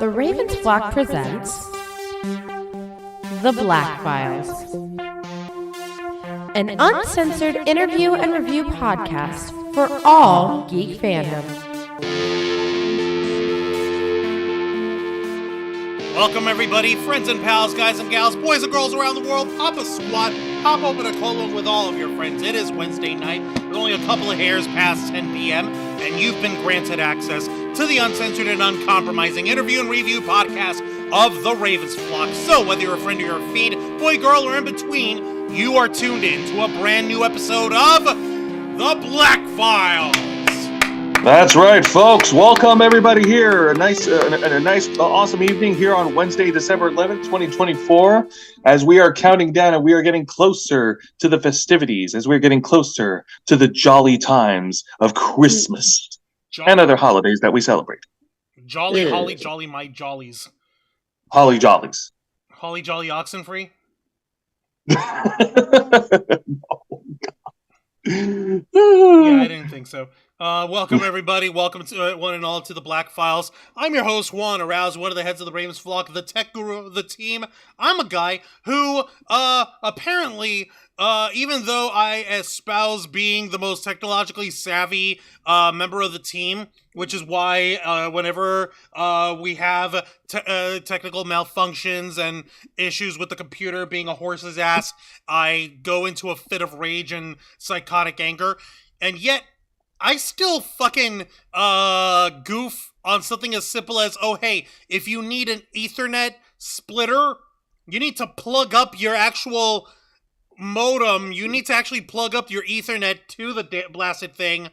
The Ravens Flock presents The Black Files, an uncensored interview and review podcast for all geek fandom. Welcome everybody, friends and pals, guys and gals, boys and girls around the world. Pop a squat, pop open a colon with all of your friends. It is Wednesday night, with only a couple of hairs past 10 p.m., and you've been granted access to the uncensored and uncompromising interview and review podcast of The Ravens Flock. So whether you're a friend of your feed, boy, girl, or in between, you are tuned in to a brand new episode of The Black Files. That's right, folks. Welcome everybody here. A nice, awesome evening here on Wednesday, December 11th, 2024, as we are counting down and we are getting closer to the festivities, as we're getting closer to the jolly times of Christmas and other holidays that we celebrate. Jolly, holly, jolly, my jollies. Holly jollies. Holly jolly oxen free? Oh, Yeah, I didn't think so. Welcome everybody. Welcome to one and all to the Black Files. I'm your host Juan Arouse, one of the heads of the Ravens Flock, the tech guru of the team. I'm a guy who apparently, even though I espouse being the most technologically savvy member of the team, which is why whenever we have technical malfunctions and issues with the computer being a horse's ass, I go into a fit of rage and psychotic anger, and yet I still fucking goof on something as simple as, oh hey, if you need an Ethernet splitter, you need to plug up your actual modem, you need to actually plug up your Ethernet to the blasted thing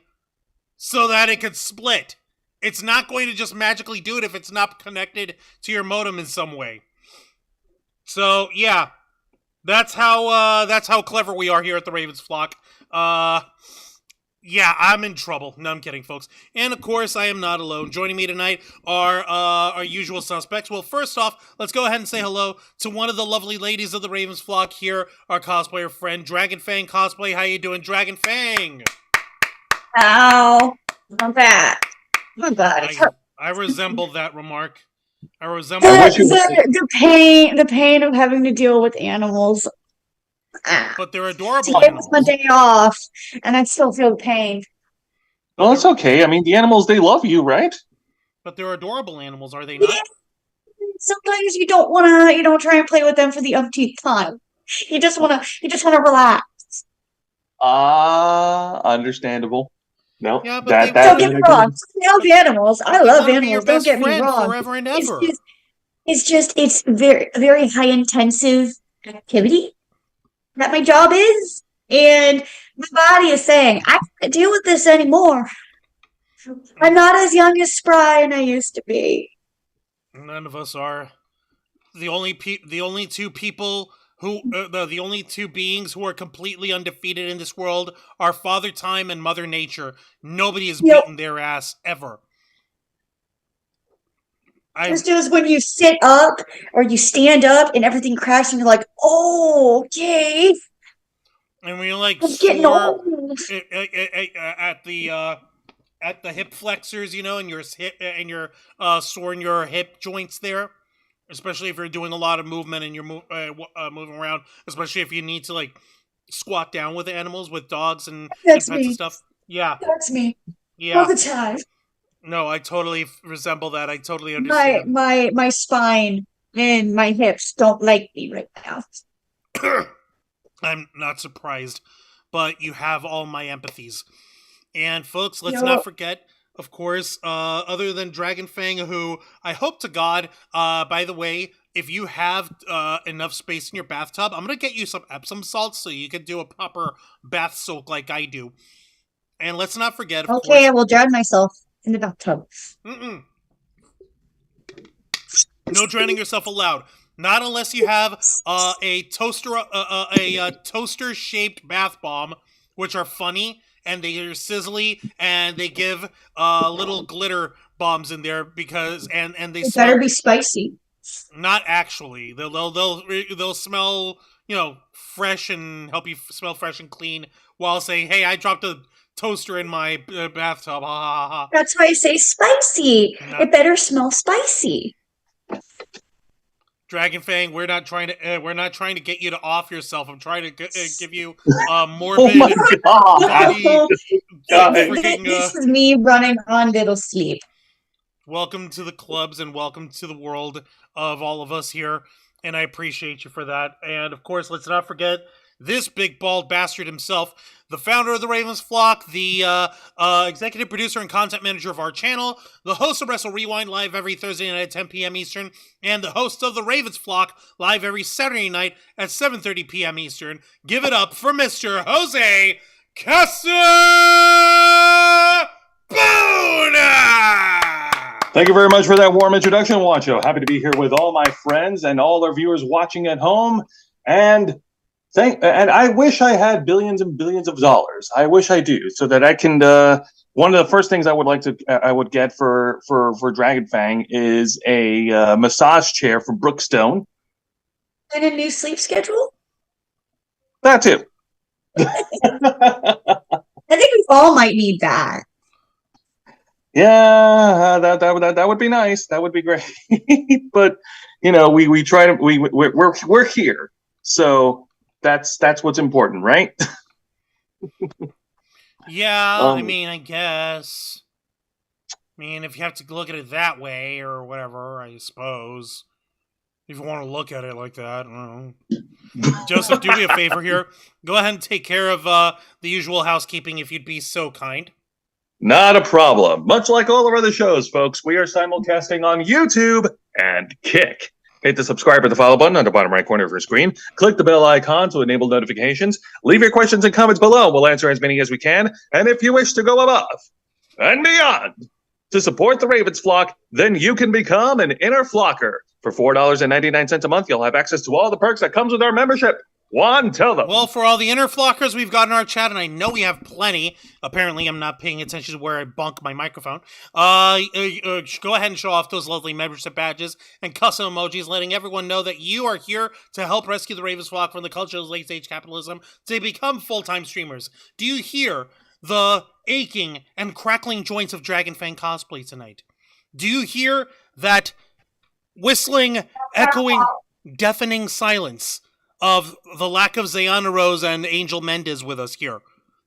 so that it could split. It's not going to just magically do it if it's not connected to your modem in some way. So yeah, that's how clever we are here at the Ravens Flock. Yeah, I'm in trouble. No, I'm kidding, folks. And, of course, I am not alone. Joining me tonight are our usual suspects. Well, first off, let's go ahead and say hello to one of the lovely ladies of the Ravens Flock here, our cosplayer friend, Dragon Fang Cosplay. How you doing, Dragon Fang? Ow. Not bad. Not bad. I resemble that remark. The pain of having to deal with animals. But they're adorable. Today was my day off, and I still feel the pain. well, it's okay. I mean, the animals, they love you, right? But they're adorable animals, are they not? Sometimes you don't want to, try and play with them for the umpteenth time. You just want to relax. Understandable. No, Yeah, but Don't get me wrong. I love animals. I love animals. Don't get me wrong. Forever and ever. It's very, very high intensive activity that my job is, and my body is saying, I can't deal with this anymore. I'm not as young as spry and I used to be. None of us are. The only two people who, the only two beings who are completely undefeated in this world are Father Time and Mother Nature. Nobody has beaten their ass ever. It's just when you sit up or you stand up and everything crashes and you're like, oh, okay. And when you're like getting sore old. at the hip flexors, and you're sore in your hip joints there, especially if you're doing a lot of movement and you're moving around, especially if you need to like squat down with animals, with dogs and pets and stuff. Yeah, that's me. Yeah, all the time. No, I totally resemble that. I totally understand. My spine and my hips don't like me right now. I'm not surprised, but you have all my empathies. And folks, let's not forget, of course, other than Dragon Fang, who I hope to God, by the way, if you have enough space in your bathtub, I'm going to get you some Epsom salts so you can do a proper bath soak like I do. And let's not forget, of course, I will drown myself in the bathtub. No drowning yourself allowed. Not unless you have a toaster-shaped bath bomb, which are funny and they are sizzly and they give little glitter bombs in there because and they better be spicy. Not actually. They'll smell fresh and help you smell fresh and clean while saying, "Hey, I dropped a toaster in my bathtub. Ha ha ha." That's why I say spicy. It better smell spicy. Dragonfang, we're not trying to get you to off yourself. I'm trying to give you morbid. Oh my god! body, God. freaking, This is me running on little sleep. welcome to the clubs and welcome to the world of all of us here, and I appreciate you for that. And of course, let's not forget this big bald bastard himself, the founder of the Ravens Flock, the executive producer and content manager of our channel, the host of Wrestle Rewind live every Thursday night at 10 p.m. Eastern, and the host of the Ravens Flock live every Saturday night at 7:30 p.m. Eastern. Give it up for Mr. Jose Casabona! Thank you very much for that warm introduction, Wancho. Happy to be here with all my friends and all our viewers watching at home. And I wish I had billions and billions of dollars. I wish I do, so that I can. One of the first things I would get for Dragonfang is a massage chair from Brookstone. And a new sleep schedule? That too. I think we all might need that. Yeah, that would be nice. That would be great. But we try to we're here, so that's what's important, right? Yeah, I mean, I guess. I mean, if you have to look at it that way or whatever, I suppose. If you want to look at it like that, I don't know. Joseph, do me a favor here. Go ahead and take care of the usual housekeeping if you'd be so kind. Not a problem. Much like all our other shows, folks, we are simulcasting on YouTube and Kick. Hit the subscribe or the follow button on the bottom right corner of your screen. Click the bell icon to enable notifications. Leave your questions and comments below. We'll answer as many as we can. And if you wish to go above and beyond to support the Ravens Flock, then you can become an inner flocker. For $4.99 a month, you'll have access to all the perks that comes with our membership. Juan, tell them. Well, for all the inner flockers we've got in our chat, and I know we have plenty. Apparently, I'm not paying attention to where I bunk my microphone. Go ahead and show off those lovely membership badges and custom emojis, letting everyone know that you are here to help rescue the Ravens Flock from the culture of late-stage capitalism to become full-time streamers. Do you hear the aching and crackling joints of Dragonfang cosplay tonight? Do you hear that whistling, echoing, deafening silence of the lack of Zayana Rose and Angel Mendez with us here?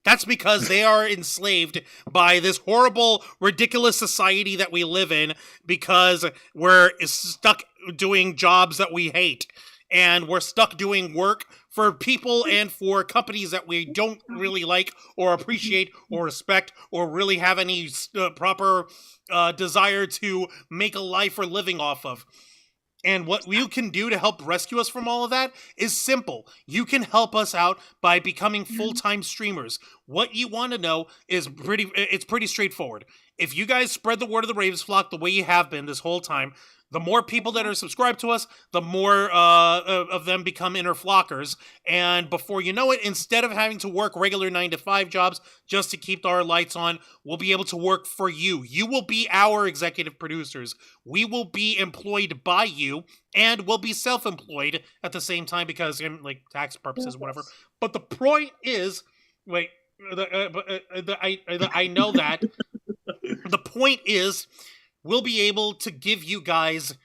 That's because they are enslaved by this horrible, ridiculous society that we live in because we're stuck doing jobs that we hate. And we're stuck doing work for people and for companies that we don't really like or appreciate or respect or really have any proper desire to make a life or living off of. And what you can do to help rescue us from all of that is simple. You can help us out by becoming full-time streamers. What you want to know is pretty straightforward. If you guys spread the word of the Ravens Flock the way you have been this whole time, the more people that are subscribed to us, the more of them become inner flockers. And before you know it, instead of having to work regular 9-to-5 jobs just to keep our lights on, we'll be able to work for you. You will be our executive producers. We will be employed by you, and we'll be self-employed at the same time because, like, tax purposes, whatever. But the point is, I know that. The point is, we'll be able to give you guys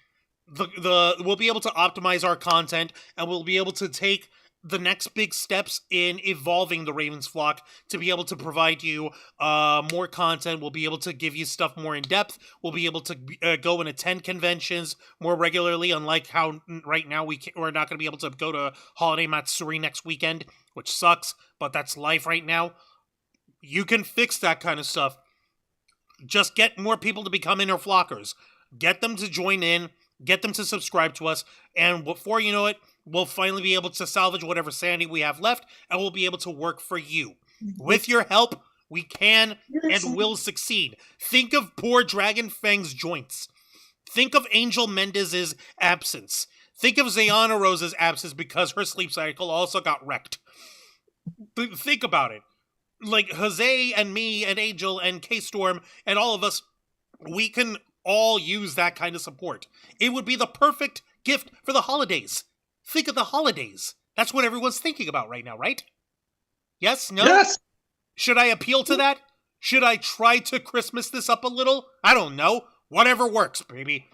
we'll be able to optimize our content, and we'll be able to take the next big steps in evolving the Ravens Flock to be able to provide you more content. We'll be able to give you stuff more in depth. We'll be able to go and attend conventions more regularly, unlike how right now we're not going to be able to go to Holiday Matsuri next weekend, which sucks, but that's life right now. You can fix that kind of stuff. Just get more people to become inner flockers. Get them to join in. Get them to subscribe to us. And before you know it, we'll finally be able to salvage whatever sanity we have left, and we'll be able to work for you. With your help, we can and will succeed. Think of poor Dragonfang's joints. Think of Angel Mendez's absence. Think of Zayana Rose's absence because her sleep cycle also got wrecked. Think about it. Like, Jose and me and Angel and K-Storm and all of us, we can all use that kind of support. It would be the perfect gift for the holidays. Think of the holidays. That's what everyone's thinking about right now, right? Yes? No? Yes! Should I appeal to that? Should I try to Christmas this up a little? I don't know. Whatever works, baby.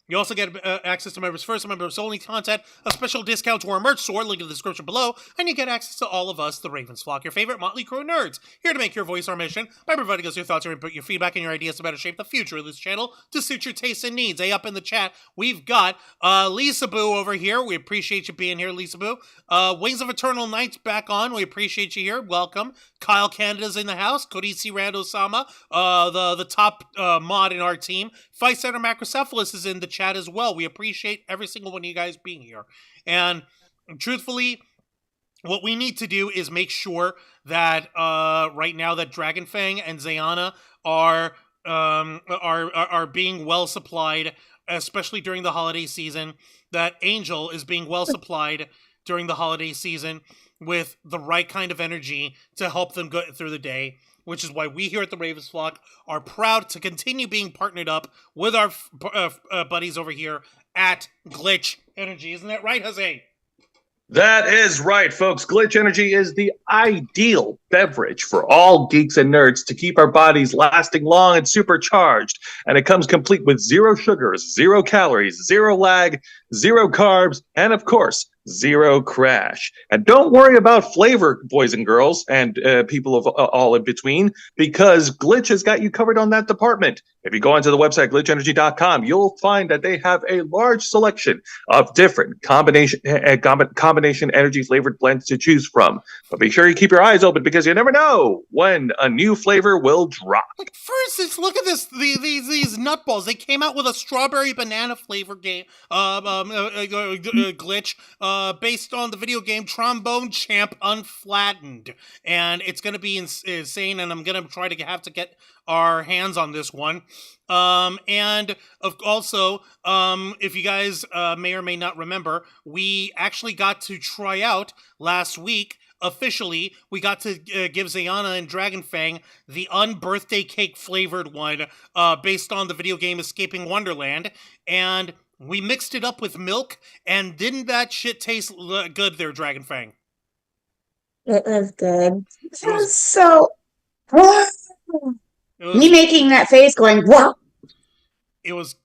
You also get access to members first, members only content, a special discount to our merch store, link in the description below, and you get access to all of us, the Ravens Flock, your favorite Motley Crew nerds, here to make your voice our mission by providing us your thoughts, your input, your feedback, and your ideas to better shape the future of this channel to suit your tastes and needs. Hey, up in the chat, we've got Lisa Boo over here. We appreciate you being here, Lisa Boo. Wings of Eternal Nights back on. We appreciate you here. Welcome. Kyle Canada's in the house. Kodisi Rando-sama, the top mod in our team. Fight Center Macrocephalus is in the chat as well. We appreciate every single one of you guys being here. And truthfully, what we need to do is make sure that right now that Dragonfang and Zayana are being well supplied, especially during the holiday season. That Angel is being well supplied during the holiday season with the right kind of energy to help them go through the day, which is why we here at the Ravens Flock are proud to continue being partnered up with our buddies over here at Glitch Energy. Isn't that right, Jose? That is right, folks. Glitch Energy is the ideal beverage for all geeks and nerds to keep our bodies lasting long and supercharged. And it comes complete with 0 sugars, 0 calories, 0 lag, 0 carbs, and of course, 0 crash. And don't worry about flavor, boys and girls, and people of all in between, because Glitch has got you covered on that department. If you go onto the website, glitchenergy.com, you'll find that they have a large selection of different combination energy flavored blends to choose from. But be sure you keep your eyes open because you never know when a new flavor will drop. Like, for instance, look at this. These nutballs. They came out with a strawberry banana flavor game glitch based on the video game Trombone Champ Unflattened. And it's going to be insane, and I'm going to try to have to get our hands on this one. And also, if you guys may or may not remember, we actually got to try out last week. Officially, we got to give Zayana and Dragonfang the unbirthday cake flavored one based on the video game Escaping Wonderland. And we mixed it up with milk, and didn't that shit taste good there, Dragonfang? It was good. It was so... Me making that face going, whoa! It was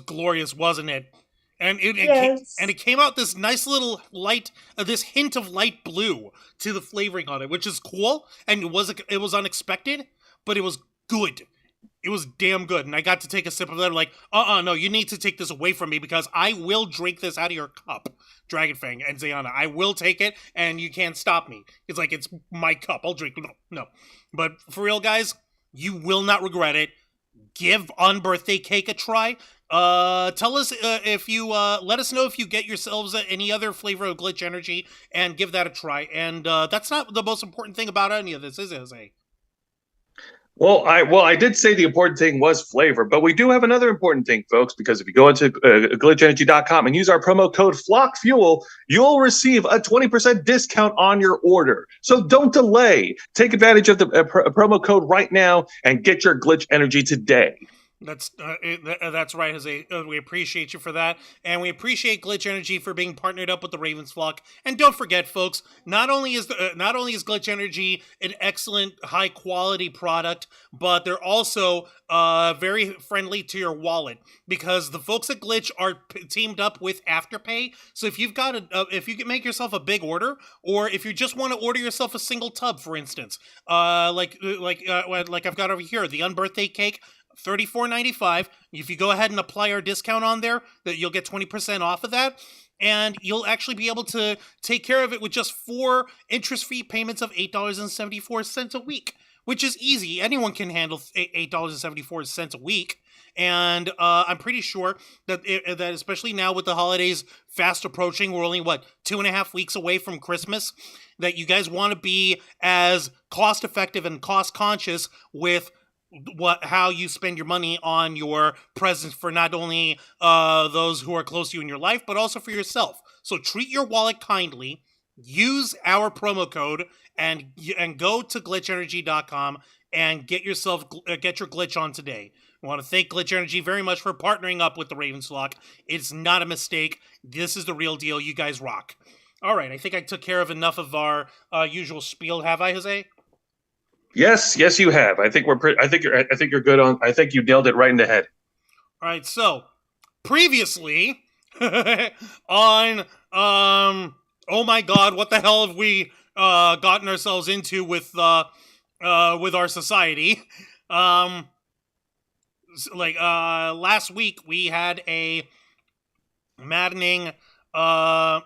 glorious, wasn't it? And Yes. it came out this nice little light, this hint of light blue to the flavoring on it, which is cool. And it was unexpected, but it was good. It was damn good. And I got to take a sip of that. Like, no, you need to take this away from me because I will drink this out of your cup, Dragonfang and Zayana. I will take it, and you can't stop me. It's like, it's my cup. I'll drink. No. But for real, guys, you will not regret it. Give Unbirthday Cake a try. Tell us if you let us know if you get yourselves any other flavor of Glitch Energy and give that a try. And that's not the most important thing about any of this, is it, Jose? Well, I did say the important thing was flavor, but we do have another important thing, folks, because if you go into glitchenergy.com and use our promo code FLOCKFUEL, you'll receive a 20% discount on your order. So don't delay. Take advantage of the promo code right now and get your Glitch Energy today. That's right, Jose. We appreciate you for that, and we appreciate Glitch Energy for being partnered up with the Ravens Flock. And don't forget, folks, not only is Glitch Energy an excellent, high quality product, but they're also very friendly to your wallet because the folks at Glitch are teamed up with Afterpay. So if you've got if you can make yourself a big order, or if you just want to order yourself a single tub, for instance, like I've got over here, the Unbirthday Cake. $34.95. If you go ahead and apply our discount on there, that you'll get 20% off of that, and you'll actually be able to take care of it with just 4 interest-free payments of $8.74 a week, which is easy. Anyone can handle $8.74 a week. And I'm pretty sure that that especially now with the holidays fast approaching, we're only 2.5 weeks away from Christmas, that you guys want to be as cost effective and cost conscious with how you spend your money on your presents for not only those who are close to you in your life, but also for yourself. So treat your wallet kindly, use our promo code, and go to glitchenergy.com and get your glitch on today. I want to thank Glitch Energy very much for partnering up with the Ravens Flock. It's not a mistake. This is the real deal. You guys rock. All right, I think I took care of enough of our usual spiel, have I, Jose? Yes, you have. I think you're good on. I think you nailed it right in the head. All right, so previously on oh my god, what the hell have we gotten ourselves into with our society? Last week we had a maddening Fight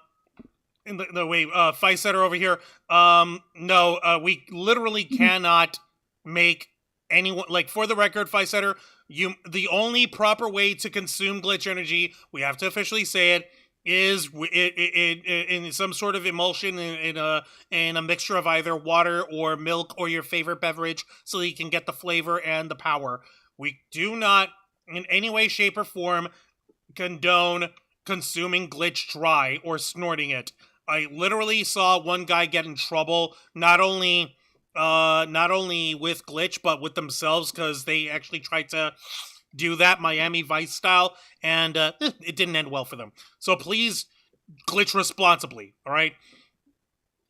Setter over here. We literally cannot make anyone, like, for the record, Fight Setter, the only proper way to consume glitch energy, we have to officially say it, is in some sort of emulsion in a mixture of either water or milk or your favorite beverage, so that you can get the flavor and the power. We do not, in any way, shape, or form, condone consuming glitch dry or snorting it. I literally saw one guy get in trouble, not only with glitch, but with themselves, because they actually tried to do that Miami Vice style, and it didn't end well for them. So please glitch responsibly, all right?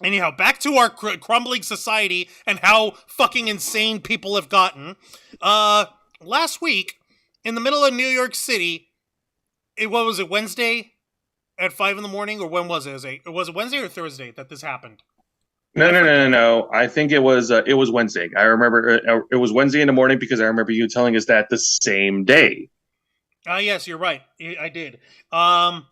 Anyhow, back to our crumbling society and how fucking insane people have gotten. Last week, in the middle of New York City, what was it, Wednesday at 5 in the morning, or when was it? Was it Wednesday or Thursday that this happened? No. I think it was Wednesday. I remember it was Wednesday in the morning because I remember you telling us that the same day. Yes, you're right. I did. The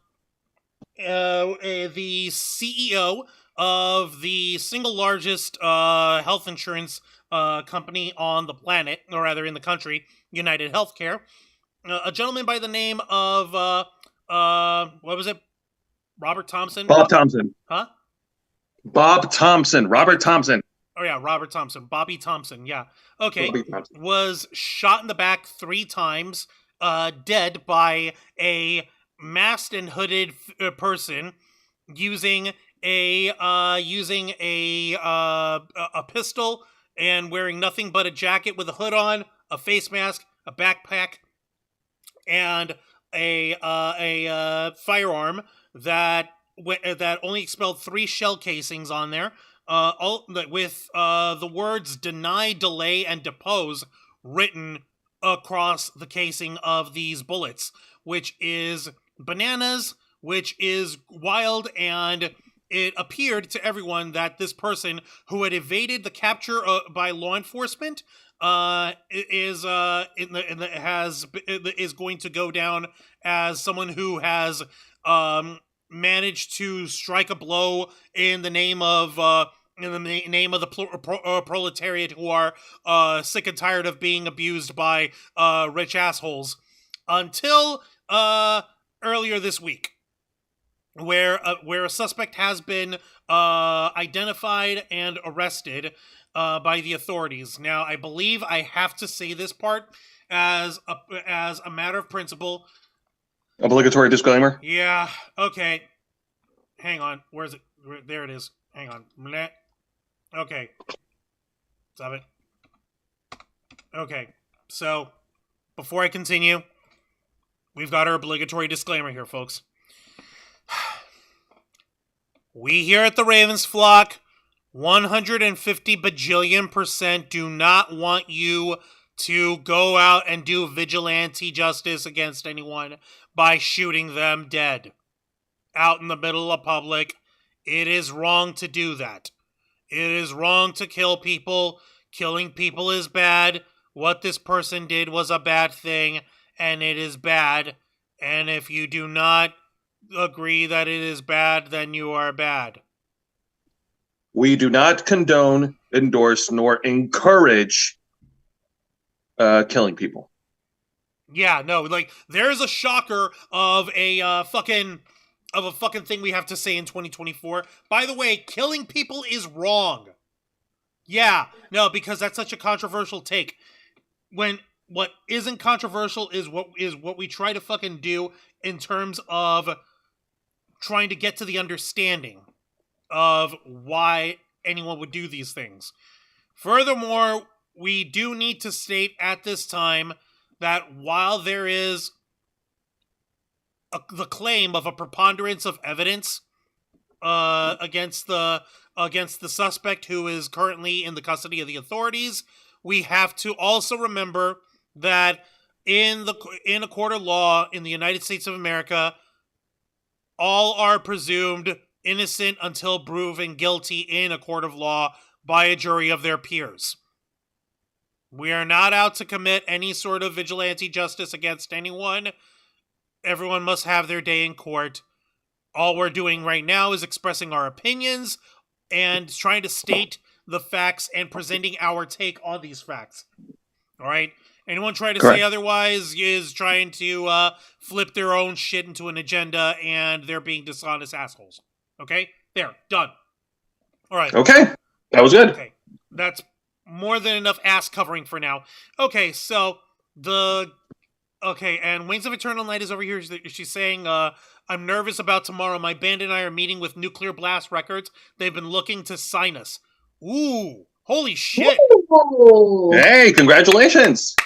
CEO of the single largest health insurance company on the planet, or rather in the country, United Healthcare, a gentleman by the name of what was it? Robert Thompson? Bob Thompson. Huh? Bob Thompson. Robert Thompson. Oh yeah, Robert Thompson. Bobby Thompson, yeah. Okay. Bobby Thompson. Was shot in the back 3 times, dead by a masked and hooded person using a pistol and wearing nothing but a jacket with a hood on, a face mask, a backpack, and a firearm that only expelled 3 shell casings on there, all with the words "deny, delay, and depose" written across the casing of these bullets, which is bananas, which is wild, and it appeared to everyone that this person, who had evaded the capture by law enforcement, is going to go down as someone who has managed to strike a blow in the name of the proletariat, who are sick and tired of being abused by rich assholes, until earlier this week, where a suspect has been identified and arrested by the authorities. Now, I believe I have to say this part as a matter of principle. Obligatory disclaimer. Yeah. Okay. Hang on. Where is it? There it is. Hang on. Okay. Stop it. Okay. So, before I continue, we've got our obligatory disclaimer here, folks. We here at the Ravens Flock 150 bajillion% do not want you to go out and do vigilante justice against anyone by shooting them dead out in the middle of public. It is wrong to do that. It is wrong to kill people. Killing people is bad. What this person did was a bad thing, and it is bad. And if you do not agree that it is bad, then you are bad. We do not condone, endorse, nor encourage killing people. Yeah, no, like, there's a shocker of a fucking thing we have to say in 2024. By the way, killing people is wrong. Yeah, no, because that's such a controversial take. When what isn't controversial is what we try to fucking do in terms of trying to get to the understanding of why anyone would do these things. Furthermore, we do need to state at this time that while there is the claim of a preponderance of evidence against the suspect, who is currently in the custody of the authorities, we have to also remember that in a court of law in the United States of America, all are presumed innocent until proven guilty in a court of law by a jury of their peers. We are not out to commit any sort of vigilante justice against anyone. Everyone must have their day in court. All we're doing right now is expressing our opinions and trying to state the facts and presenting our take on these facts. All right? Anyone trying to say otherwise is trying to flip their own shit into an agenda, and they're being dishonest assholes. Okay? There. Done. All right. Okay. That was good. Okay. That's more than enough ass covering for now. Okay, so and Wings of Eternal Night is over here. She's saying, I'm nervous about tomorrow. My band and I are meeting with Nuclear Blast Records. They've been looking to sign us. Ooh. Holy shit. Ooh. Hey, congratulations.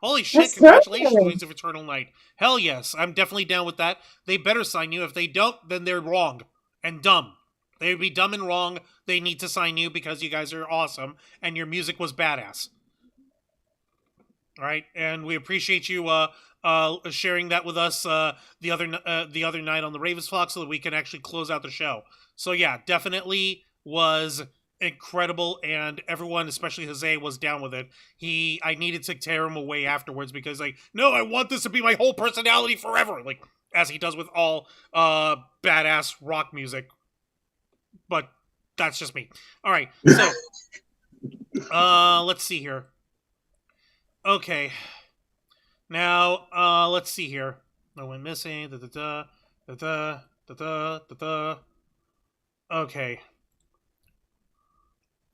Holy shit, That's congratulations, lovely. Wings of Eternal Night. Hell yes, I'm definitely down with that. They better sign you. If they don't, then they're wrong and dumb. They'd be dumb and wrong. They need to sign you because you guys are awesome and your music was badass. All right, and we appreciate you sharing that with us the other night on the Ravens Flock so that we can actually close out the show. So yeah, definitely was incredible, and everyone, especially Jose, was down with it. I needed to tear him away afterwards because no, I want this to be my whole personality forever, as he does with all badass rock music. But that's just me. All right, so let's see here. Okay, now let's see here. No one missing. Okay.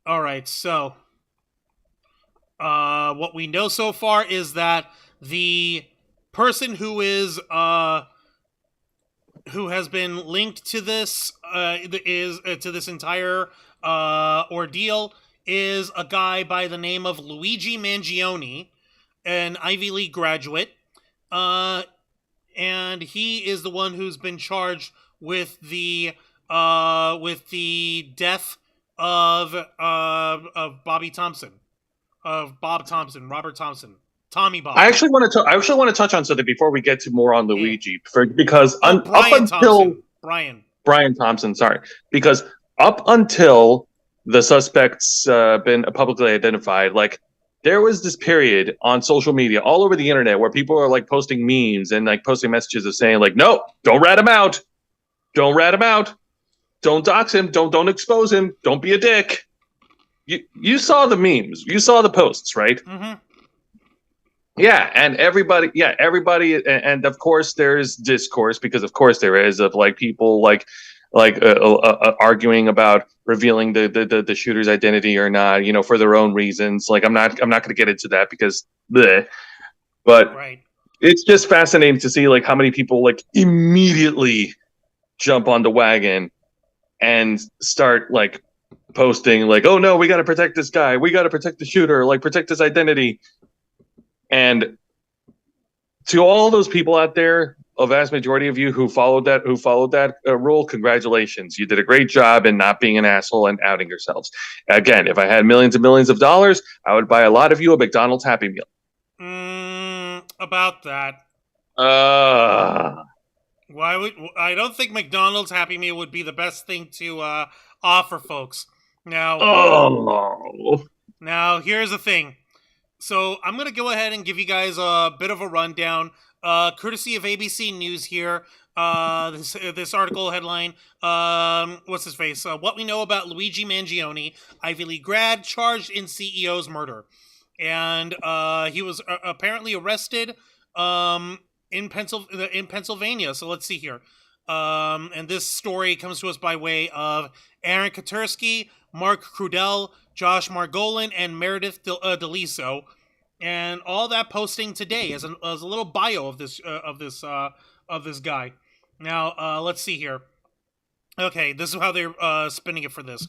All right, so what we know so far is that the person who has been linked to this to this entire ordeal is a guy by the name of Luigi Mangione, an Ivy League graduate, and he is the one who's been charged with the death of Robert Thompson, Tommy Bob. I actually want to touch on something before we get to more on Luigi, because up until Brian Thompson, sorry, because up until the suspect's been publicly identified, there was this period on social media all over the internet where people are posting memes and posting messages of saying no, don't rat him out, don't dox him, don't expose him, don't be a dick. You saw the memes, you saw the posts, right? Mm-hmm. Yeah, and everybody, and of course there's discourse, because of course there is, of people arguing about revealing the shooter's identity or not, for their own reasons. I'm not going to get into that because, bleh. But right. It's just fascinating to see how many people immediately jump on the wagon and start posting oh no, we got to protect this guy, we got to protect the shooter, protect his identity. And to all those people out there, a vast majority of you who followed that rule, congratulations. You did a great job in not being an asshole and outing yourselves. Again, if I had millions and millions of dollars, I would buy a lot of you a McDonald's Happy Meal. About that. I don't think McDonald's Happy Meal would be the best thing to offer folks. Now, here's the thing. So I'm going to go ahead and give you guys a bit of a rundown, courtesy of ABC News here. This article headline, what's his face? What we know about Luigi Mangione, Ivy League grad, charged in CEO's murder. And he was apparently arrested in Pennsylvania. So let's see here. And this story comes to us by way of Aaron Katursky, Mark Crudell, Josh Margolin, and Meredith DeLiso, and all that posting today as a little bio of this guy. Now let's see here. Okay, this is how they're spinning it for this.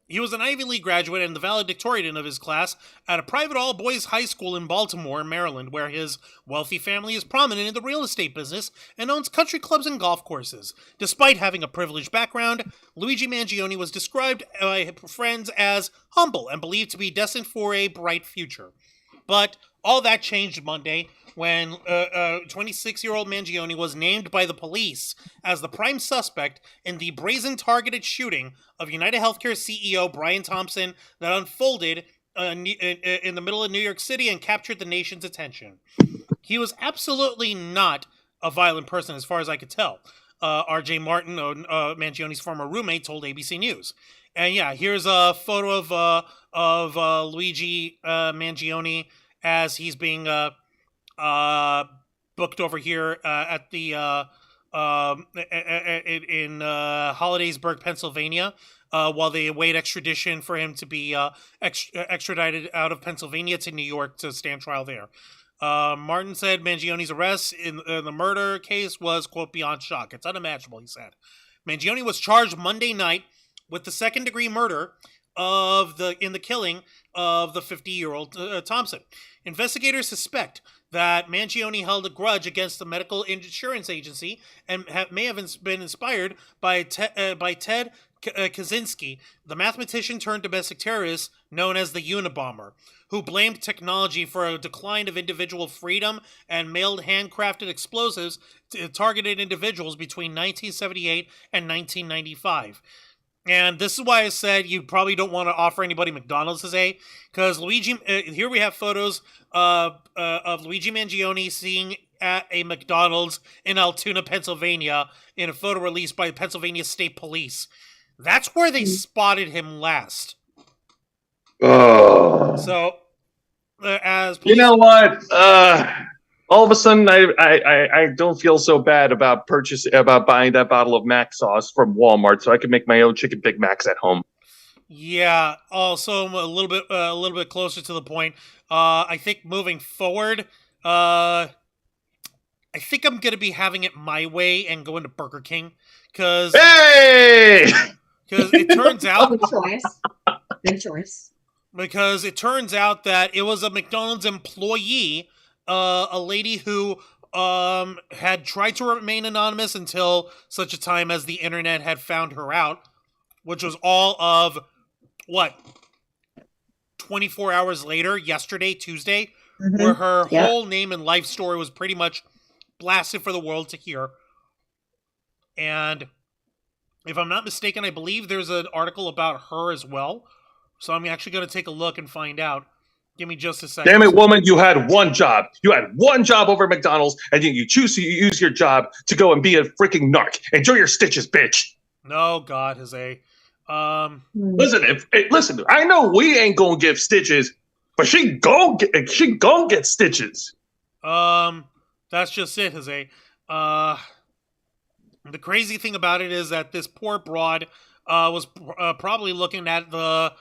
He was an Ivy League graduate and the valedictorian of his class at a private all-boys high school in Baltimore, Maryland, where his wealthy family is prominent in the real estate business and owns country clubs and golf courses. Despite having a privileged background, Luigi Mangione was described by friends as humble and believed to be destined for a bright future. But All that changed Monday when 26-year-old Mangione was named by the police as the prime suspect in the brazen targeted shooting of United Healthcare CEO Brian Thompson that unfolded in the middle of New York City and captured the nation's attention. He was absolutely not a violent person, as far as I could tell. R.J. Martin, Mangione's former roommate, told ABC News. And yeah, here's a photo of Luigi Mangione as he's being booked over here at the in Hollidaysburg, Pennsylvania, while they await extradition for him to be extradited out of Pennsylvania to New York to stand trial there. Martin said Mangione's arrest in the murder case was, quote, beyond shock. It's unimaginable, he said. Mangione was charged Monday night with the second-degree murder in the killing of the 50-year-old Thompson. Investigators suspect that Mangione held a grudge against the medical insurance agency and may have been inspired by Ted Kaczynski, the mathematician turned domestic terrorist known as the Unabomber, who blamed technology for a decline of individual freedom and mailed handcrafted explosives to targeted individuals between 1978 and 1995. And this is why I said you probably don't want to offer anybody McDonald's today, because Luigi. Here we have photos of Luigi Mangione seeing at a McDonald's in Altoona, Pennsylvania, in a photo released by the Pennsylvania State Police. That's where they spotted him last. Oh. So, as police, you know what? All of a sudden, I don't feel so bad about buying that bottle of Mac sauce from Walmart, so I can make my own chicken Big Macs at home. Yeah. Also, a little bit closer to the point. I think moving forward, I think I'm gonna be having it my way and going to Burger King because it turns out good choice. Because it turns out that it was a McDonald's employee. A lady who had tried to remain anonymous until such a time as the internet had found her out, which was all of, 24 hours later, yesterday, Tuesday, where her whole name and life story was pretty much blasted for the world to hear. And if I'm not mistaken, I believe there's an article about her as well. So I'm actually going to take a look and find out. Give me just a second. Damn it, woman, you had one job. You had one job over at McDonald's, and you choose to use your job to go and be a freaking narc. Enjoy your stitches, bitch. No, God, Jose. Listen, I know we ain't gonna give stitches, but she gon' get stitches. That's just it, Jose. The crazy thing about it is that this poor broad was probably looking at the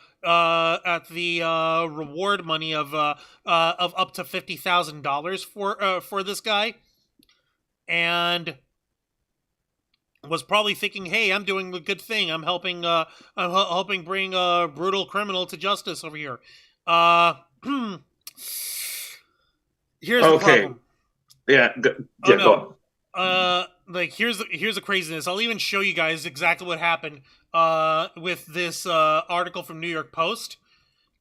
reward money of up to $50,000 for this guy, and was probably thinking, "Hey, I'm doing a good thing. I'm helping bring a brutal criminal to justice over here." Here's the problem. Yeah. Go on. Here's the craziness. I'll even show you guys exactly what happened with this article from New York Post.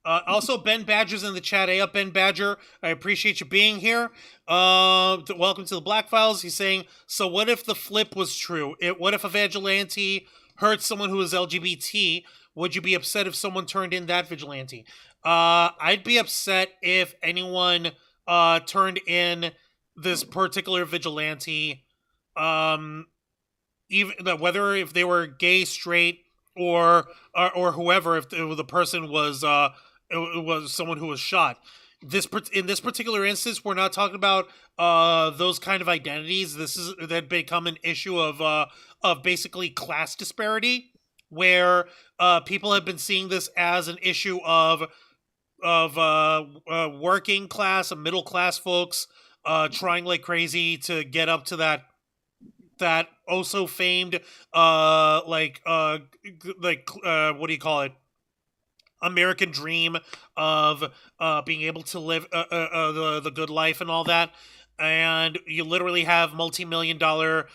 Also, Ben Badger's in the chat. Hey up, Ben Badger. I appreciate you being here. Welcome to the Black Files. He's saying, so what if the flip was true? What if a vigilante hurt someone who is LGBT? Would you be upset if someone turned in that vigilante? I'd be upset if anyone turned in this particular vigilante, even whether if they were gay, straight, or whoever, if the person was someone who was shot. In this particular instance, we're not talking about those kind of identities. That become an issue of basically class disparity, where people have been seeing this as an issue of working class and middle class folks trying like crazy to get up to that oh so famed what do you call it, American dream of being able to live the good life and all that. And you literally have multi-million-dollar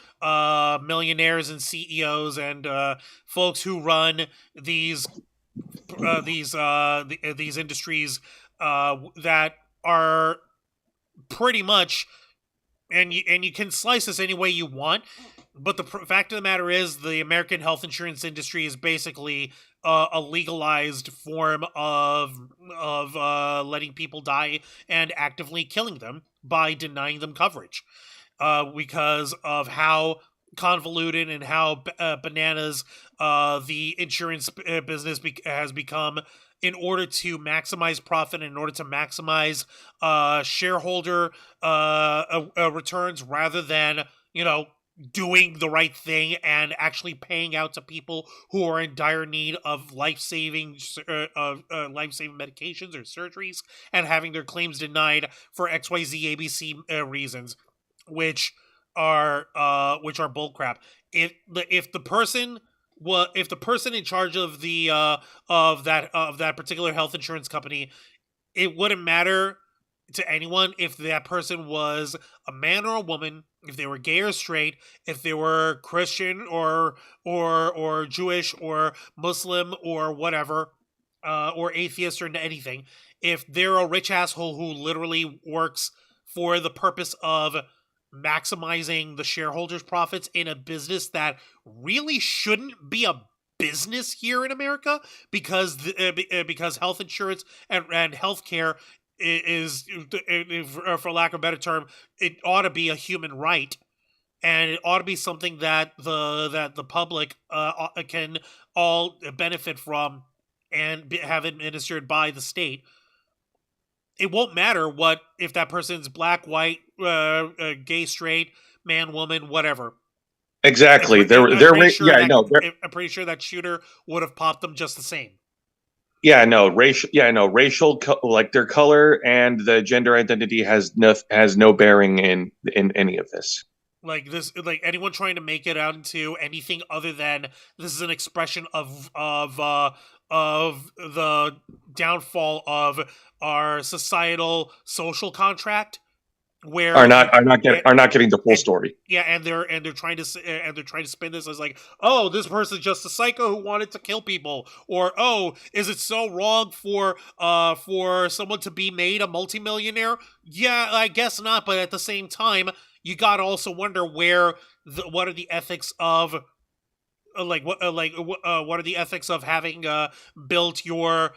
millionaires and CEOs and folks who run these industries that are pretty much, and you can slice this any way you want, but the fact of the matter is the American health insurance industry is basically a legalized form of letting people die and actively killing them by denying them coverage, because of how convoluted and how bananas the insurance business has become in order to maximize profit, in order to maximize shareholder returns, rather than, doing the right thing and actually paying out to people who are in dire need of life-saving life-saving medications or surgeries, and having their claims denied for XYZ ABC reasons, which are bullcrap. If the person in charge of the of that particular health insurance company, it wouldn't matter to anyone if that person was a man or a woman, if they were gay or straight, if they were Christian or Jewish or Muslim or whatever, or atheist or anything. If they're a rich asshole who literally works for the purpose of maximizing the shareholders' profits in a business that really shouldn't be a business here in America, because health insurance and healthcare is, for lack of a better term, it ought to be a human right, and it ought to be something that the public can all benefit from and have administered by the state. It won't matter if that person's black, white, gay, straight, man, woman, whatever. Exactly. I'm pretty sure that shooter would have popped them just the same. Racial, like their color and the gender identity has no bearing in any of this. Like anyone trying to make it out into anything other than this is an expression of the downfall of our societal social contract, where are not getting the full story. Yeah, and they're trying to spin this as like, oh, this person's just a psycho who wanted to kill people, or oh, is it so wrong for someone to be made a multimillionaire? Yeah, I guess not, but at the same time, you gotta also wonder what are the ethics of what are the ethics of having built your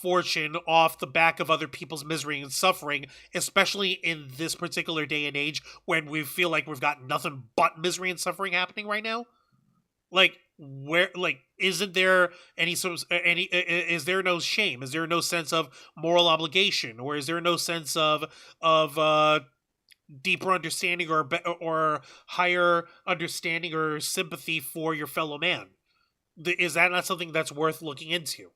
fortune off the back of other people's misery and suffering, especially in this particular day and age when we feel like we've got nothing but misery and suffering happening right now? Isn't there is there no shame? Is there no sense of moral obligation, or is there no sense of deeper understanding or higher understanding or sympathy for your fellow man? Is that not something that's worth looking into?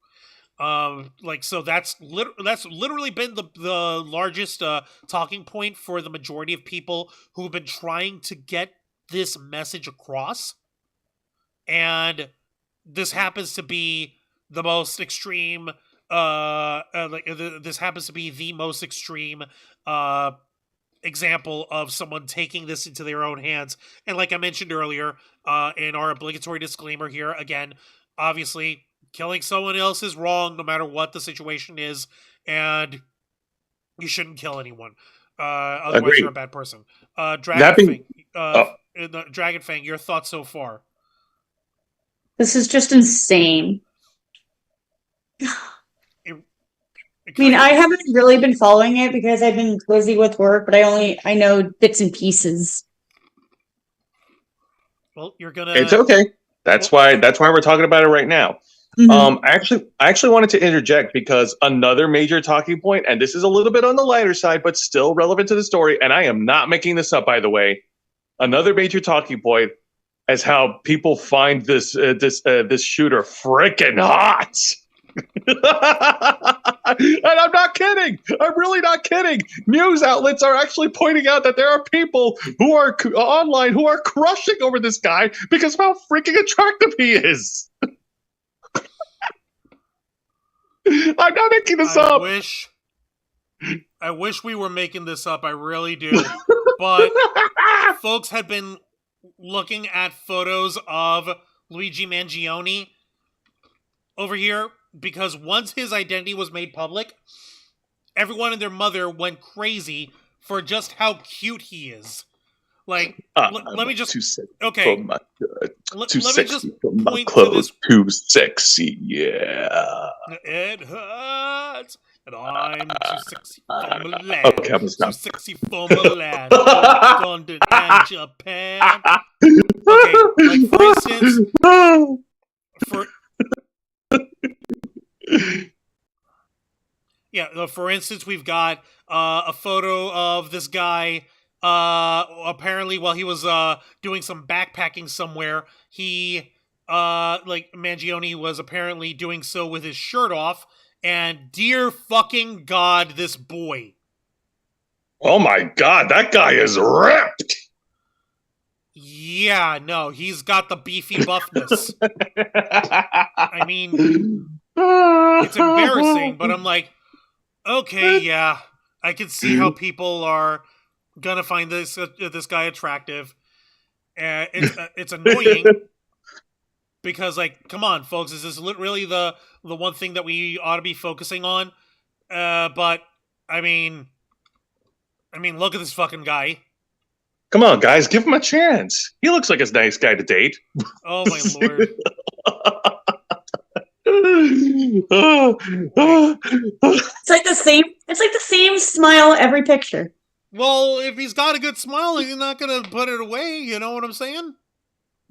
So that's literally been the largest talking point for the majority of people who've been trying to get this message across, and this happens to be the most extreme. This happens to be the most extreme example of someone taking this into their own hands. And like I mentioned earlier, in our obligatory disclaimer here, again, obviously, killing someone else is wrong no matter what the situation is, and you shouldn't kill anyone. Otherwise, Agreed. You're a bad person. Dragon Fang, your thoughts so far? This is just insane. I haven't really been following it because I've been busy with work, but I know bits and pieces. Well, you're gonna. It's okay. That's why we're talking about it right now. Mm-hmm. I actually wanted to interject because another major talking point, and this is a little bit on the lighter side, but still relevant to the story, and I am not making this up, by the way. Another major talking point is how people find this shooter freaking hot. And I'm not kidding. I'm really not kidding. News outlets are actually pointing out that there are people who are online who are crushing over this guy because of how freaking attractive he is. I'm not making this up. I wish we were making this up. I really do. But folks had been looking at photos of Luigi Mangione over here, because once his identity was made public, everyone and their mother went crazy for just how cute he is. Like, let me just too sexy okay. for my Let too me sexy just for my point to clothes. this. Too sexy, yeah. It hurts, and I'm too sexy for Milan. Okay, I'm gonna stop. Too sexy for Milan, London, and Japan. Okay, like for instance, for instance, we've got a photo of this guy. Apparently, while he was doing some backpacking somewhere, he like Mangione was apparently doing so with his shirt off. And dear fucking God, this boy. Oh my God, that guy is ripped. Yeah, no, he's got the beefy buffness. I mean, it's embarrassing, but I'm like, okay, yeah, I can see how people are gonna find this guy attractive. It's annoying because, like, come on, folks, is this really the one thing that we ought to be focusing on? But I mean, look at this fucking guy. Come on, guys, give him a chance. He looks like a nice guy to date. Oh my lord. It's like the same smile every picture. Well, if he's got a good smile, he's not gonna put it away. You know what I'm saying?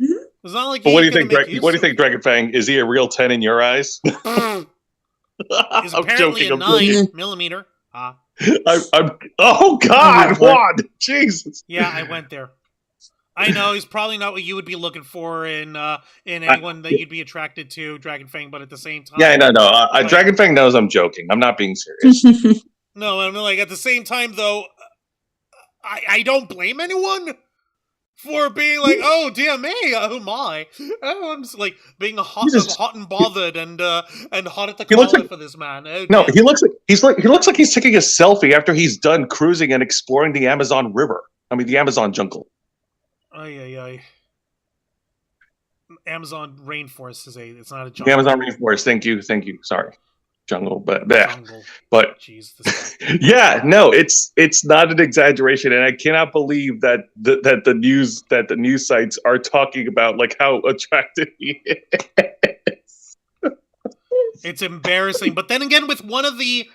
Mm-hmm. It's not like. But what do you think? What do you think, Dragon Fang? Is he a real 10 in your eyes? He's apparently a 9mm. Oh God, Juan! Jesus. Yeah, I went there. I know he's probably not what you would be looking for in anyone that you'd be attracted to, Dragon Fang. But at the same time, yeah, no. Dragon Fang knows I'm joking. I'm not being serious. No, I mean, like, at the same time, though, I don't blame anyone for being like, oh dear me, oh my, oh, I'm just like being hot and bothered and hot at the collar for this man. Oh, no, he looks like he's taking a selfie after he's done cruising and exploring the Amazon River. I mean, the Amazon jungle. Ay. Amazon rainforest it's not a jungle. The Amazon rainforest. Thank you. Sorry, jungle, but jeez, yeah, no, it's not an exaggeration, and I cannot believe that the news sites are talking about like how attractive he is. It's embarrassing, but then again, with one of the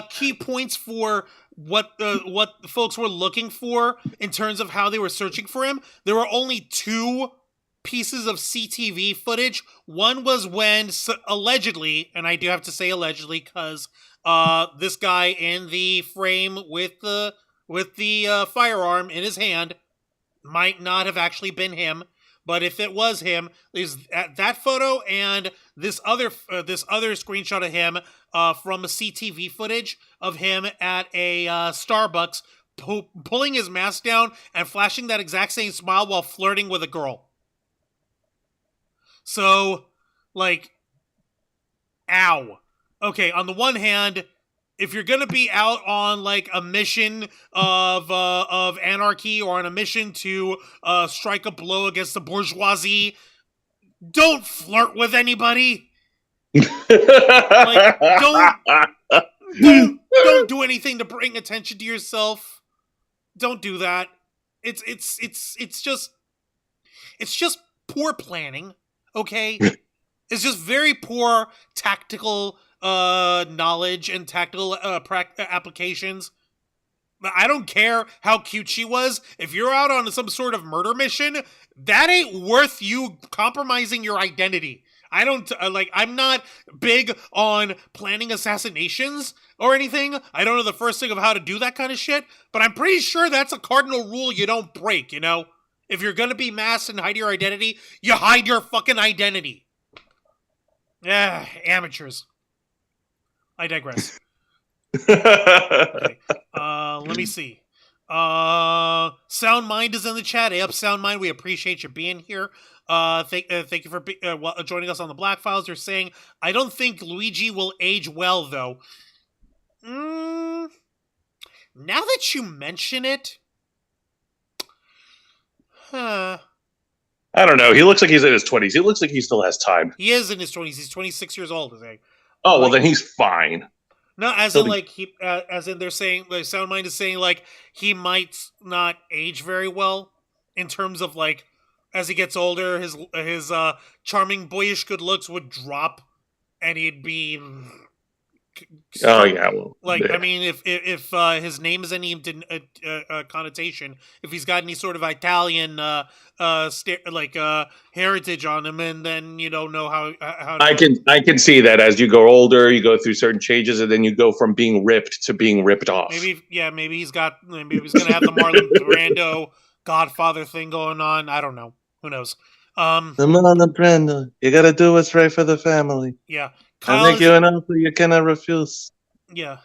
key points for what folks were looking for in terms of how they were searching for him, there were only 2 pieces of CTV footage. One was when allegedly, and I do have to say allegedly because this guy in the frame with the firearm in his hand might not have actually been him. But if it was him, there's that photo and this other screenshot of him from a CTV footage of him at a Starbucks pulling his mask down and flashing that exact same smile while flirting with a girl. So, like, ow. Okay, on the one hand, if you're gonna be out on like a mission of anarchy or on a mission to strike a blow against the bourgeoisie, don't flirt with anybody. Like, don't do anything to bring attention to yourself. Don't do that. It's just poor planning. Okay, it's just very poor tactical knowledge and tactical applications. I don't care how cute she was. If you're out on some sort of murder mission, that ain't worth you compromising your identity. I don't I'm not big on planning assassinations or anything. I don't know the first thing of how to do that kind of shit, but I'm pretty sure that's a cardinal rule you don't break, you know? If you're gonna be masked and hide your identity, you hide your fucking identity. Amateurs. I digress. Okay. Let me see. Sound Mind is in the chat. Hey up, Sound Mind. We appreciate you being here. Thank you for joining us on the Black Files. They're saying, I don't think Luigi will age well, though. Now that you mention it, I don't know. He looks like he's in his 20s. He looks like he still has time. He is in his 20s. He's 26 years old, I think. Oh, well, then he's fine. No, as He'll in be- like as in they're saying, like Soundmind is saying like he might not age very well in terms of like as he gets older, his charming boyish good looks would drop, and he'd be Oh yeah, well, like, I yeah. mean, if his name has any connotation, if he's got any sort of Italian heritage on him, and then you don't know how to, I can see that as you go older, you go through certain changes, and then you go from being ripped to being ripped off. maybe he's gonna have the Marlon Brando Godfather thing going on. I don't know. Who knows? The Marlon Brando. You gotta do what's right for the family. Yeah. I make you an offer you cannot refuse. Yeah.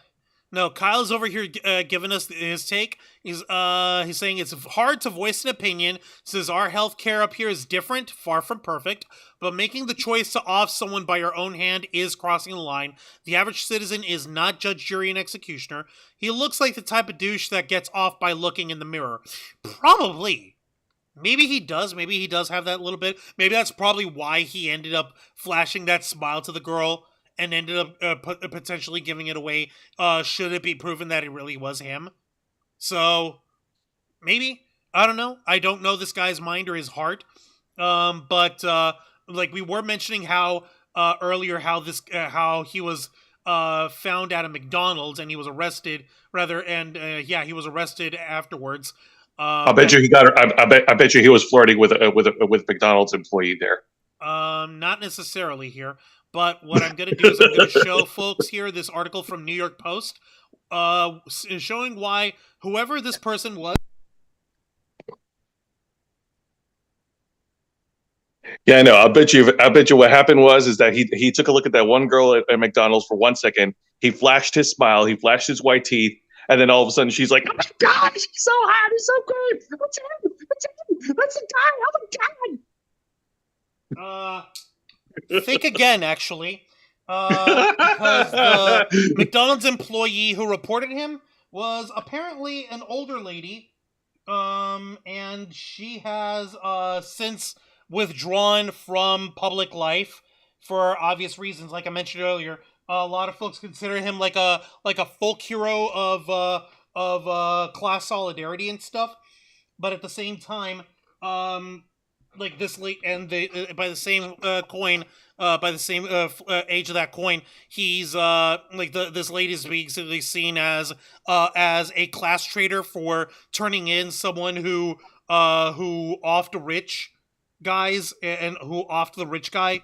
No, Kyle's over here giving us his take. He's saying it's hard to voice an opinion. Says our healthcare up here is different, far from perfect, but making the choice to off someone by your own hand is crossing the line. The average citizen is not judge, jury, and executioner. He looks like the type of douche that gets off by looking in the mirror. Probably. Maybe he does. Maybe he does have that little bit. Maybe that's probably why he ended up flashing that smile to the girl and ended up potentially giving it away, should it be proven that it really was him. So, maybe. I don't know. I don't know this guy's mind or his heart. But like we were mentioning how earlier how he was found at a McDonald's and he was arrested, he was arrested afterwards. I bet you he got. I bet you he was flirting with McDonald's employee there. Not necessarily here. But what I'm going to do is I'm going to show folks here this article from New York Post showing why whoever this person was. Yeah, I know. I bet you what happened is that he took a look at that one girl at McDonald's for 1 second. He flashed his smile. He flashed his white teeth. And then all of a sudden she's like, oh my God, he's so hot. He's so good. That's him. That's the guy. Oh my God. Think again, actually, because the McDonald's employee who reported him was apparently an older lady, and she has since withdrawn from public life for obvious reasons. Like I mentioned earlier, a lot of folks consider him like a folk hero of class solidarity and stuff, but at the same time, like this late, and by the same coin, by the same age of that coin, he's this lady is basically seen as a class traitor for turning in someone who offed the rich guys and who offed the rich guy.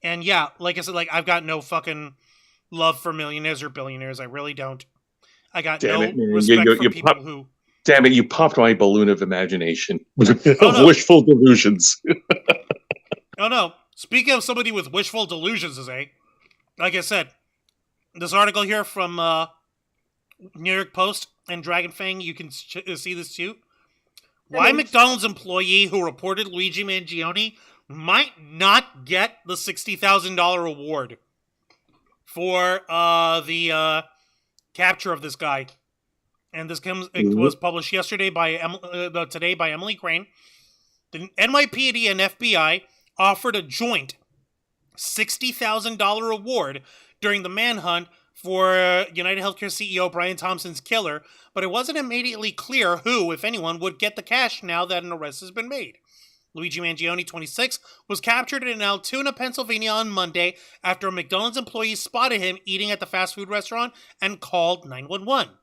And yeah, like I said, like I've got no fucking love for millionaires or billionaires. I really don't. I got respect for people who. Damn it, you popped my balloon of imagination. Wishful delusions. Oh, no. Speaking of somebody with wishful delusions, like I said, this article here from New York Post and Dragon Fang, you can see this too. Why McDonald's employee who reported Luigi Mangione might not get the $60,000 award for the capture of this guy. And this was published yesterday today by Emily Crane. The NYPD and FBI offered a joint $60,000 award during the manhunt for United Healthcare CEO Brian Thompson's killer, but it wasn't immediately clear who, if anyone, would get the cash now that an arrest has been made. Luigi Mangione, 26, was captured in Altoona, Pennsylvania on Monday after a McDonald's employee spotted him eating at the fast food restaurant and called 911.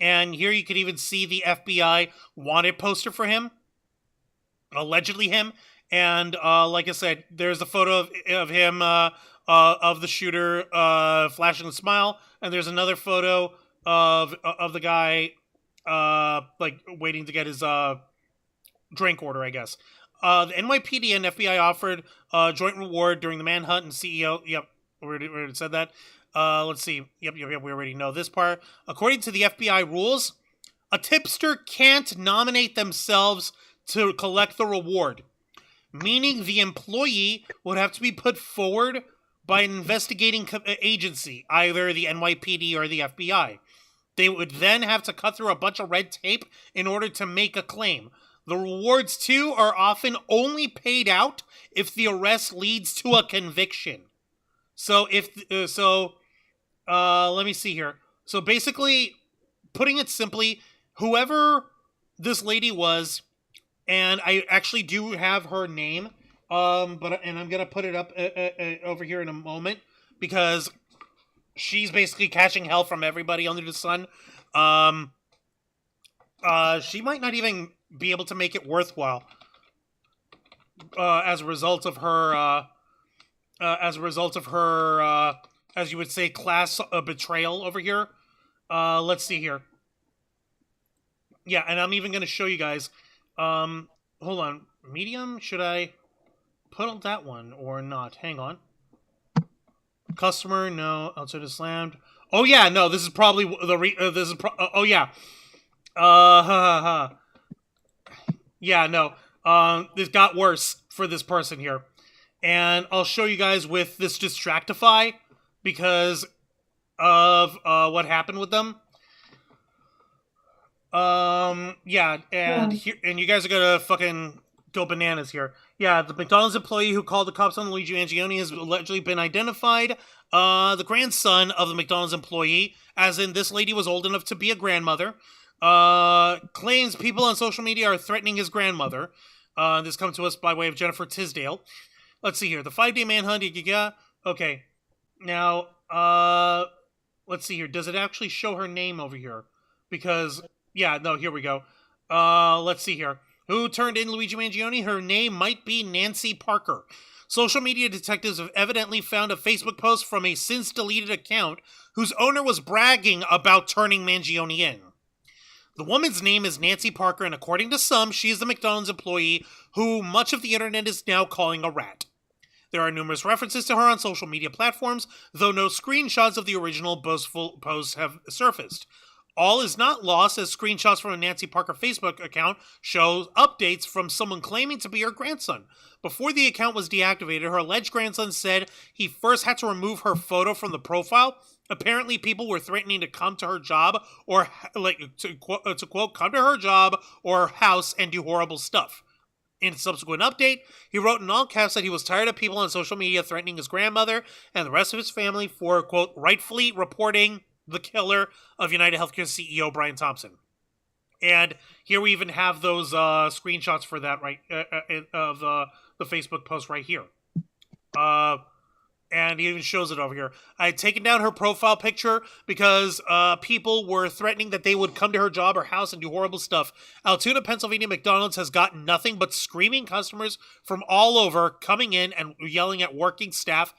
And here you could even see the FBI wanted poster for him, allegedly him. And like I said, there's a photo of him, of the shooter flashing a smile. And there's another photo of the guy waiting to get his drink order, I guess. The NYPD and FBI offered a joint reward during the manhunt, and CEO, yep, we already said that. Let's see. Yep, we already know this part. According to the FBI rules, a tipster can't nominate themselves to collect the reward, meaning the employee would have to be put forward by an investigating agency, either the NYPD or the FBI. They would then have to cut through a bunch of red tape in order to make a claim. The rewards, too, are often only paid out if the arrest leads to a conviction. So let me see here. So basically, putting it simply, whoever this lady was, and I actually do have her name, and I'm gonna put it up over here in a moment because she's basically catching hell from everybody under the sun. She might not even be able to make it worthwhile as a result of her, as you would say, class betrayal over here. Let's see here. Yeah, and I'm even going to show you guys. Hold on. Medium? Should I put on that one or not? Hang on. Customer? No. Outside is slammed. Oh, yeah. No, this is probably oh, yeah. Yeah, no. It got worse for this person here. And I'll show you guys with this Distractify because of what happened with them. Yeah, and here, and you guys are gonna fucking go bananas here. Yeah, the McDonald's employee who called the cops on Luigi Mangione has allegedly been identified. The grandson of the McDonald's employee, as in this lady was old enough to be a grandmother, claims people on social media are threatening his grandmother. This comes to us by way of Jennifer Tisdale. Let's see here. The 5-day manhunt. Okay. Now, let's see here. Does it actually show her name over here? Because, yeah, no, here we go. Let's see here. Who turned in Luigi Mangione? Her name might be Nancy Parker. Social media detectives have evidently found a Facebook post from a since-deleted account whose owner was bragging about turning Mangione in. The woman's name is Nancy Parker, and according to some, she is the McDonald's employee who much of the internet is now calling a rat. There are numerous references to her on social media platforms, though no screenshots of the original boastful posts have surfaced. All is not lost as screenshots from a Nancy Parker Facebook account show updates from someone claiming to be her grandson. Before the account was deactivated, her alleged grandson said he first had to remove her photo from the profile. Apparently, people were threatening to come to her job or, to quote, come to her job or house and do horrible stuff. In a subsequent update, he wrote in all caps that he was tired of people on social media threatening his grandmother and the rest of his family for, quote, rightfully reporting the killer of United Healthcare CEO Brian Thompson. And here we even have those screenshots for that, right, of the Facebook post right here. And he even shows it over here. I had taken down her profile picture because people were threatening that they would come to her job or house and do horrible stuff. Altoona, Pennsylvania McDonald's has gotten nothing but screaming customers from all over coming in and yelling at working staff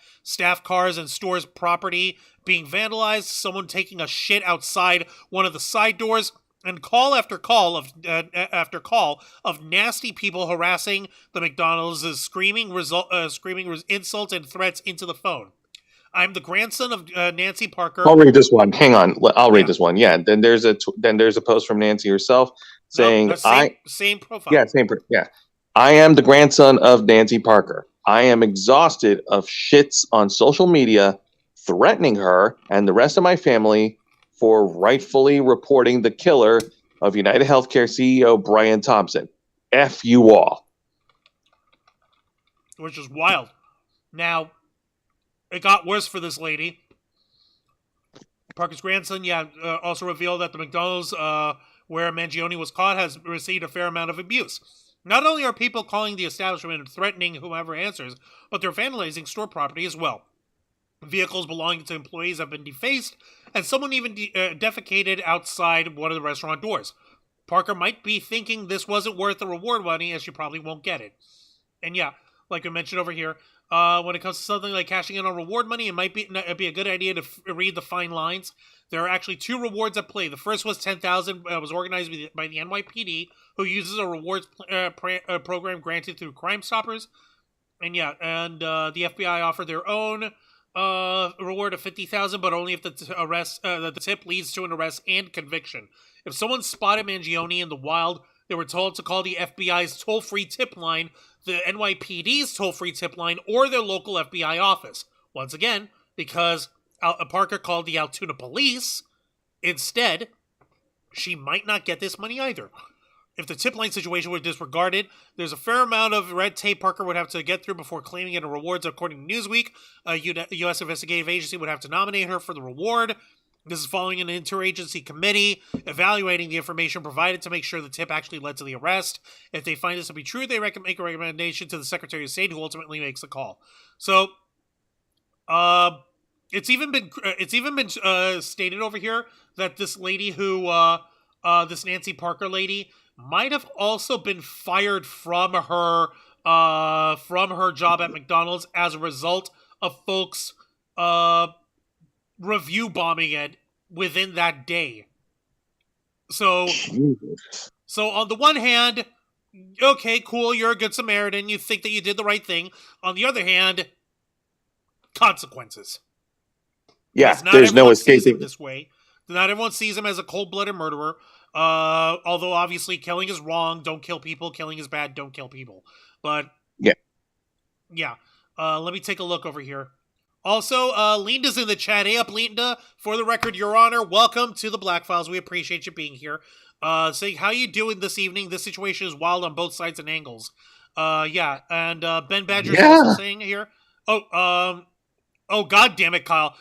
cars and stores property being vandalized, someone taking a shit outside one of the side doors, and call after call of nasty people harassing the McDonald's, screaming insults and threats into the phone. I'm the grandson of Nancy Parker. I'll read this one. Hang on, I'll read this one. Yeah. Then there's a post from Nancy herself saying, same profile. Yeah, yeah. I am the grandson of Nancy Parker. I am exhausted of shits on social media threatening her and the rest of my family for rightfully reporting the killer of United Healthcare CEO Brian Thompson. F you all. Which is wild. Now, it got worse for this lady. Parker's grandson, also revealed that the McDonald's where Mangione was caught has received a fair amount of abuse. Not only are people calling the establishment and threatening whomever answers, but they're vandalizing store property as well. Vehicles belonging to employees have been defaced, and someone even defecated outside one of the restaurant doors. Parker might be thinking this wasn't worth the reward money, as she probably won't get it. And yeah, like I mentioned over here, when it comes to something like cashing in on reward money, it might be a good idea to read the fine lines. There are actually two rewards at play. The first was $10,000, was organized by the NYPD, who uses a rewards program granted through Crime Stoppers. And yeah, the FBI offered their own reward of $50,000, but only if the tip leads to an arrest and conviction. If someone spotted Mangione in the wild, they were told to call the FBI's toll-free tip line, the NYPD's toll-free tip line, or their local FBI office. Once again, because Parker called the Altoona police, instead, she might not get this money either. if the tip line situation were disregarded, there's a fair amount of red tape Parker would have to get through before claiming it in rewards. According to Newsweek, a U.S. investigative agency would have to nominate her for the reward. This is following an interagency committee evaluating the information provided to make sure the tip actually led to the arrest. If they find this to be true, they make a recommendation to the Secretary of State, who ultimately makes the call. So, it's even been stated over here that this lady who this Nancy Parker lady might have also been fired from her job at McDonald's as a result of folks review bombing it within that day. So on the one hand, okay, cool, you're a good Samaritan, you think that you did the right thing. On the other hand, consequences. Yeah, there's no escaping this way. Not everyone sees him as a cold-blooded murderer. Although obviously killing is wrong, don't kill people. Killing is bad, don't kill people. But yeah. Let me take a look over here. Also, Linda's in the chat. Hey up, Linda. For the record, Your Honor, welcome to the Black Files. We appreciate you being here. Saying, how you doing this evening? This situation is wild on both sides and angles. Yeah, and Ben Badger's also saying here. Oh, God damn it, Kyle.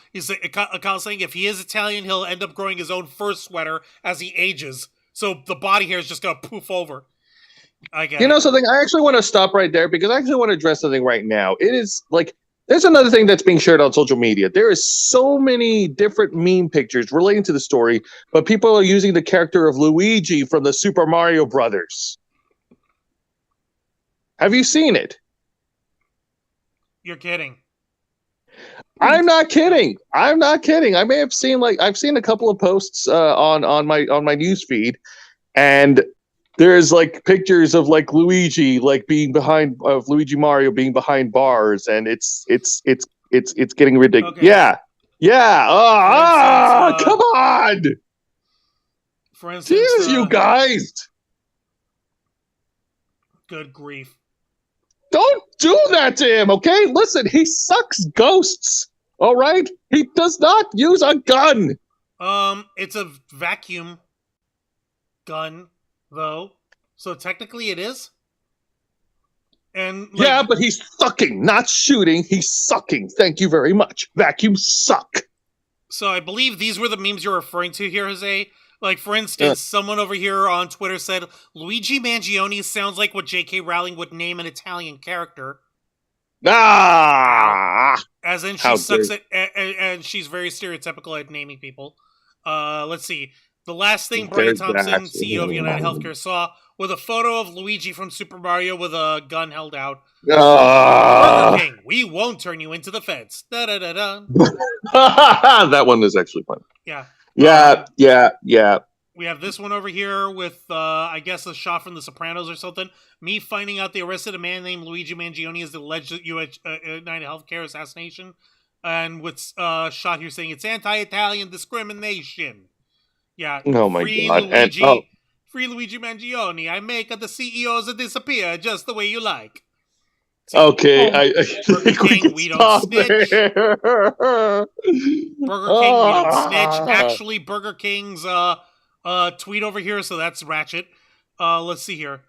Kyle's saying if he is Italian, he'll end up growing his own fur sweater as he ages. So the body hair is just going to poof over. I get it. Something? I actually want to stop right there because I actually want to address something right now. It is like, there's another thing that's being shared on social media. There is so many different meme pictures relating to the story, but people are using the character of Luigi from the Super Mario Brothers. Have you seen it? You're kidding. I'm not kidding. I may have seen I've seen a couple of posts on my news feed, and there's like pictures of like Luigi Luigi Mario being behind bars, and it's getting ridiculous. Okay. Yeah. Come on. For instance, Jesus, you guys. Good grief. Don't do that to him, okay? Listen, he sucks ghosts, all right? He does not use a gun. It's a vacuum gun, though. So technically it is. And yeah, but he's sucking, not shooting. He's sucking. Thank you very much. Vacuums suck. So I believe these were the memes you're referring to here, Jose. Like, for instance, someone over here on Twitter said, Luigi Mangione sounds like what J.K. Rowling would name an Italian character. As in, she sucks at, and she's very stereotypical at naming people. Let's see. The last thing Brian Thompson, CEO of United Healthcare, saw was a photo of Luigi from Super Mario with a gun held out. Burger King, we won't turn you into the feds. Da-da-da-da. That one is actually fun. Yeah. Yeah. We have this one over here with, I guess, a shot from The Sopranos or something. Me finding out they arrested a man named Luigi Mangione as the alleged United Healthcare assassination. And with shot here saying it's anti-Italian discrimination. Yeah. Oh my God. Luigi, free Luigi Mangione. I make the CEOs disappear just the way you like. Okay, Burger King, we don't snitch. Burger King, we don't snitch. Actually, Burger King's tweet over here, so that's ratchet. Let's see here.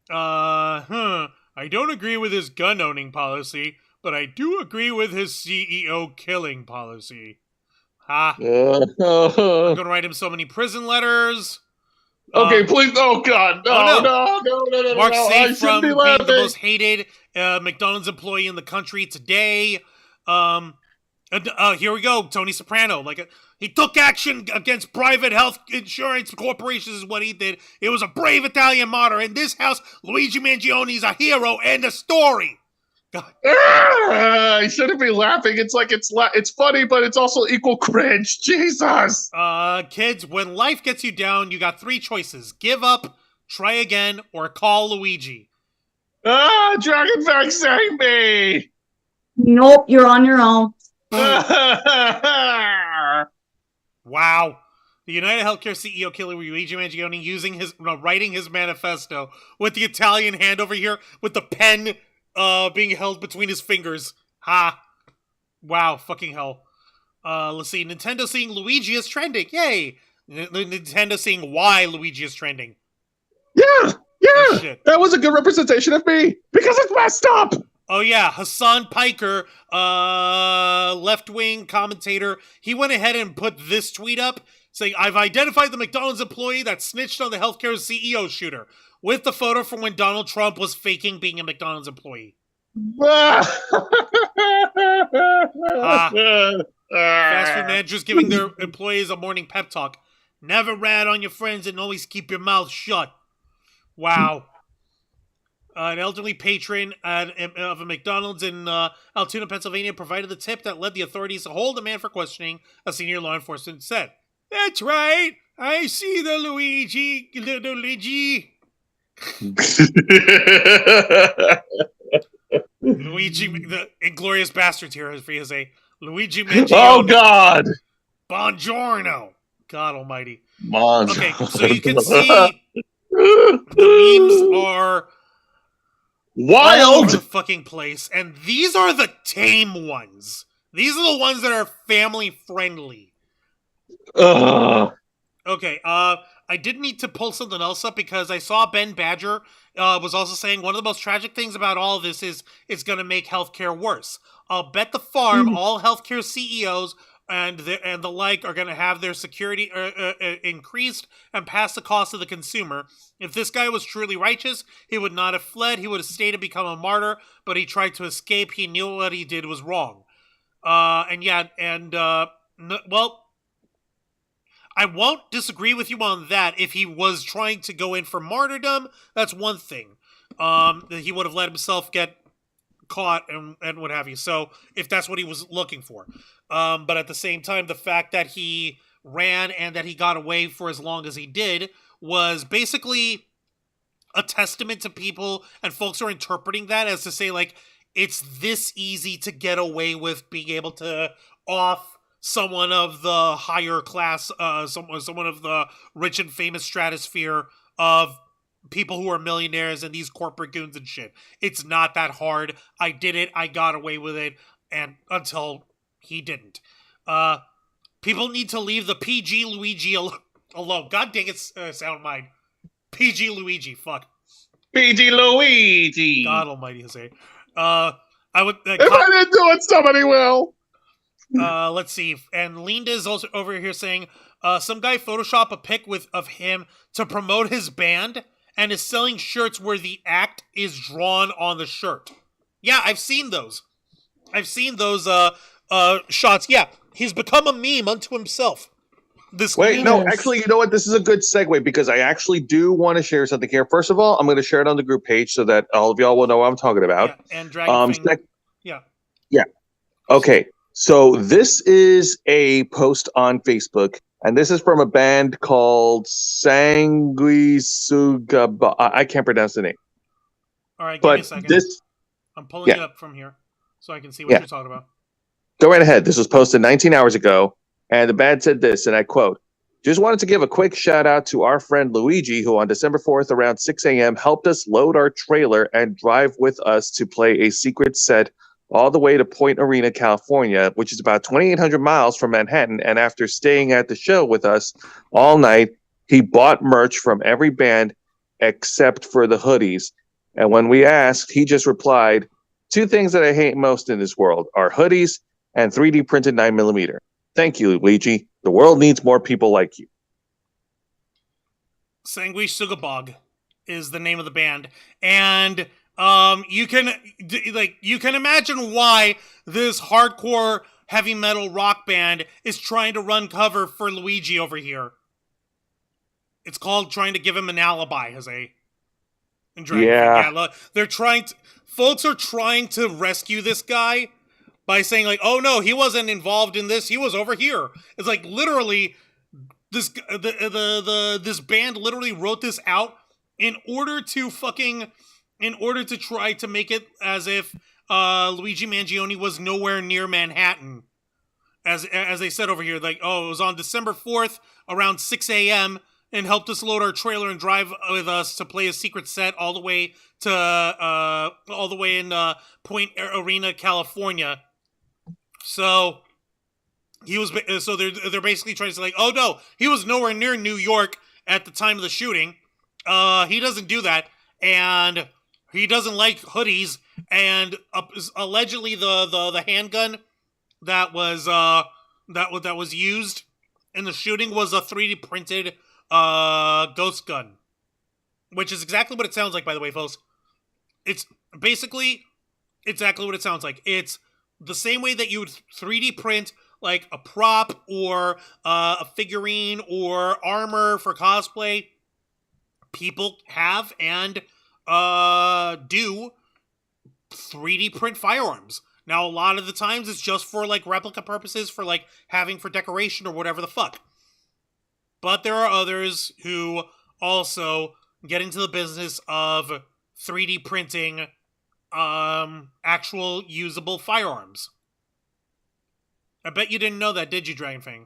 I don't agree with his gun owning policy, but I do agree with his CEO killing policy. I'm gonna write him so many prison letters. Okay, please. Oh God, no. Mark safe from being the most hated McDonald's employee in the country today. Here we go. Tony Soprano. He took action against private health insurance corporations is what he did. It was a brave Italian martyr. In this house, Luigi Mangione is a hero and a story. I shouldn't be laughing. It's like it's funny, but it's also equal cringe. Jesus. Kids, when life gets you down, you got 3 choices: give up, try again, or call Luigi. Dragonback, save me! Nope, you're on your own. Wow. The United Healthcare CEO killer Luigi Mangione writing his manifesto with the Italian hand over here with the pen being held between his fingers. Ha. Wow, fucking hell. Let's see. Nintendo seeing Luigi is trending. Yay. Nintendo seeing why Luigi is trending. Yeah, Oh, shit. that was a good representation of me because it's messed up. Oh, yeah, Hassan Piker, left-wing commentator, he went ahead and put this tweet up saying, I've identified the McDonald's employee that snitched on the healthcare CEO shooter with the photo from when Donald Trump was faking being a McDonald's employee. Fast food managers giving their employees a morning pep talk. Never rat on your friends and always keep your mouth shut. Wow. An elderly patron of a McDonald's in Altoona, Pennsylvania, provided the tip that led the authorities to hold a man for questioning, a senior law enforcement said. That's right. I see the Luigi. Luigi, the Inglorious Bastards here is a Luigi Mangione. Oh, God. Buongiorno. God almighty. Buongiorno. Okay, so you can see the memes are wild all over the fucking place, and these are the tame ones. These are the ones that are family friendly. Okay, I did need to pull something else up because I saw Ben Badger was also saying one of the most tragic things about all of this is it's going to make healthcare worse. I'll bet the farm all healthcare CEOs and the like are going to have their security increased and pass the cost of the consumer. If this guy was truly righteous, he would not have fled. He would have stayed and become a martyr, but he tried to escape. He knew what he did was wrong. Well, I won't disagree with you on that. If he was trying to go in for martyrdom, that's one thing. That he would have let himself get caught and what have you. So if that's what he was looking for. But at the same time, the fact that he ran and that he got away for as long as he did was basically a testament to people, and folks are interpreting that as to say, like, it's this easy to get away with being able to off someone of the higher class, someone of the rich and famous stratosphere of people who are millionaires and these corporate goons and shit. It's not that hard. I did it. I got away with it, and until he didn't. People need to leave the PG Luigi alone. God dang it, sound mind. PG Luigi, fuck. PG Luigi. God almighty, Jose. I would. If I didn't do it, somebody will. Let's see. And Linda is also over here saying, some guy photoshopped a pic of him to promote his band and is selling shirts where the act is drawn on the shirt. Yeah, I've seen those. I've seen those shots. Yeah, he's become a meme unto himself. Actually, you know what? This is a good segue because I actually do want to share something here. First of all, I'm going to share it on the group page so that all of y'all will know what I'm talking about. Yeah, and Dragon Yeah. Okay. So this is a post on Facebook, and this is from a band called Sanguisuga. I can't pronounce the name. All right, give me a second. I'm pulling it up from here so I can see what you're talking about. Go right ahead. This was posted 19 hours ago, and the band said this, and I quote, "Just wanted to give a quick shout out to our friend Luigi, who on December 4th around 6 a.m. helped us load our trailer and drive with us to play a secret set all the way to Point Arena, California, which is about 2,800 miles from Manhattan. And after staying at the show with us all night, he bought merch from every band except for the hoodies. And when we asked, he just replied, 2 things that I hate most in this world are hoodies and 3D printed 9mm. Thank you, Luigi. The world needs more people like you." Sanguish Sugabog is the name of the band. And you can imagine why this hardcore heavy metal rock band is trying to run cover for Luigi over here. It's called trying to give him an alibi, Jose. Yeah, look, folks are trying to rescue this guy by saying, like, oh no, he wasn't involved in this, he was over here. It's like, literally, this band literally wrote this out in order to try to make it as if Luigi Mangione was nowhere near Manhattan. As they said over here, like, oh, it was on December 4th around 6 a.m. and helped us load our trailer and drive with us to play a secret set all the way in Point Arena, California. So they're basically trying to say, like, oh no, he was nowhere near New York at the time of the shooting. he doesn't do that, and he doesn't like hoodies. And allegedly, the handgun that was that was used in the shooting was a 3D printed ghost gun, which is exactly what it sounds like. By the way, folks, it's basically exactly what it sounds like. It's the same way that you would 3D print like a prop or a figurine or armor for cosplay. People have and do 3D print firearms. Now, a lot of the times it's just for like replica purposes, for like having for decoration or whatever the fuck. But there are others who also get into the business of 3D printing actual usable firearms. I bet you didn't know that, did you, Dragonfang?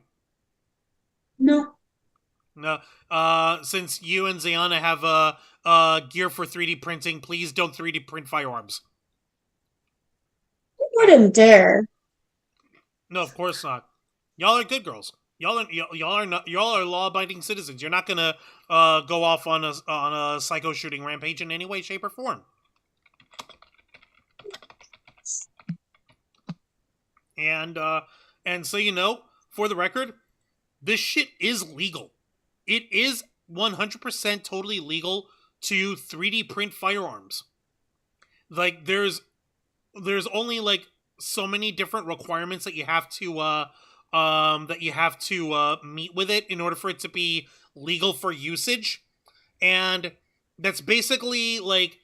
No. No. Since you and Zayana have gear for 3D printing, please don't 3D print firearms. I wouldn't dare. No, of course not. Y'all are good girls. Y'all are law-abiding citizens. You're not gonna go off on a psycho shooting rampage in any way, shape, or form. And so, you know, for the record, this shit is legal. It is 100% totally legal to 3D print firearms. Like, there's only like so many different requirements that you have to meet with it in order for it to be legal for usage. And that's basically like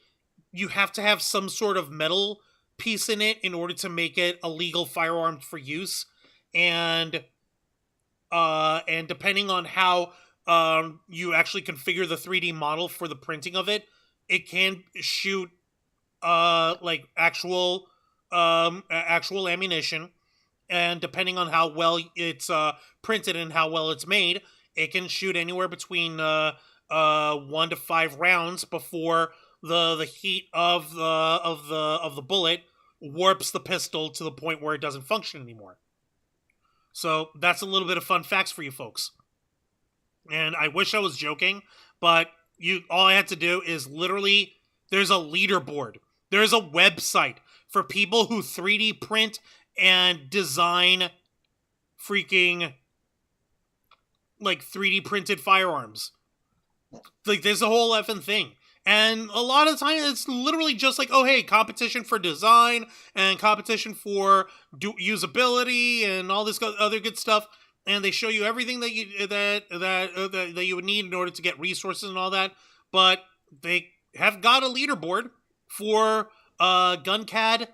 you have to have some sort of metal piece in it in order to make it a legal firearm for use. And depending on how you actually configure the 3D model for the printing of it, it can shoot like actual ammunition, and depending on how well it's printed and how well it's made, it can shoot anywhere between 1 to 5 rounds before the heat of the bullet warps the pistol to the point where it doesn't function anymore. So that's a little bit of fun facts for you folks. And I wish I was joking, but all I had to do is literally, there's a leaderboard. There's a website for people who 3D print and design freaking like 3D printed firearms. Like, there's a whole effing thing. And a lot of the time it's literally just like, oh hey, competition for design and competition for usability and all this other good stuff. And they show you everything that you would need in order to get resources and all that. But they have got a leaderboard for GunCAD,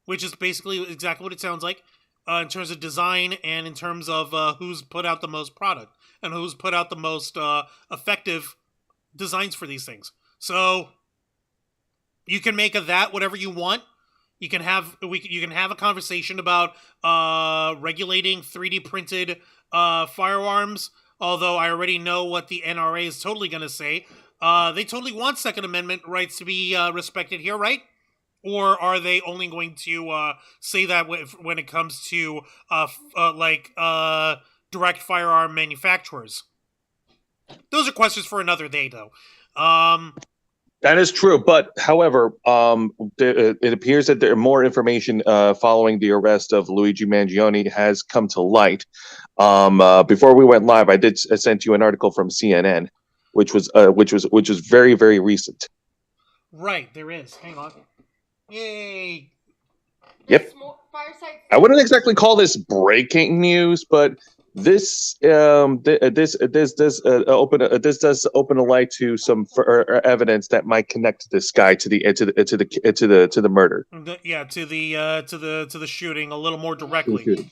which is basically exactly what it sounds like, in terms of design and in terms of who's put out the most product and who's put out the most effective designs for these things. So you can make of that whatever you want. You can have a conversation about regulating 3D printed firearms. Although I already know what the NRA is totally going to say. They totally want Second Amendment rights to be respected here, right? Or are they only going to say that when it comes to direct firearm manufacturers? Those are questions for another day, though. That is true, but however, it appears that there more information following the arrest of Luigi Mangione has come to light. Before we went live, I did send you an article from CNN, which was very, very recent. Right, there is. Hang on. Yay! Yep. I wouldn't exactly call this breaking news, but this does open a light to some evidence that might connect this guy to the murder. To the shooting a little more directly.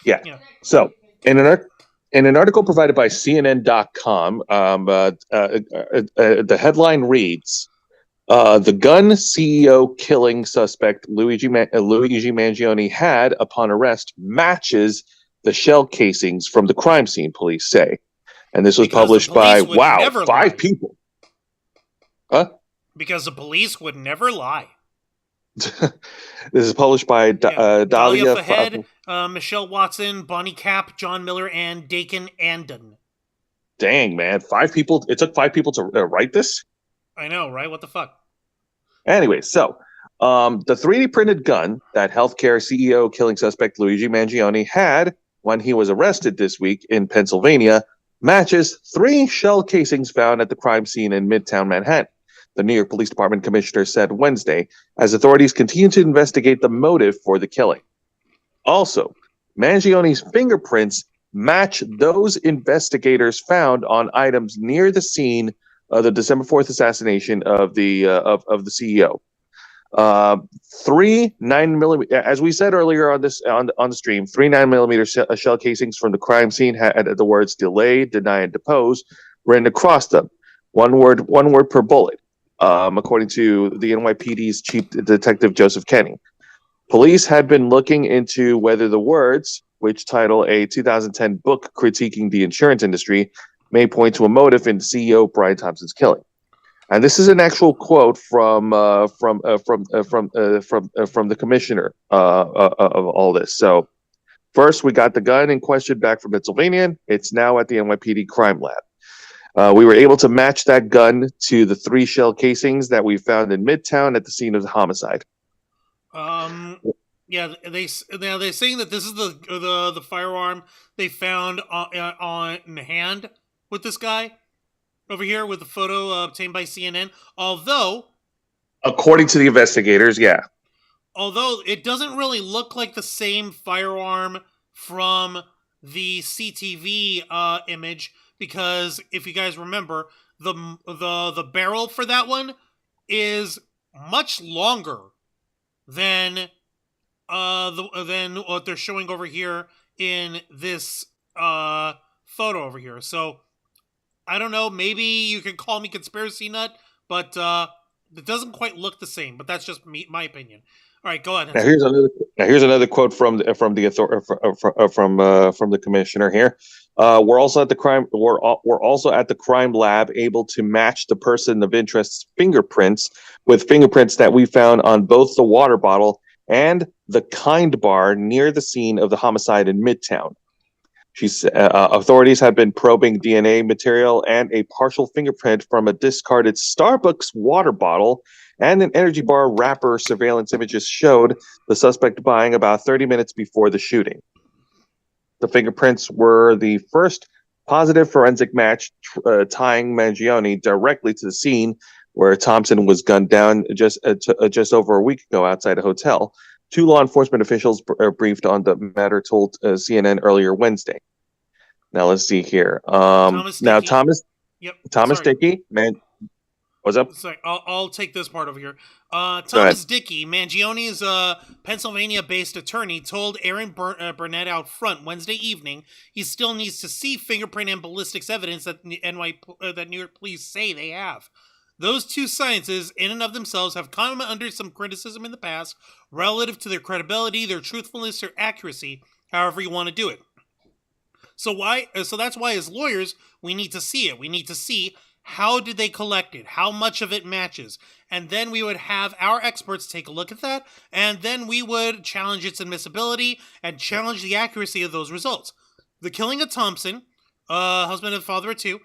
Yeah. So in an article provided by CNN.com, the headline reads, the gun CEO killing suspect Luigi Mangione had upon arrest matches the shell casings from the crime scene, police say. And this was published by, 5 people. Huh? Because the police would never lie. This is published by Dahlia Fahed, Michelle Watson, Bonnie Cap, John Miller, and Dakin Andon. Dang, man. 5 people. It took 5 people to write this? I know, right? What the fuck? Anyway, so the 3D printed gun that healthcare CEO killing suspect Luigi Mangione had when he was arrested this week in Pennsylvania matches 3 shell casings found at the crime scene in Midtown Manhattan, the New York Police Department commissioner said Wednesday, as authorities continue to investigate the motive for the killing. Also, Mangione's fingerprints match those investigators found on items near the scene of the December 4th assassination of the CEO. 3 9mm, as we said earlier on the stream, 3 9mm shell casings from the crime scene had the words delay, deny, and depose written across them. One word per bullet, according to the NYPD's chief detective Joseph Kenny. Police had been looking into whether the words, which title a 2010 book critiquing the insurance industry, may point to a motive in CEO Brian Thompson's killing. And this is an actual quote from the commissioner of all this. So, first, we got the gun in question back from Pennsylvania. It's now at the NYPD crime lab. We were able to match that gun to the 3 shell casings that we found in Midtown at the scene of the homicide. Yeah, they're saying that this is the firearm they found on hand with this guy over here with the photo obtained by CNN. Although, according to the investigators, yeah. Although it doesn't really look like the same firearm from the CTV image, because if you guys remember, the barrel for that one is much longer than what they're showing over here in this photo over here. So I don't know. Maybe you can call me conspiracy nut, but it doesn't quite look the same. But that's just my opinion. All right, go ahead. Now here's another quote from the commissioner here. We're also at the crime lab, able to match the person of interest's fingerprints with fingerprints that we found on both the water bottle and the Kind bar near the scene of the homicide in Midtown. Authorities have been probing DNA material and a partial fingerprint from a discarded Starbucks water bottle and an energy bar wrapper. Surveillance images showed the suspect buying about 30 minutes before the shooting. The fingerprints were the first positive forensic match tying Mangione directly to the scene where Thompson was gunned down just over a week ago outside a hotel. 2 law enforcement officials briefed on the matter told CNN earlier Wednesday. Now let's see here. Thomas Dickey, man, what's up? Sorry, I'll take this part over here. Thomas Dickey, Mangione's Pennsylvania-based attorney, told Aaron Burnett out front Wednesday evening he still needs to see fingerprint and ballistics evidence that that New York police say they have. Those 2 sciences, in and of themselves, have come under some criticism in the past relative to their credibility, their truthfulness, or accuracy, however you want to do it. So that's why, as lawyers, we need to see it. We need to see how did they collect it, how much of it matches, and then we would have our experts take a look at that, and then we would challenge its admissibility and challenge the accuracy of those results. The killing of Thompson, husband and father of 2,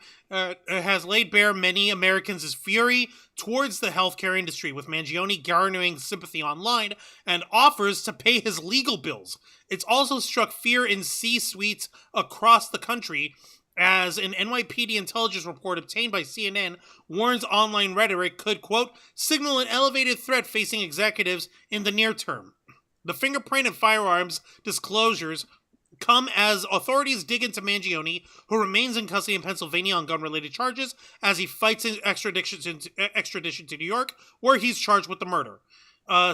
has laid bare many Americans' fury towards the healthcare industry, with Mangione garnering sympathy online and offers to pay his legal bills. It's also struck fear in C-suites across the country, as an NYPD intelligence report obtained by CNN warns online rhetoric could, quote, signal an elevated threat facing executives in the near term. The fingerprint and firearms disclosures come as authorities dig into Mangione, who remains in custody in Pennsylvania on gun-related charges as he fights extradition to New York, where he's charged with the murder.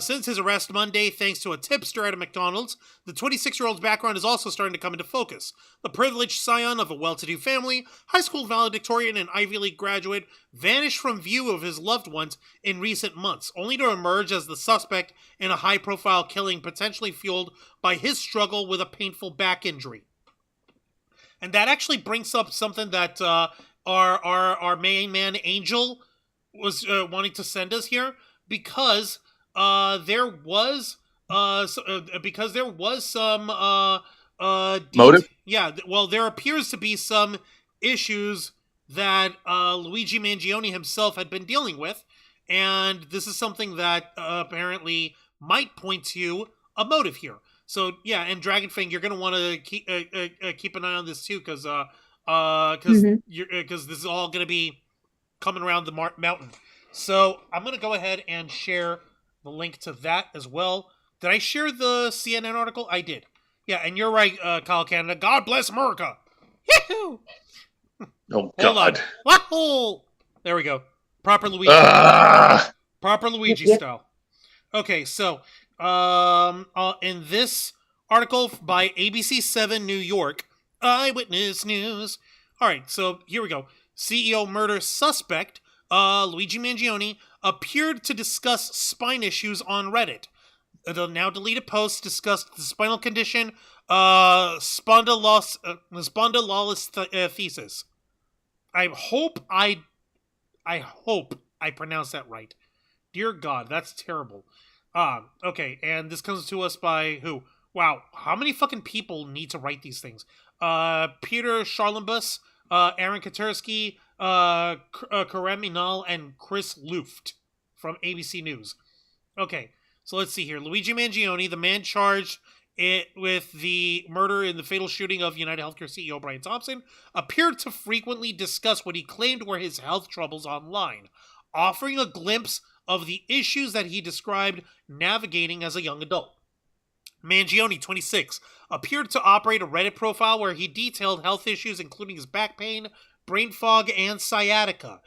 Since his arrest Monday, thanks to a tipster at a McDonald's, the 26-year-old's background is also starting to come into focus. The privileged scion of a well-to-do family, high school valedictorian and Ivy League graduate, vanished from view of his loved ones in recent months, only to emerge as the suspect in a high-profile killing potentially fueled by his struggle with a painful back injury. And that actually brings up something that our main man Angel was wanting to send us here, because there was some motive. Yeah, well, there appears to be some issues that Luigi Mangione himself had been dealing with, and this is something that apparently might point to a motive here. So yeah, and Dragonfang, you're going to want to keep an eye on this too, because this is all going to be coming around the mountain. So I'm going to go ahead and share the link to that as well. Did I share the CNN article? I did. Yeah, and you're right, Kyle Canada. God bless America. Yahoo! Oh, Hold on. God. Wahoo! There we go. Proper Luigi. Proper Luigi style. Okay, so in this article by ABC7 New York, Eyewitness News. All right, so here we go. CEO murder suspect Luigi Mangione appeared to discuss spine issues on Reddit. The now deleted post discussed the spinal condition spondylolisthesis. I hope I pronounced that right. Dear God, that's terrible. Okay, and this comes to us by who? Wow, how many fucking people need to write these things? Peter Charlambus, Aaron Katersky, Karem Inal, and Chris Luft from ABC News. Okay, so let's see here. Luigi Mangione, the man charged with the murder in the fatal shooting of United Healthcare CEO Brian Thompson, appeared to frequently discuss what he claimed were his health troubles online, offering a glimpse of the issues that he described navigating as a young adult. Mangione, 26, appeared to operate a Reddit profile where he detailed health issues including his back pain, brain fog, and sciatica.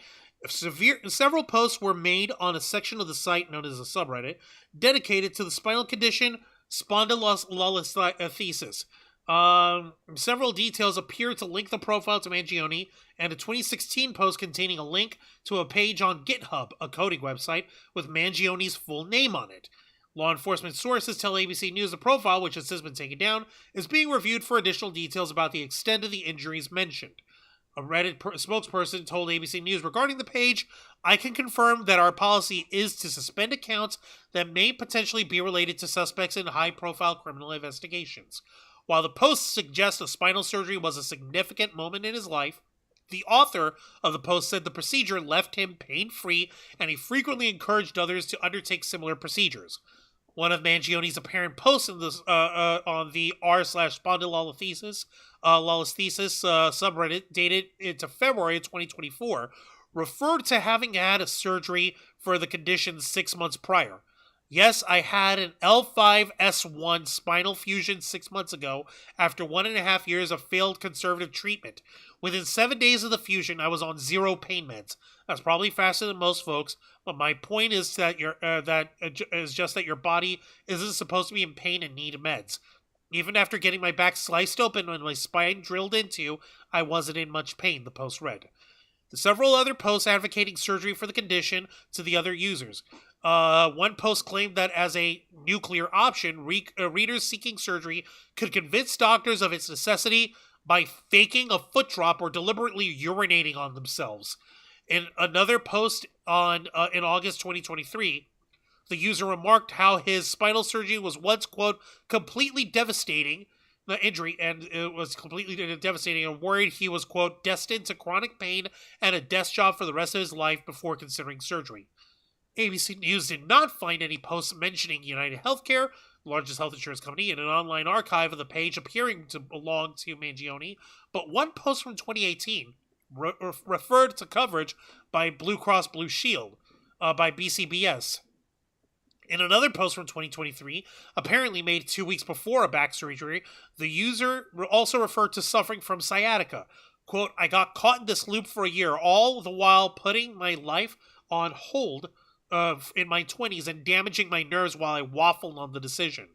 Several posts were made on a section of the site known as a subreddit dedicated to the spinal condition spondylolisthesis. Several details appear to link the profile to Mangione, and a 2016 post containing a link to a page on GitHub, a coding website, with Mangione's full name on it. Law enforcement sources tell ABC News the profile, which has since been taken down, is being reviewed for additional details about the extent of the injuries mentioned. A Reddit spokesperson told ABC News regarding the page, "I can confirm that our policy is to suspend accounts that may potentially be related to suspects in high-profile criminal investigations." While the post suggests a spinal surgery was a significant moment in his life, the author of the post said the procedure left him pain-free, and he frequently encouraged others to undertake similar procedures. One of Mangione's apparent posts in this, on the r/spondylolisthesis subreddit dated into February of 2024 referred to having had a surgery for the condition 6 months prior. "Yes, I had an L5-S1 spinal fusion 6 months ago after 1.5 years of failed conservative treatment. Within 7 days of the fusion, I was on 0 pain meds. That's probably faster than most folks, but my point is that your body isn't supposed to be in pain and need meds. Even after getting my back sliced open and my spine drilled into, I wasn't in much pain," the post read. The several other posts advocating surgery for the condition to the other users. One post claimed that as a nuclear option, readers seeking surgery could convince doctors of its necessity by faking a foot drop or deliberately urinating on themselves. In another post in August 2023, the user remarked how his spinal surgery was once, quote, completely devastating, the injury, and it was completely devastating, and worried he was, quote, destined to chronic pain and a desk job for the rest of his life before considering surgery. ABC News did not find any posts mentioning United Healthcare, the largest health insurance company, in an online archive of the page appearing to belong to Mangione, but one post from 2018 referred to coverage by Blue Cross Blue Shield by BCBS. In another post from 2023, apparently made 2 weeks before a back surgery, the user also referred to suffering from sciatica. Quote, "I got caught in this loop for a year, all the while putting my life on hold in my 20s and damaging my nerves while I waffled on the decision."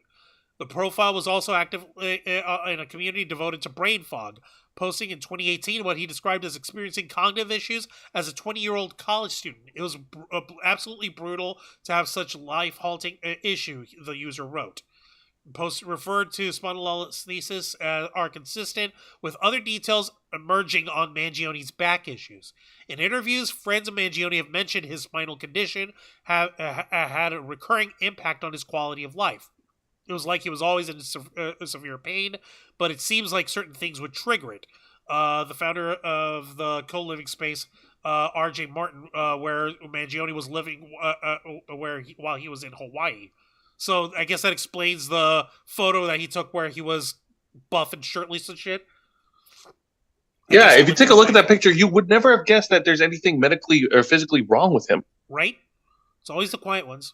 The profile was also active in a community devoted to brain fog, posting in 2018 what he described as experiencing cognitive issues as a 20-year-old college student. "It was absolutely brutal to have such life-halting issue," the user wrote. Posts referred to spondylolisthesis are consistent with other details emerging on Mangione's back issues. In interviews, friends of Mangione have mentioned his spinal condition had a recurring impact on his quality of life. It was like he was always in severe pain, but it seems like certain things would trigger it. the founder of the co-living space, R.J. Martin, where Mangione was living, while he was in Hawaii. So I guess that explains the photo that he took where he was buff and shirtless and shit. Yeah, if you take a look at that picture, you would never have guessed that there's anything medically or physically wrong with him. Right? It's always the quiet ones.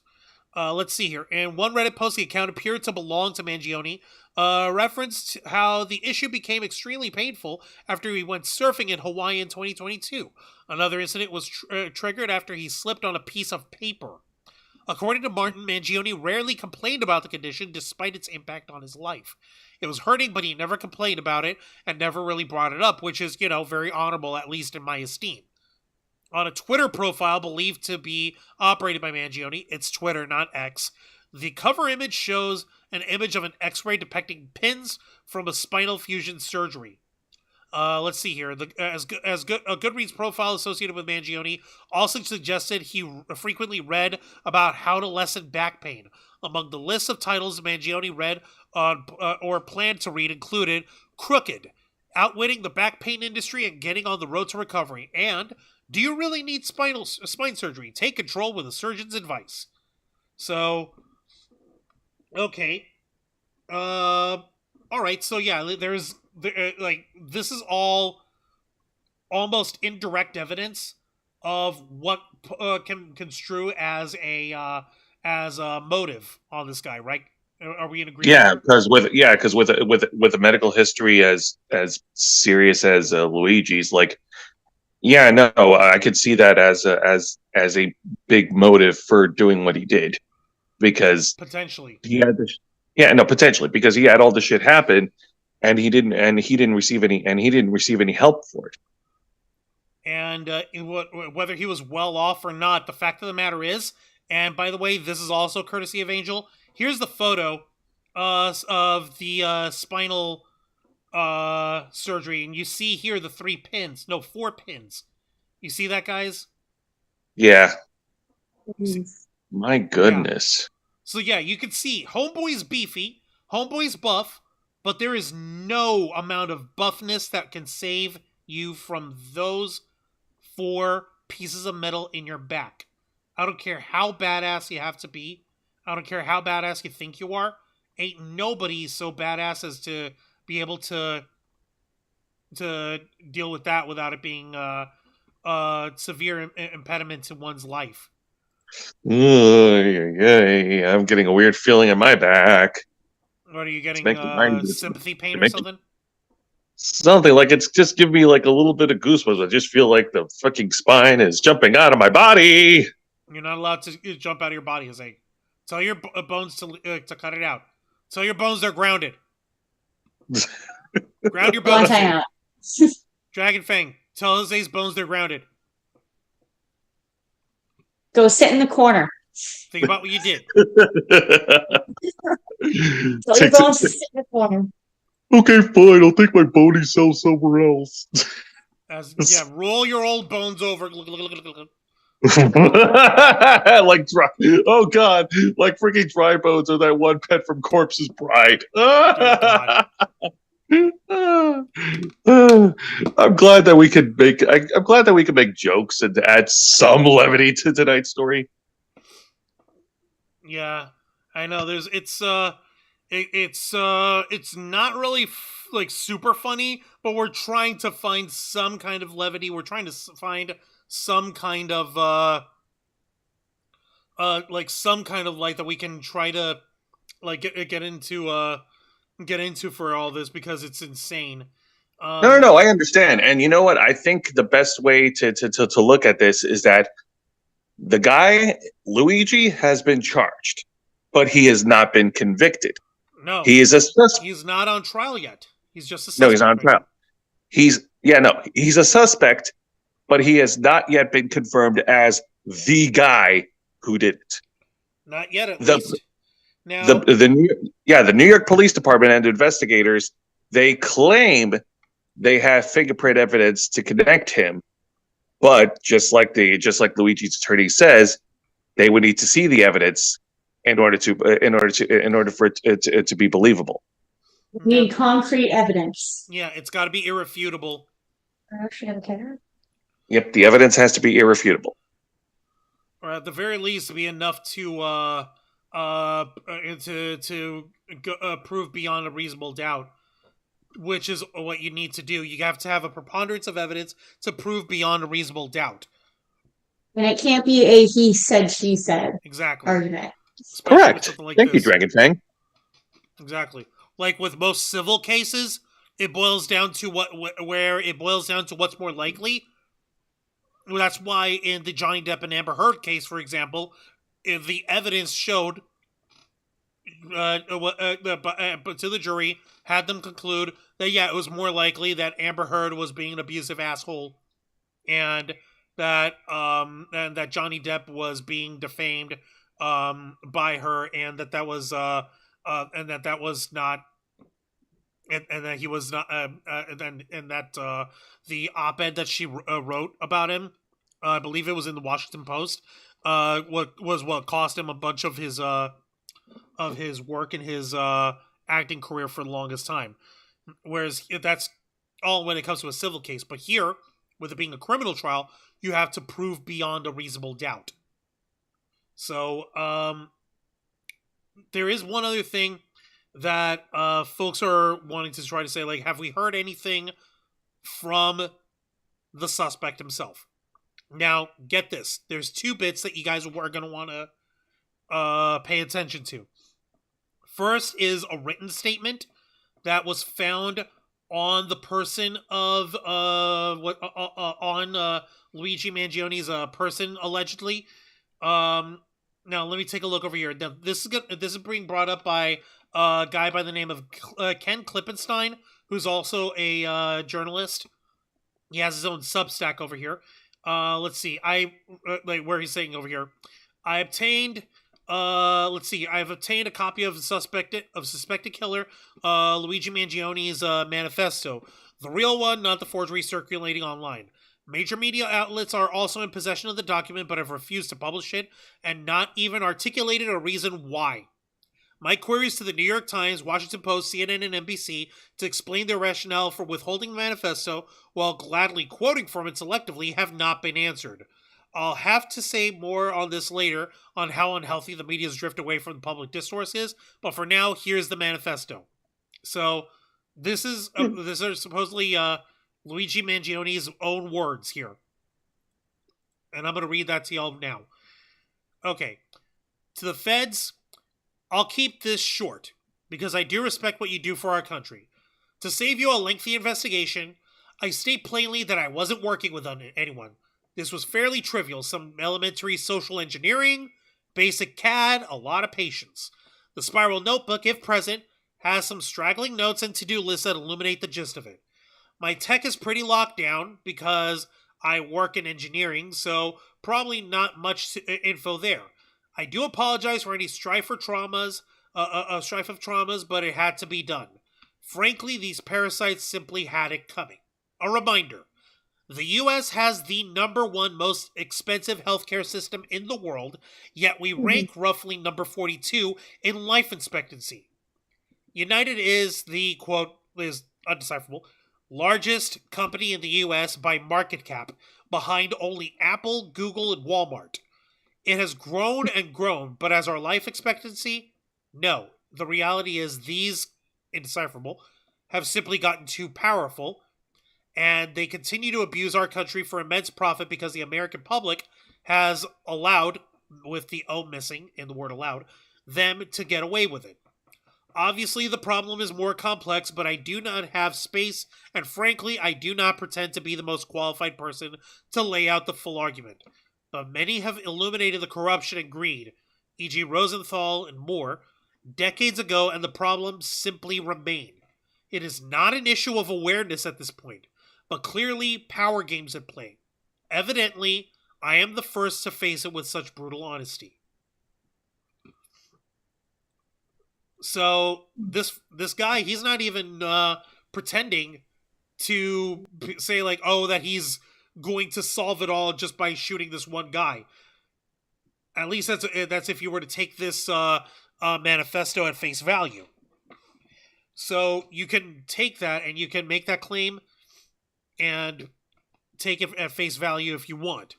Let's see here. In one Reddit post, the account appeared to belong to Mangione, referenced how the issue became extremely painful after he went surfing in Hawaii in 2022. Another incident was triggered after he slipped on a piece of paper. According to Martin, Mangione rarely complained about the condition despite its impact on his life. It was hurting, but he never complained about it and never really brought it up, which is, very honorable, at least in my esteem. On a Twitter profile believed to be operated by Mangione, it's Twitter, not X, the cover image shows an image of an X-ray depicting pins from a spinal fusion surgery. Let's see here. A Goodreads profile associated with Mangione also suggested he frequently read about how to lessen back pain. Among the list of titles Mangione read on or planned to read included Crooked, Outwitting the Back Pain Industry and Getting on the Road to Recovery, and Do You Really Need Spine Surgery? Take Control with a Surgeon's Advice. So, okay. All right, so yeah, there's... this is all almost indirect evidence of what can construe as a motive on this guy, right? Are we in agreement? Yeah, because with a medical history as serious as Luigi's, I could see that as a big motive for doing what he did, because potentially he had potentially because he had all the shit happen. And he didn't receive any help for it. And whether he was well off or not, the fact of the matter is, and by the way, this is also courtesy of Angel. Here's the photo of the spinal surgery, and you see here the 4 pins. You see that, guys? Yeah. My goodness. Yeah. So yeah, you can see Homeboy's beefy, Homeboy's buff. But there is no amount of buffness that can save you from those 4 pieces of metal in your back. I don't care how badass you have to be. I don't care how badass you think you are. Ain't nobody so badass as to be able to deal with that without it being a severe impediment to one's life. I'm getting a weird feeling in my back. What are you getting? Sympathy pain or something? Something like it's just giving me like a little bit of goosebumps. I just feel like the fucking spine is jumping out of my body. You're not allowed to jump out of your body, Jose. Tell your bones to cut it out. Tell your bones they're grounded. Ground your bones. Dragon Fang, tell Jose's bones they're grounded. Go sit in the corner. Think about what you did. Tell your bones to sit in the corner. Okay, fine. I'll take my bony cells somewhere else. Roll your old bones over. Like dry. Oh God, like freaking dry bones or that one pet from Corpse's Bride. I'm glad that we could make. I'm glad that we could make jokes and add some levity to tonight's story. Yeah, I know. It's not really super funny, but we're trying to find some kind of levity. We're trying to find some kind of some kind of light that we can try to get into for all this, because it's insane. No, I understand. And you know what? I think the best way to look at this is that the guy, Luigi, has been charged, but he has not been convicted. No. He's not on trial yet. He's just a suspect. No, he's not on trial. He's a suspect, but he has not yet been confirmed as the guy who did it. Not yet, at least. Now, the New York Police Department and investigators, they claim they have fingerprint evidence to connect him, but just like Luigi's attorney says, they would need to see the evidence in order for it to be believable. We need concrete evidence. Yeah, it's got to be irrefutable. Yep, the evidence has to be irrefutable. Or at the very least, be enough to prove beyond a reasonable doubt, which is what you need to do. You have to have a preponderance of evidence to prove beyond a reasonable doubt. And it can't be a he said, she said Exactly. argument. Especially with Correct. something like Thank you, this. Dragon Fang. Exactly. Like with most civil cases, it boils down to what's more likely. That's why in the Johnny Depp and Amber Heard case, for example, if the evidence showed, but to the jury, had them conclude that it was more likely that Amber Heard was being an abusive asshole, and that Johnny Depp was being defamed by her, and that was not, and that he was not, and that the op-ed that she wrote about him, I believe it was in the Washington Post, what cost him a bunch of his work and his acting career for the longest time. Whereas that's all when it comes to a civil case, but here, with it being a criminal trial, you have to prove beyond a reasonable doubt. So, there is one other thing that folks are wanting to try to say, like, have we heard anything from the suspect himself? Now, get this. There's two bits that you guys are going to want to pay attention to. First is a written statement that was found on the person of Luigi Mangione's person, allegedly. Now, let me take a look over here. Now, this is being brought up by a guy by the name of Ken Klippenstein, who's also a journalist. He has his own Substack over here. Let's see. Where he's saying over here. I've obtained a copy of suspected killer Luigi Mangione's manifesto, the real one, not the forgery circulating online. Major media outlets are also in possession of the document, but have refused to publish it, and not even articulated a reason why. My queries to the New York Times, Washington Post, CNN, and NBC to explain their rationale for withholding the manifesto, while gladly quoting from it selectively, have not been answered. I'll have to say more on this later, on how unhealthy the media's drift away from the public discourse is, but for now, here's the manifesto. So, this is supposedly Luigi Mangione's own words here. And I'm going to read that to y'all now. Okay. To the feds, I'll keep this short, because I do respect what you do for our country. To save you a lengthy investigation, I state plainly that I wasn't working with anyone. This was fairly trivial, some elementary social engineering, basic CAD, a lot of patience. The spiral notebook, if present, has some straggling notes and to-do lists that illuminate the gist of it. My tech is pretty locked down because I work in engineering, so probably not much info there. I do apologize for any strife of traumas, but it had to be done. Frankly, these parasites simply had it coming. A reminder. The U.S. has the #1 most expensive healthcare system in the world, yet we rank roughly number 42 in life expectancy. United is the, quote, is undecipherable, largest company in the U.S. by market cap, behind only Apple, Google, and Walmart. It has grown and grown, but as our life expectancy, no. The reality is these, indecipherable, have simply gotten too powerful, and they continue to abuse our country for immense profit because the American public has allowed, with the O missing in the word allowed, them to get away with it. Obviously, the problem is more complex, but I do not have space, and frankly, I do not pretend to be the most qualified person to lay out the full argument. But many have illuminated the corruption and greed, e.g. Rosenthal and more, decades ago, and the problems simply remain. It is not an issue of awareness at this point, but clearly power games at play. Evidently, I am the first to face it with such brutal honesty. So, this guy, he's not even pretending to say, like, oh, that he's going to solve it all just by shooting this one guy. At least that's if you were to take this manifesto at face value. So you can take that and you can make that claim and take it at face value if you want.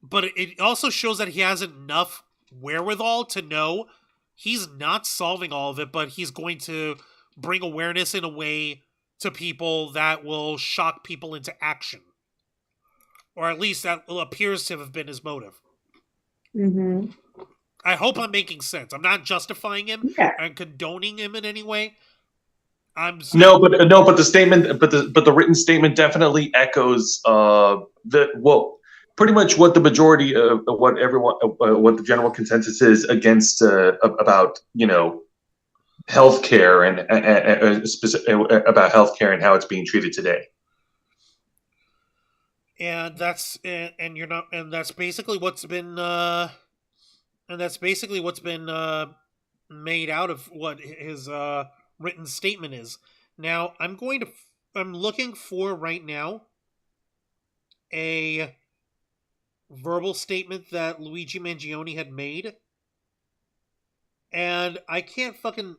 But it also shows that he has enough wherewithal to know he's not solving all of it, but he's going to bring awareness in a way to people that will shock people into action. Or at least that appears to have been his motive. Mm-hmm. I hope I'm making sense. I'm not justifying him and condoning him in any way. No, but the statement, but the written statement definitely echoes pretty much what the majority of what everyone, what the general consensus is against about healthcare and about healthcare and how it's being treated today. And that's basically what's been made out of what his written statement is. Now I'm looking for right now a verbal statement that Luigi Mangione had made, and I can't fucking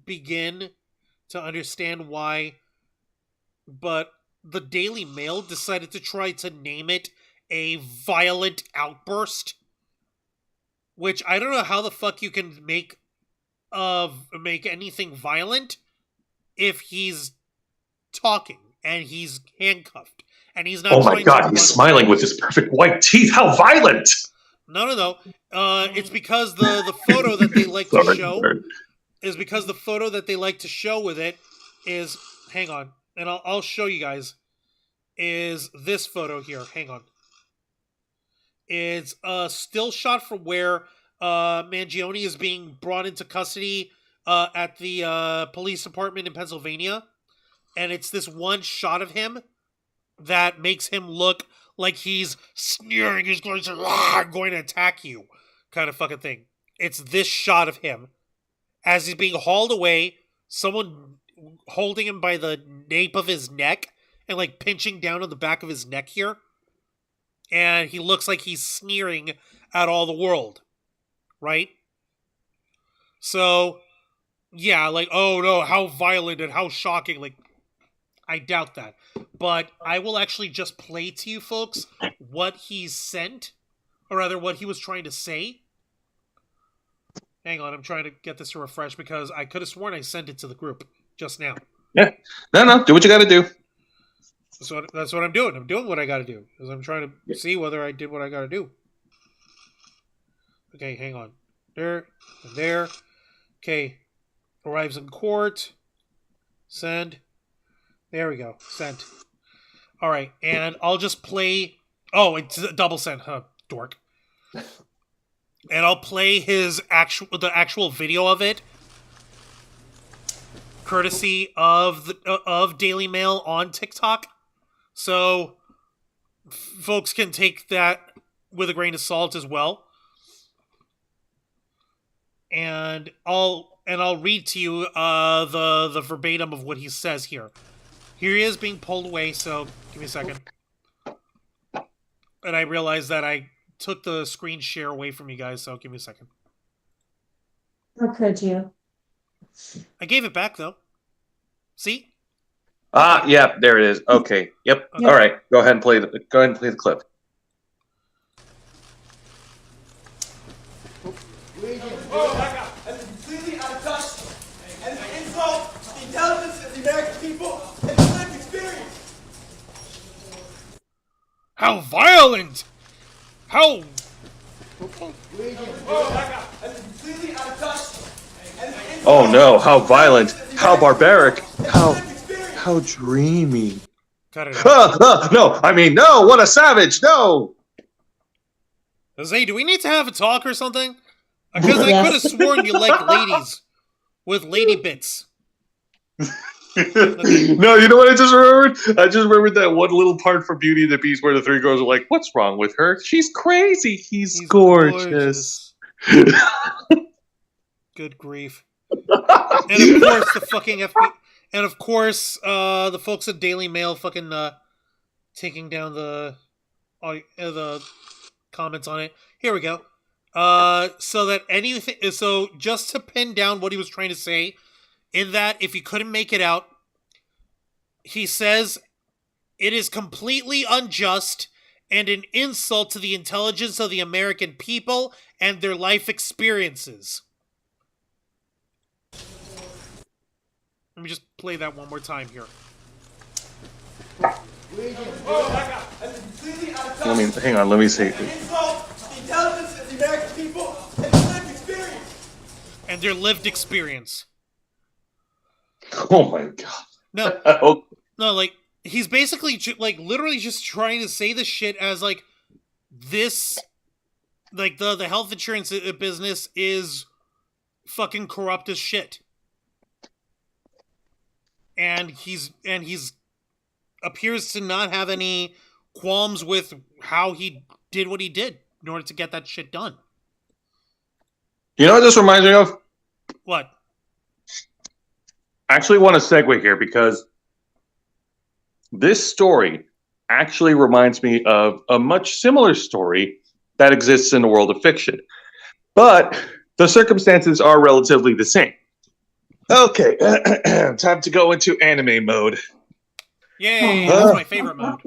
begin to understand why, but the Daily Mail decided to try to name it a violent outburst, which I don't know how the fuck you can make anything violent if he's talking and he's handcuffed and he's not. Oh my god, he's smiling with his perfect white teeth. How violent! No. It's because the photo that they like to show is because the photo that they like to show with it is, hang on, and I'll show you guys, is this photo here. Hang on. It's a still shot from where Mangione is being brought into custody at the police department in Pennsylvania. And it's this one shot of him that makes him look like he's sneering, he's going to attack you, kind of fucking thing. It's this shot of him as he's being hauled away, someone holding him by the nape of his neck and like pinching down on the back of his neck here. And he looks like he's sneering at all the world. Right? So, yeah, like, oh no, how violent and how shocking. Like, I doubt that. But I will actually just play to you folks what he's sent, or rather what he was trying to say. Hang on, I'm trying to get this to refresh because I could have sworn I sent it to the group just now. Yeah. No, do what you got to do. That's what I'm doing. I'm doing what I got to do because I'm trying to see whether I did what I got to do. Okay, hang on. There. Okay. Arrives in court. Send. There we go. Sent. Alright, and I'll just play... Oh, it's a double send. Huh, dork. And I'll play the actual video of it, courtesy of Daily Mail on TikTok. So, folks can take that with a grain of salt as well. And I'll read to you the verbatim of what he says here. Here he is being pulled away, so give me a second. And I realized that I took the screen share away from you guys, so give me a second. How could you? I gave it back though. See? Yeah, there it is. Okay. Yep. Okay. All right. Go ahead and play the clip. Oh my God! That's completely out of touch, and it's an insult to the intelligence of the American people and the lived experience. How violent! How... Oh my God! That's completely out of touch, and it's an insult. Oh no! How violent! How barbaric! How dreamy! Cut it out. No! I mean, no! What a savage! No! Jose, do we need to have a talk or something? Because I could have sworn you like ladies with lady bits. No, you know what I just remembered? I just remembered that one little part from Beauty and the Beast where the three girls are like, "What's wrong with her? She's crazy. He's gorgeous." Good grief. And of course, the fucking FBI... And of course, the folks at Daily Mail fucking taking down the comments on it. Here we go. So just to pin down what he was trying to say, in that if you couldn't make it out, he says it is completely unjust and an insult to the intelligence of the American people and their life experiences. Let me just play that one more time here. Let me hang on. Let me see. Insult the intelligence of the American people and their lived experience. And their lived experience. Oh my god. No, Oh, no, like he's basically like literally just trying to say this shit as like this, like the health insurance business is fucking corrupt as shit. And he's appears to not have any qualms with how he did what he did in order to get that shit done. you know what this reminds me of? What? I actually want to segue here because this story actually reminds me of a much similar story that exists in the world of fiction. But the circumstances are relatively the same. Okay, time to go into anime mode. Yay, that's my favorite mode.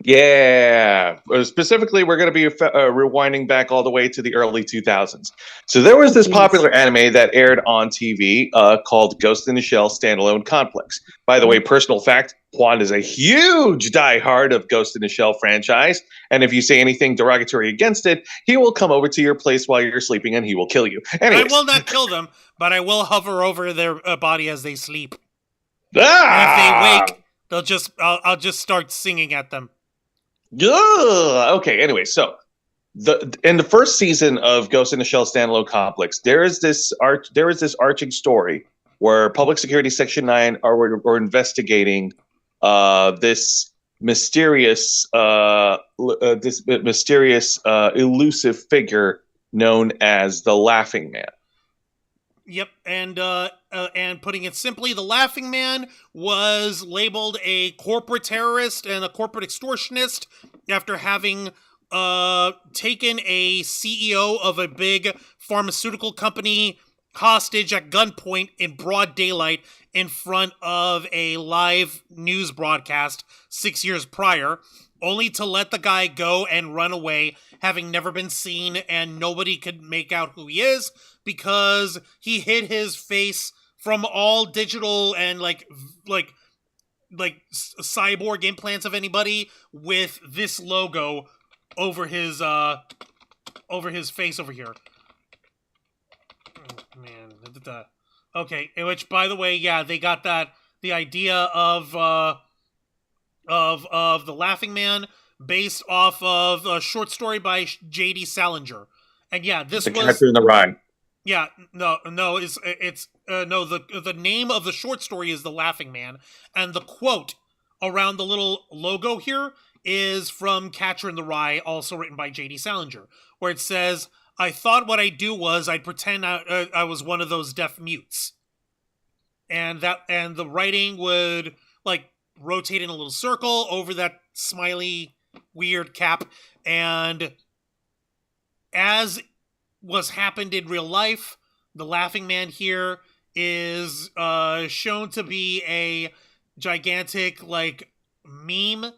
Yeah. Specifically, we're going to be rewinding back all the way to the early 2000s. So there was this popular anime that aired on TV called Ghost in the Shell Standalone Complex. By the way, personal fact, Juan is a huge diehard of Ghost in the Shell franchise. And if you say anything derogatory against it, he will come over to your place while you're sleeping and he will kill you. Anyways. I will not kill them, but I will hover over their body as they sleep. Ah! And if they wake, I'll just start singing at them. Ugh. Okay, anyway, so in the first season of Ghost in the Shell Standalone Complex, there is this arching story where Public Security Section 9 are investigating this mysterious elusive figure known as the Laughing Man. Yep, and putting it simply, the Laughing Man was labeled a corporate terrorist and a corporate extortionist after having taken a CEO of a big pharmaceutical company hostage at gunpoint in broad daylight in front of a live news broadcast 6 years prior, only to let the guy go and run away, having never been seen, and nobody could make out who he is because he hid his face from all digital and like cyborg implants of anybody with this logo over his face over here. Oh, man. Okay, which by the way, yeah, they got the idea of the Laughing Man based off of a short story by J.D. Salinger. And yeah, this The was Catcher in the Rye. Yeah, the name of the short story is The Laughing Man, and the quote around the little logo here is from Catcher in the Rye, also written by J.D. Salinger, where it says, "I thought what I'd do was I'd pretend I was one of those deaf mutes," and the writing would like rotate in a little circle over that smiley weird cap, and as was happened in real life, the Laughing Man here is shown to be a gigantic like meme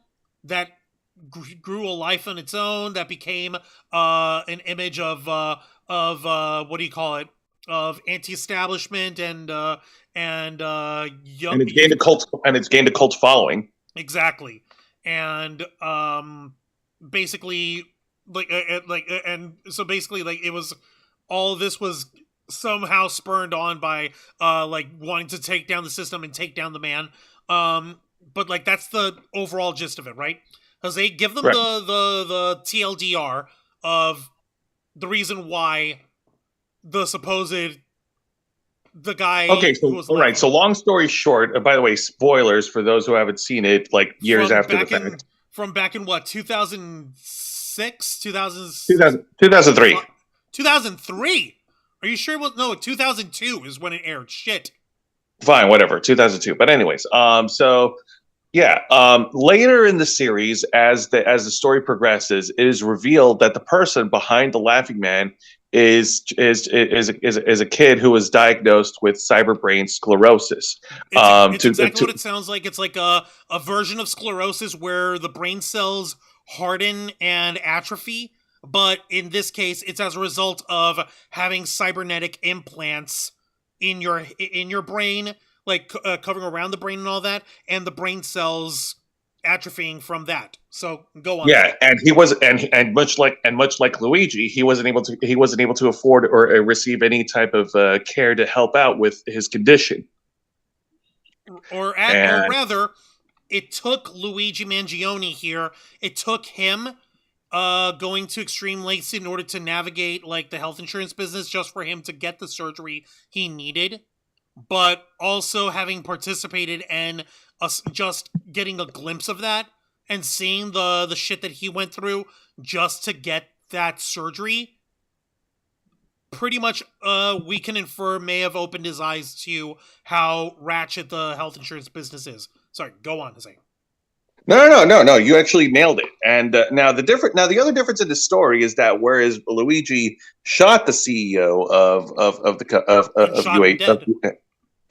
that grew a life on its own, that became an image of what do you call it, of anti-establishment and young, And it's gained a cult following. Exactly. And basically it was all this was somehow spurned on by like wanting to take down the system and take down the man. But like that's the overall gist of it, right? Because they give them Right. the TLDR of the reason why the guy. Okay, so who was all right. So long story short, by the way, spoilers for those who haven't seen it, like years from after the back fact. from back in what, 2006, 2003. 2003. Are you sure? Well, no, 2002 is when it aired. Shit. Fine, whatever. 2002. But anyways, so yeah, later in the series, as the story progresses, it is revealed that the person behind the Laughing Man is a kid who was diagnosed with cyberbrain sclerosis. It's exactly what it sounds like. It's like a version of sclerosis where the brain cells harden and atrophy, but in this case, it's as a result of having cybernetic implants in your brain, like covering around the brain and all that, and the brain cells atrophying from that. So go on. Yeah, and he was and much like Luigi, he wasn't able to afford or receive any type of care to help out with his condition. Or rather, it took Luigi Mangione here. It took him going to extreme lengths in order to navigate like the health insurance business just for him to get the surgery he needed, but also having participated in just getting a glimpse of that and seeing the shit that he went through just to get that surgery, pretty much we can infer may have opened his eyes to how ratchet the health insurance business is. Sorry, go on, Jose. No. You actually nailed it. And now the other difference in the story is that whereas Luigi shot the CEO of UHC,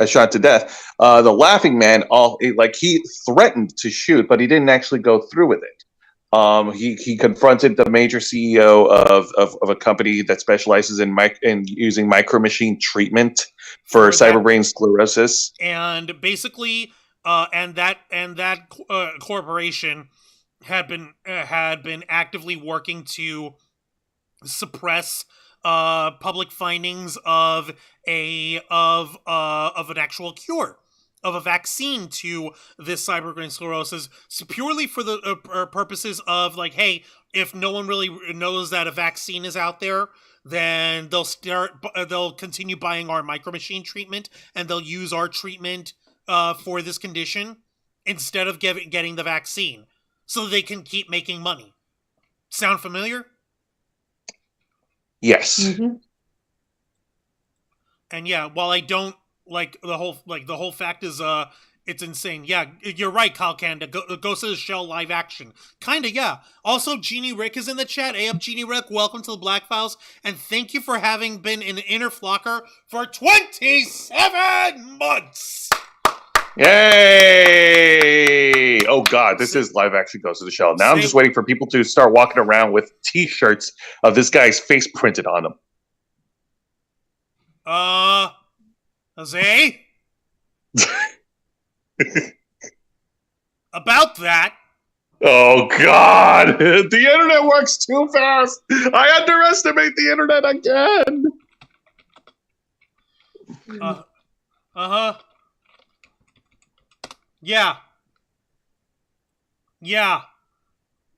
shot to death, the Laughing Man he threatened to shoot, but he didn't actually go through with it. He confronted the major CEO of a company that specializes in using micro machine treatment for cyberbrain sclerosis, and basically. And that corporation had been actively working to suppress public findings of an actual cure, of a vaccine to this cyberbrain sclerosis, purely for the purposes of like, hey, if no one really knows that a vaccine is out there, then they'll continue buying our micro machine treatment, and they'll use our treatment for this condition instead of getting the vaccine, so they can keep making money. Sound familiar? Yes. Mm-hmm. And yeah, while I don't like the whole fact is it's insane. Yeah, you're right, Kyle Canada. Ghost of the Shell live action. Kinda, yeah. Also, Jeannie Rick is in the chat. Hey up, Jeannie Rick. Welcome to the Black Files, and thank you for having been an inner flocker for 27 months. Yay! Oh God, this is live action Ghost of the Shell. Now I'm just waiting for people to start walking around with T-shirts of this guy's face printed on them. Jose? About that. Oh God, the internet works too fast. I underestimate the internet again.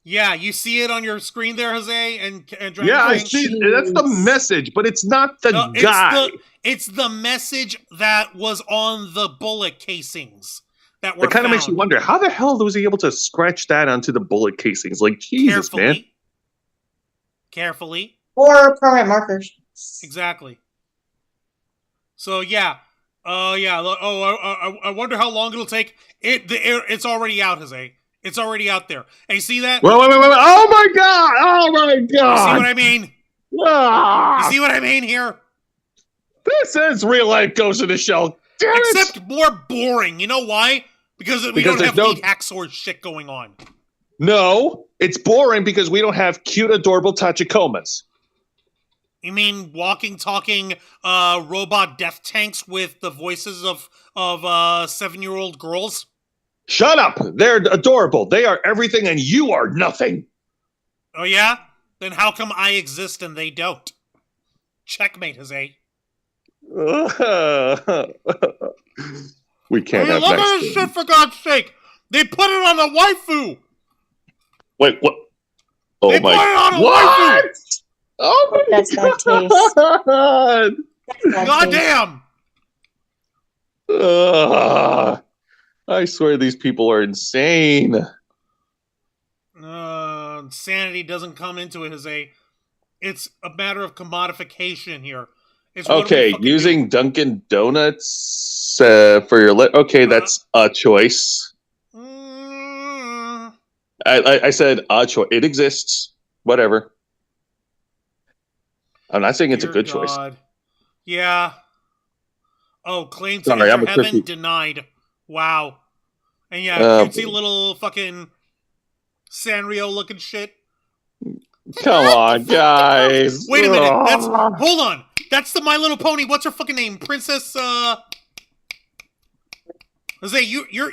Yeah, you see it on your screen there, Jose? And yeah, I see. That's the message, but it's not the guy. It's the message that was on the bullet casings that were. It kind of makes you wonder, how the hell was he able to scratch that onto the bullet casings? Like, Jesus, man. Carefully. Or permanent markers. Exactly. So yeah. I wonder how long it'll take. It's already out, Jose. It's already out there. Hey, see that? Wait. Oh my God! You see what I mean? Ah! You see what I mean here? This is real life Ghost of the Shell. Damn it! Except more boring. You know why? Because we don't have neat hacksaw shit going on. No, it's boring because we don't have cute, adorable Tachikomas. You mean walking, talking robot death tanks with the voices of 7-year-old girls? Shut up! They're adorable. They are everything, and you are nothing. Oh yeah? Then how come I exist and they don't? Checkmate, Jose. We can't have look next at this shit, for God's sake! They put it on the waifu! Wait, what? Oh they my! Put it on a what? Waifu! Oh my That's bad taste. Goddamn! I swear these people are insane. Insanity doesn't come into it, Jose. It's a matter of commodification here. It's okay, using Dunkin' Donuts for your okay, that's a choice. I said a choice. It exists. Whatever. I'm not saying it's a Dear good choice. God. Yeah. Oh, claim to Sorry, I'm enter a heaven cookie. denied. Wow. And yeah, cutesy little fucking Sanrio looking shit. Come on, guys. Wait a minute. Hold on. That's the My Little Pony. What's her fucking name? Princess. Jose, you're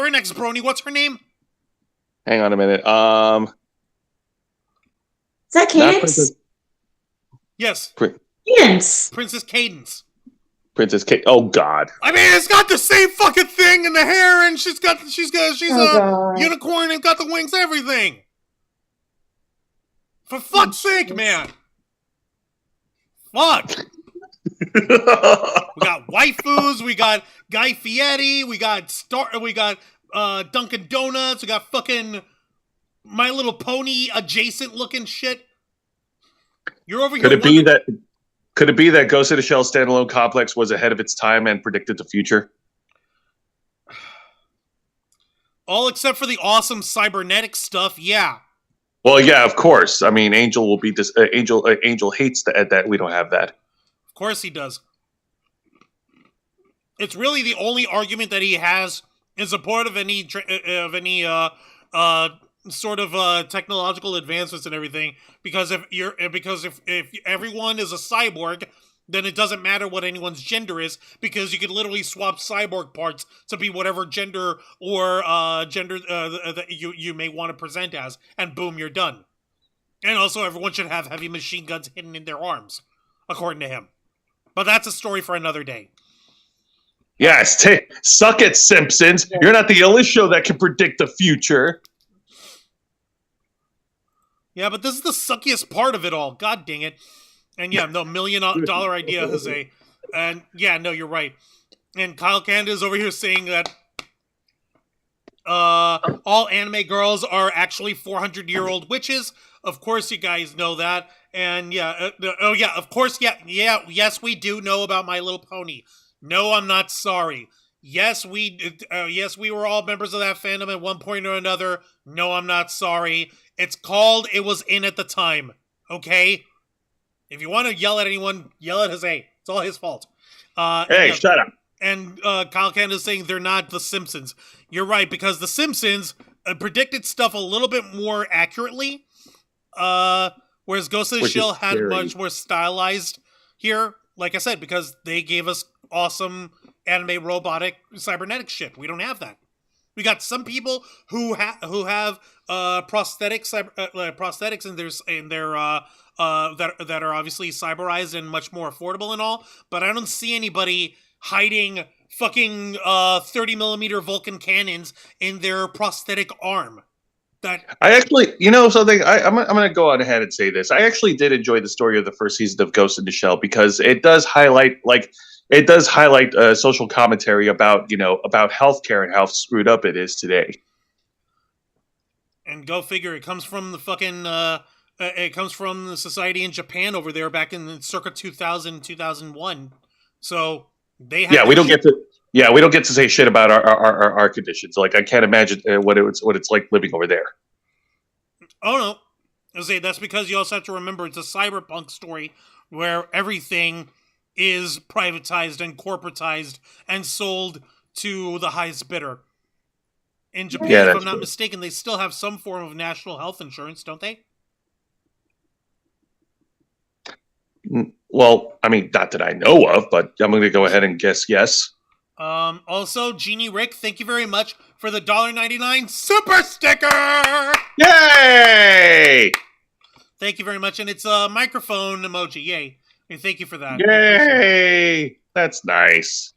an ex-brony. What's her name? Hang on a minute. Is that Not Cadence? Yes, Cadence. Princess Cadence. Princess Kate. Oh God. I mean, it's got the same fucking thing in the hair, and she's a God. unicorn and got the wings, everything. For fuck's sake, man. Fuck. We got waifus, we got Guy Fieri, we got Dunkin' Donuts, we got fucking My Little Pony adjacent looking shit. You're over here. Could it be that Ghost in the Shell standalone complex was ahead of its time and predicted the future? All except for the awesome cybernetic stuff, yeah. Well, yeah, of course. I mean, Angel will be Angel hates that we don't have that. Of course he does. It's really the only argument that he has in support of any sort of technological advancements and everything. Because if everyone is a cyborg, then it doesn't matter what anyone's gender is, because you can literally swap cyborg parts to be whatever gender or gender that you may want to present as, and boom, you're done. And also, everyone should have heavy machine guns hidden in their arms, according to him. But that's a story for another day. Yes, suck it, Simpsons. You're not the only show that can predict the future. Yeah, but this is the suckiest part of it all. God dang it. And yeah, no, $1 million idea, Jose. And yeah, no, you're right. And Kyle Canada is over here saying that all anime girls are actually 400-year-old witches. Of course you guys know that. And yeah, of course, yes, we do know about My Little Pony. No, I'm not sorry. Yes, we were all members of that fandom at one point or another. No, I'm not sorry. It's called It Was In at the Time. Okay? If you want to yell at anyone, yell at Jose. It's all his fault. Hey, shut up. And Kyle Canada is saying they're not The Simpsons. You're right, because The Simpsons predicted stuff a little bit more accurately, whereas Ghost in the Shell had much more stylized here, like I said, because they gave us awesome anime robotic cybernetic shit. We don't have that. We got some people who have prosthetics in their that are obviously cyberized and much more affordable and all, but I don't see anybody hiding fucking 30mm Vulcan cannons in their prosthetic arm. That I actually, something. I'm going to go on ahead and say this. I actually did enjoy the story of the first season of Ghost in the Shell because it does highlight social commentary about healthcare and how screwed up it is today. And go figure, it comes from the fucking it comes from the society in Japan over there back in circa 2000, 2001. So they have we don't get to say shit about our conditions. Like I can't imagine what it's like living over there. Oh no, I say that's because you also have to remember it's a cyberpunk story where everything is privatized and corporatized and sold to the highest bidder. In Japan, if I'm not mistaken, they still have some form of national health insurance, don't they? Well, I mean, not that I know of, but I'm going to go ahead and guess yes. Also, Genie Rick, thank you very much for the $1.99 super sticker! Yay! Thank you very much, and it's a microphone emoji, yay. And thank you for that. Yay! That's nice.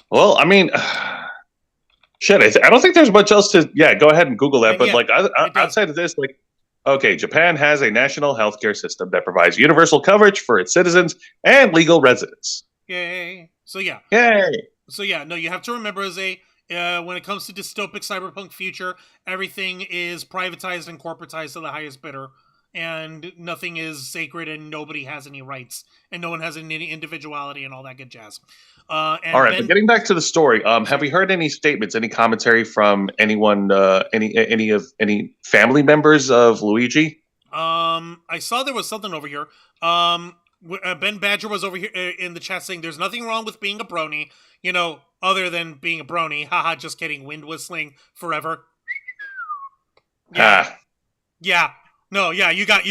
Well, I mean, shit, I don't think there's much else to... Yeah, go ahead and Google that, but outside of this, okay, Japan has a national healthcare system that provides universal coverage for its citizens and legal residents. Yay. So yeah. Yay! So yeah, no, you have to remember, when it comes to dystopic cyberpunk future, everything is privatized and corporatized to the highest bidder, and nothing is sacred, and nobody has any rights, and no one has any individuality, and all that good jazz. All right, but getting back to the story, have we heard any statements, any commentary from anyone, any family members of Luigi? I saw there was something over here. Ben Badger was over here in the chat saying there's nothing wrong with being a brony, other than being a brony. Haha, just kidding. Wind whistling forever. Yeah. Yeah. No, yeah, you got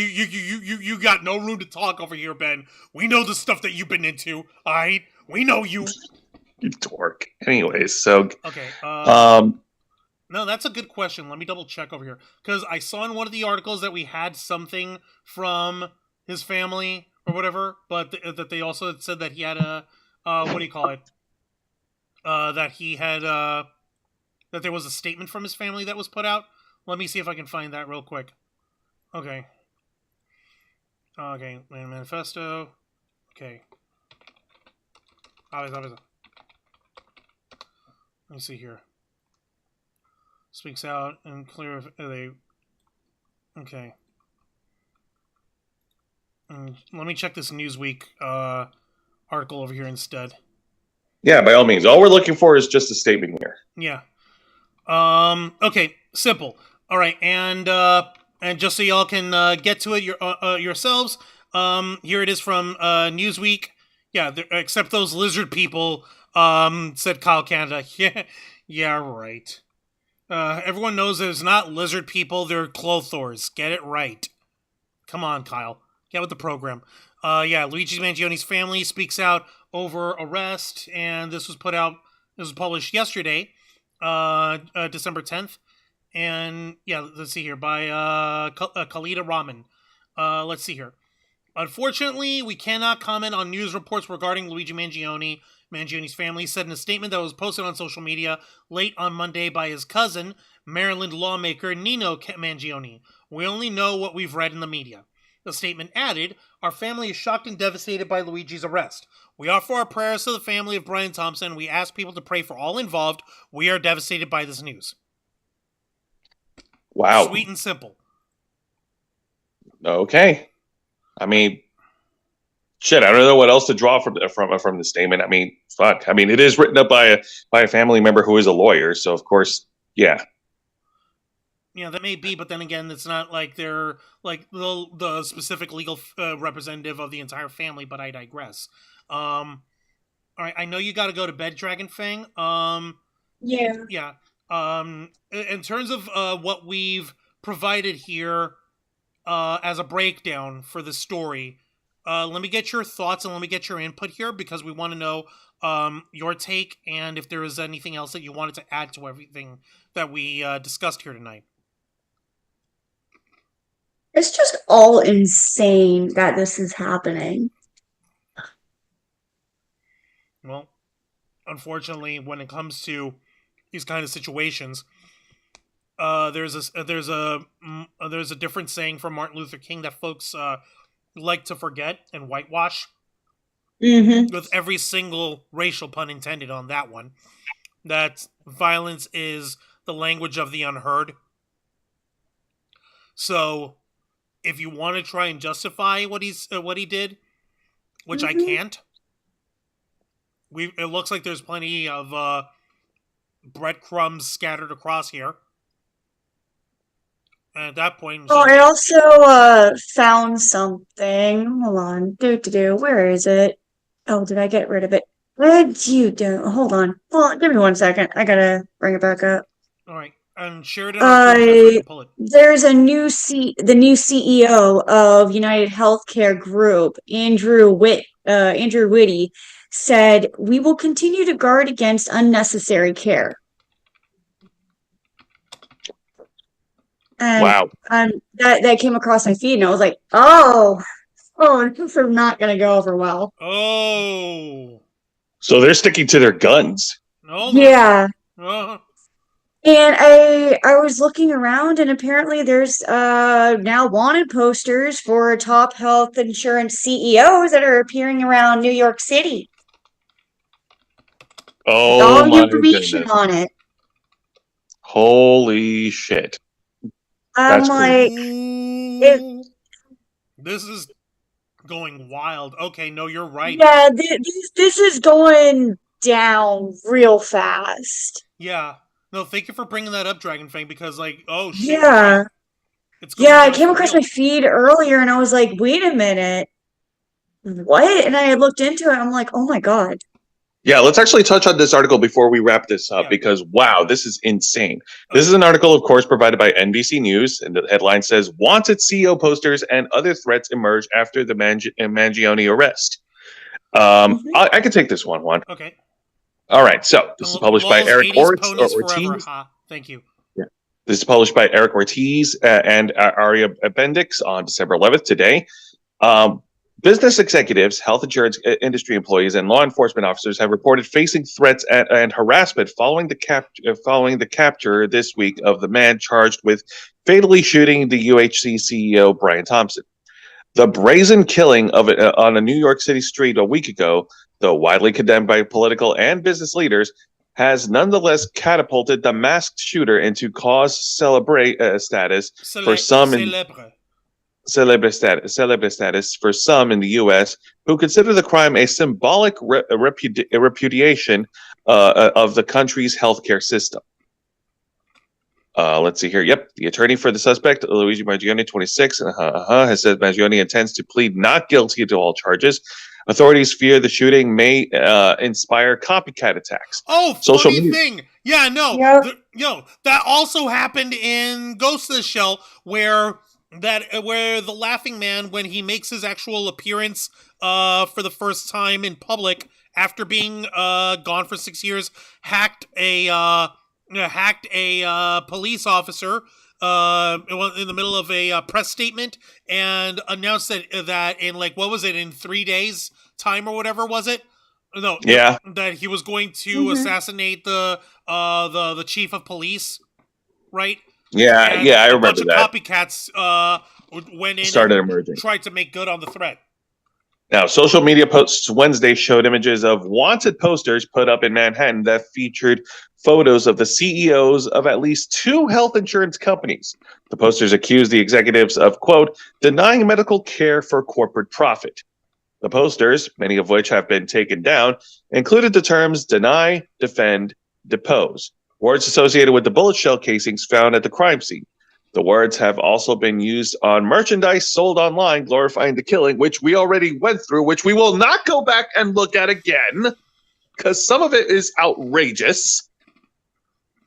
no room to talk over here, Ben. We know the stuff that you've been into, alright? We know you. You dork. Anyways, so okay. No, that's a good question. Let me double check over here. Because I saw in one of the articles that we had something from his family or whatever, but that they also had said that he had a, what do you call it? That he had, that there was a statement from his family that was put out. Let me see if I can find that real quick. Okay. Okay, manifesto. Okay. Let me see here. Speaks out and clear. Okay. Let me check this Newsweek article over here instead. Yeah, by all means. All we're looking for is just a statement here. Yeah. Okay. Simple. All right, and just so y'all can get to it yourselves, here it is from Newsweek. Yeah, except those lizard people, said Kyle Canada. Yeah, right. Everyone knows that it's not lizard people, they're Clothors. Get it right. Come on, Kyle. Get with the program. Yeah, Luigi Mangione's family speaks out over arrest, and this was published yesterday, December 10th. And, yeah, let's see here, by Khalida Rahman. Let's see here. Unfortunately, we cannot comment on news reports regarding Luigi Mangione. Mangione's family said in a statement that was posted on social media late on Monday by his cousin, Maryland lawmaker Nino Mangione. We only know what we've read in the media. The statement added, "Our family is shocked and devastated by Luigi's arrest. We offer our prayers to the family of Brian Thompson. We ask people to pray for all involved. We are devastated by this news." Wow. Sweet and simple. Okay. I mean, shit, I don't know what else to draw from the statement. I mean, fuck. I mean, it is written up by a family member who is a lawyer, so of course, yeah. Yeah, that may be, but then again, it's not like they're like the specific legal representative of the entire family. But I digress. All right, I know you got to go to bed, Dragon Fang. Yeah. Yeah. In terms of what we've provided here as a breakdown for the story, let me get your thoughts and let me get your input here because we want to know your take and if there is anything else that you wanted to add to everything that we discussed here tonight. It's just all insane that this is happening. Well, unfortunately, when it comes to these kind of situations, there's a different saying from Martin Luther King that folks like to forget and whitewash. Mm-hmm. With every single racial pun intended on that one, that violence is the language of the unheard. So, if you want to try and justify what he did, which I can't, it looks like there's plenty of breadcrumbs scattered across here. And at that point, Oh, I also found something. Hold on. Where is it? Oh, did I get rid of it? What you do? Hold on. Give me 1 second. I gotta bring it back up. All right, and share it on Twitter so I can pull it. There's the new CEO of United Healthcare Group, Andrew Whitty, said, "We will continue to guard against unnecessary care." And wow. That came across my feed, and I was like, "Oh, this is not going to go over well." Oh, so they're sticking to their guns. No. Yeah. And I was looking around, and apparently there's now wanted posters for top health insurance CEOs that are appearing around New York City. Oh, all my information goodness. on it. Holy shit. I'm That's like, this is going wild. Okay, no, you're right. Yeah, this is going down real fast. Yeah. No, thank you for bringing that up, Dragon Fang, because, like, oh, shit. Yeah. It's going Yeah, I down came for across real. my feed earlier and I was like, wait a minute, what? And I looked into it. I'm like, oh my God. Yeah, let's actually touch on this article before we wrap this up Yeah. because wow, this is insane. Okay. This is an article, of course, provided by NBC News, and the headline says "Wanted CEO posters and other threats emerge after the Mangione arrest." I could take this one, Juan. Okay. All right, so this is published by Lol's Eric 80s ponies forever. Ortiz. Ha. Thank you. Yeah. This is published by Eric Ortiz and Aria Bendix on December 11th today. Business executives, health insurance industry employees, and law enforcement officers have reported facing threats and harassment following the capture this week of the man charged with fatally shooting the UHC CEO Brian Thompson. The brazen killing of it on a New York City street a week ago, though widely condemned by political and business leaders, has nonetheless catapulted the masked shooter into cause celebre status for some in celebre status for some in the U.S. who consider the crime a symbolic repudiation of the country's healthcare system. Let's see here. Yep, the attorney for the suspect, Luigi Mangione, 26, has said Mangione intends to plead not guilty to all charges. Authorities fear the shooting may inspire copycat attacks. Oh, Social funny media- thing. Yeah, no. Yep. That also happened in Ghost of the Shell where the laughing man, when he makes his actual appearance for the first time in public after being gone for 6 years, hacked a police officer in the middle of a press statement and announced that in in 3 days time or whatever was it? No, Yeah. that he was going to assassinate the chief of police, right? Yeah, And I a remember bunch of that. copycats went in Started and emerging. tried to make good on the threat. Now, social media posts Wednesday showed images of wanted posters put up in Manhattan that featured photos of the CEOs of at least 2 health insurance companies. The posters accused the executives of, quote, denying medical care for corporate profit. The posters, many of which have been taken down, included the terms deny, defend, depose, words associated with the bullet shell casings found at the crime scene. The words have also been used on merchandise sold online glorifying the killing, which we already went through, which we will not go back and look at again, because some of it is outrageous.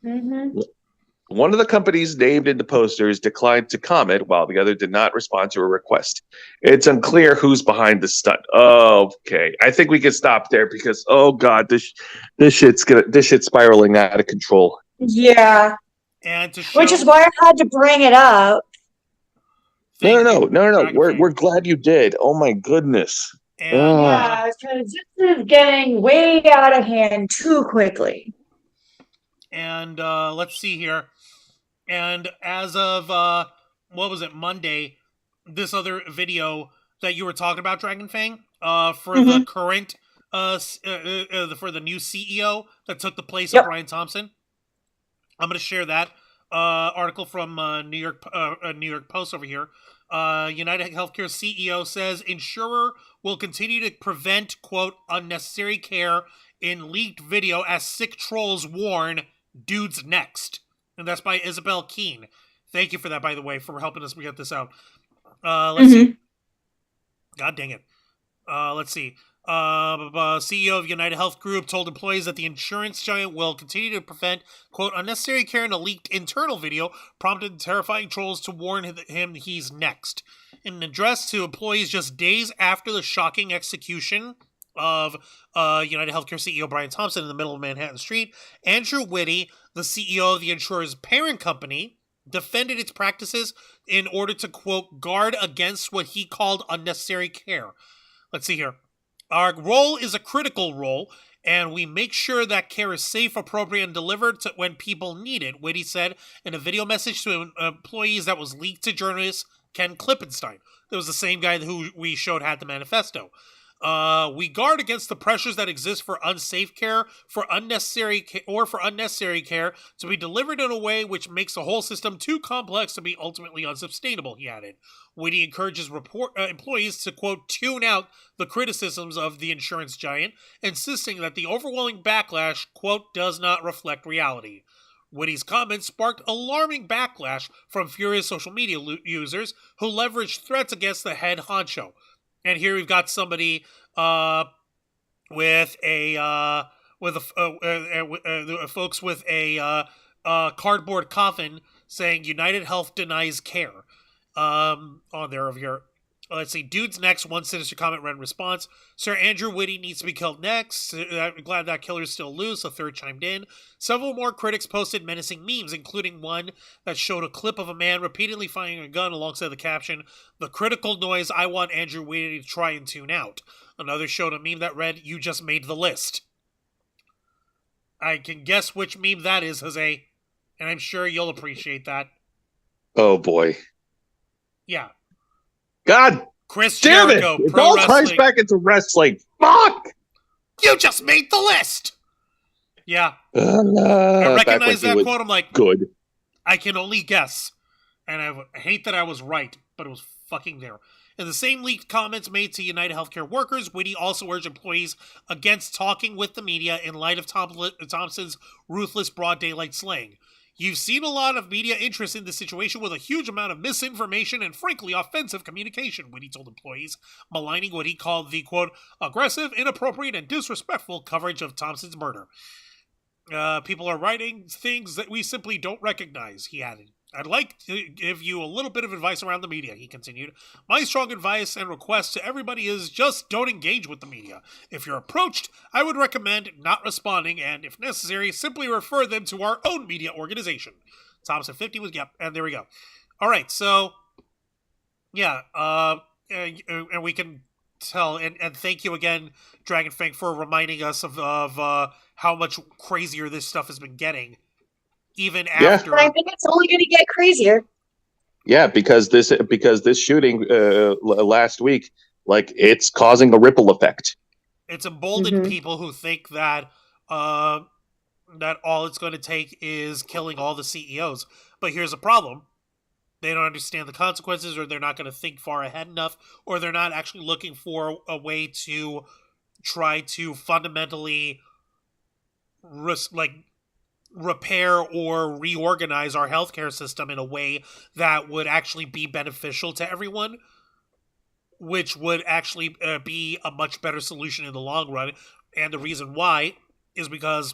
One of the companies named in the posters declined to comment, while the other did not respond to a request. It's unclear who's behind the stunt. Okay, I think we can stop there because, oh God, this shit's spiraling out of control. Yeah. And to show, Which is why I had to bring it up. No. Dragonfang. We're glad you did. Oh my goodness. And Yeah, because this is getting way out of hand too quickly. And let's see here. And as of Monday, this other video that you were talking about, Dragonfang, for the current for the new CEO that took the place of Brian Thompson. I'm going to share that article from New York Post over here. United Healthcare CEO says insurer will continue to prevent, quote, unnecessary care in leaked video as sick trolls warn dude's next. And that's by Isabel Keene. Thank you for that, by the way, for helping us get this out. Let's see. God dang it. Let's see. CEO of United Health Group told employees that the insurance giant will continue to prevent, quote, unnecessary care in a leaked internal video, prompted terrifying trolls to warn him he's next. In an address to employees just days after the shocking execution of United Healthcare CEO Brian Thompson in the middle of Manhattan Street, Andrew Whitty, the CEO of the insurer's parent company, defended its practices in order to, quote, guard against what he called unnecessary care. Let's see here. Our role is a critical role, and we make sure that care is safe, appropriate, and delivered to when people need it, Whitty said in a video message to employees that was leaked to journalist Ken Klippenstein. That was the same guy who we showed had the manifesto. We guard against the pressures that exist for unsafe care, for unnecessary care to be delivered in a way which makes the whole system too complex to be ultimately unsustainable, he added. Whitty encourages employees to, quote, tune out the criticisms of the insurance giant, insisting that the overwhelming backlash, quote, does not reflect reality. Witty's comments sparked alarming backlash from furious social media users who leveraged threats against the head honcho. And here we've got somebody with folks with a cardboard coffin saying United Health denies care on there over here. Let's see. Dude's next. One sinister comment read in response. Sir Andrew Whitty needs to be killed next. I'm glad that killer's still loose. A third chimed in. Several more critics posted menacing memes, including one that showed a clip of a man repeatedly firing a gun alongside the caption, "The critical noise I want Andrew Whitty to try and tune out." Another showed a meme that read, "You just made the list." I can guess which meme that is, Jose, and I'm sure you'll appreciate that. Oh, boy. Yeah. God Chris damn Jericho, it! It pro all ties wrestling. back into wrestling. Fuck! You just made the list! Yeah. I Back recognize when he that was quote. I'm like, good. I can only guess. And I hate that I was right, but it was fucking there. In the same leaked comments made to United Healthcare workers, Whitty also urged employees against talking with the media in light of Thompson's ruthless broad daylight slaying. You've seen a lot of media interest in this situation with a huge amount of misinformation and frankly offensive communication, Whitty told employees, maligning what he called the, quote, aggressive, inappropriate, and disrespectful coverage of Thompson's murder. People are writing things that we simply don't recognize, he added. I'd like to give you a little bit of advice around the media, he continued. My strong advice and request to everybody is just don't engage with the media. If you're approached, I would recommend not responding and, if necessary, simply refer them to our own media organization. Thompson 50 was, yep, and there we go. All right, so, yeah, and we can tell, and thank you again, Dragon Fang, for reminding us of how much crazier this stuff has been getting. Even after, I think it's only going to get crazier. Yeah, because this shooting last week, like, it's causing a ripple effect. It's emboldened people who think that that all it's going to take is killing all the CEOs. But here's a problem. They don't understand the consequences, or they're not going to think far ahead enough, or they're not actually looking for a way to try to fundamentally repair or reorganize our healthcare system in a way that would actually be beneficial to everyone, which would actually be a much better solution in the long run. And the reason why is because,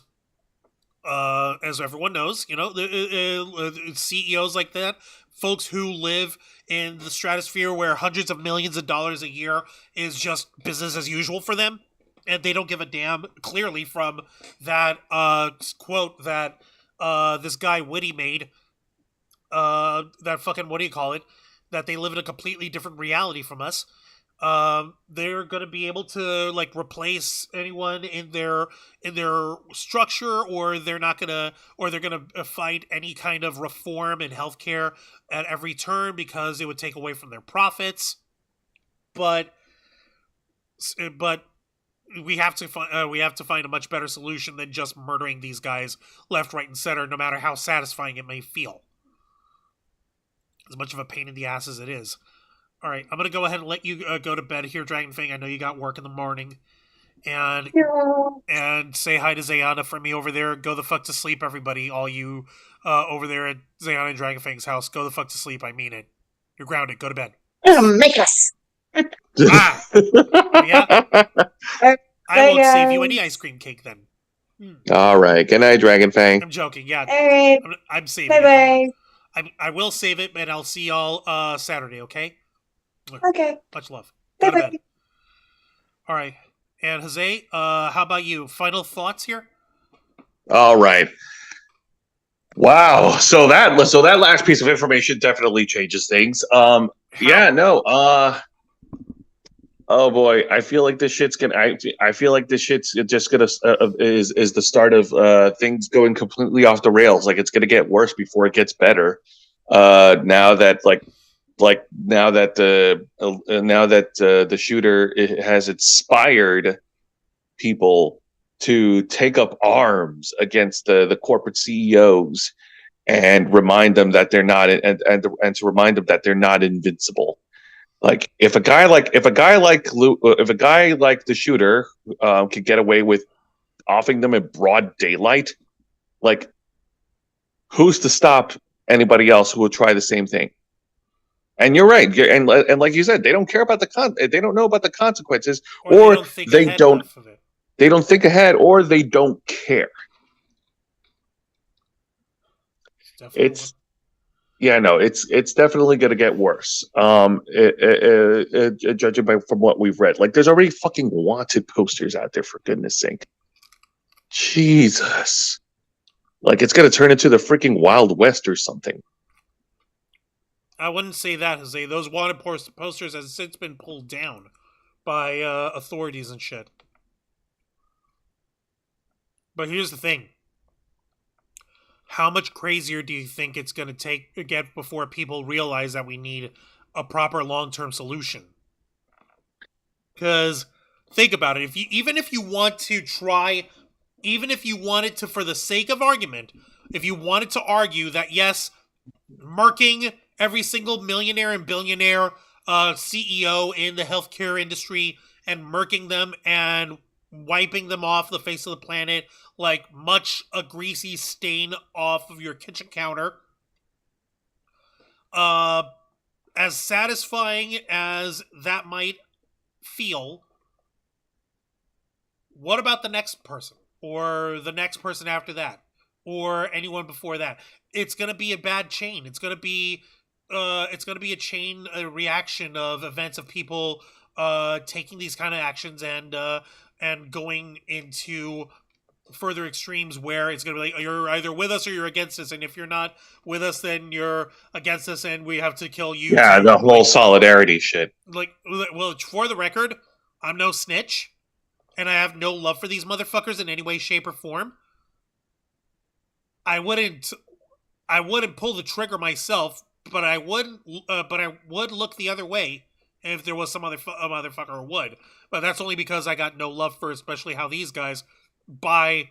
as everyone knows, you know, the CEOs like that, folks who live in the stratosphere where hundreds of millions of dollars a year is just business as usual for them, and they don't give a damn, clearly, from that quote that this guy Whitty made, that fucking, what do you call it, that they live in a completely different reality from us. They're going to be able to, like, replace anyone in their structure, or they're not going to, or they're going to fight any kind of reform in healthcare at every turn because it would take away from their profits. But we have to find a much better solution than just murdering these guys left, right, and center, no matter how satisfying it may feel. As much of a pain in the ass as it is. All right, I'm going to go ahead and let you go to bed here, Dragon Fang. I know you got work in the morning. And say hi to Zayana for me over there. Go the fuck to sleep, everybody. All you over there at Zayana and Dragon Fang's house. Go the fuck to sleep. I mean it. You're grounded. Go to bed. Make us. Yeah. I won't save you any ice cream cake then. All right. Good night, Dragon Fang. I'm joking. Yeah. All right. I'm saving Bye-bye. it. I will save it, and I'll see y'all Saturday, okay? Okay. Much love. Go to Bye-bye. bed. All right. And Jose, how about you? Final thoughts here? All right. Wow. So that last piece of information definitely changes things. Yeah, no. Oh boy, I feel like this shit's gonna. I feel like this shit's just gonna is the start of things going completely off the rails. Like, it's gonna get worse before it gets better. Now that the shooter has inspired people to take up arms against the corporate CEOs and remind them that they're not, and to remind them that they're not invincible. Like, if a guy like the shooter could get away with offing them in broad daylight, like, who's to stop anybody else who will try the same thing? And you're right. And like you said, they don't care about they don't know about the consequences, Or they don't think ahead enough of it. They don't think ahead, or they don't care. It's definitely going to get worse. Judging from what we've read, like there's already fucking wanted posters out there, for goodness sake. Jesus, like it's going to turn into the freaking Wild West or something. I wouldn't say that, Jose. Those wanted posters have since been pulled down by authorities and shit. But here's the thing. How much crazier do you think it's going to get before people realize that we need a proper long-term solution? Because think about it. Even if you wanted to, for the sake of argument, if you wanted to argue that yes, murking every single millionaire and billionaire CEO in the healthcare industry and murking them and wiping them off the face of the planet like much a greasy stain off of your kitchen counter. As satisfying as that might feel, what about the next person? Or the next person after that? Or anyone before that? It's going to be a bad chain. It's going to be a chain reaction of events of people taking these kind of actions and going into further extremes where it's going to be like, you're either with us or you're against us, and if you're not with us, then you're against us, and we have to kill you. Yeah, the whole solidarity shit. Like, well, for the record, I'm no snitch, and I have no love for these motherfuckers in any way, shape, or form. I wouldn't pull the trigger myself, but I would look the other way if there was some other motherfucker who would. But that's only because I got no love for especially how these guys, by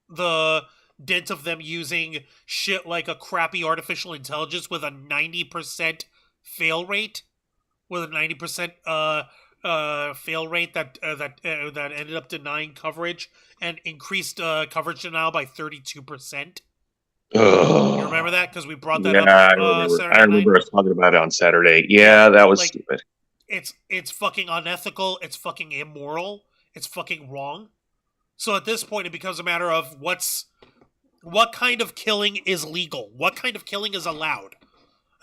the dint of them using shit like a crappy artificial intelligence with a 90% fail rate, with a 90% fail rate that ended up denying coverage and increased coverage denial by 32%. You remember that? Because we brought that up. I remember us talking about it on Saturday. Yeah, that was stupid. It's fucking unethical. It's fucking immoral. It's fucking wrong. So at this point, it becomes a matter of what kind of killing is legal, what kind of killing is allowed.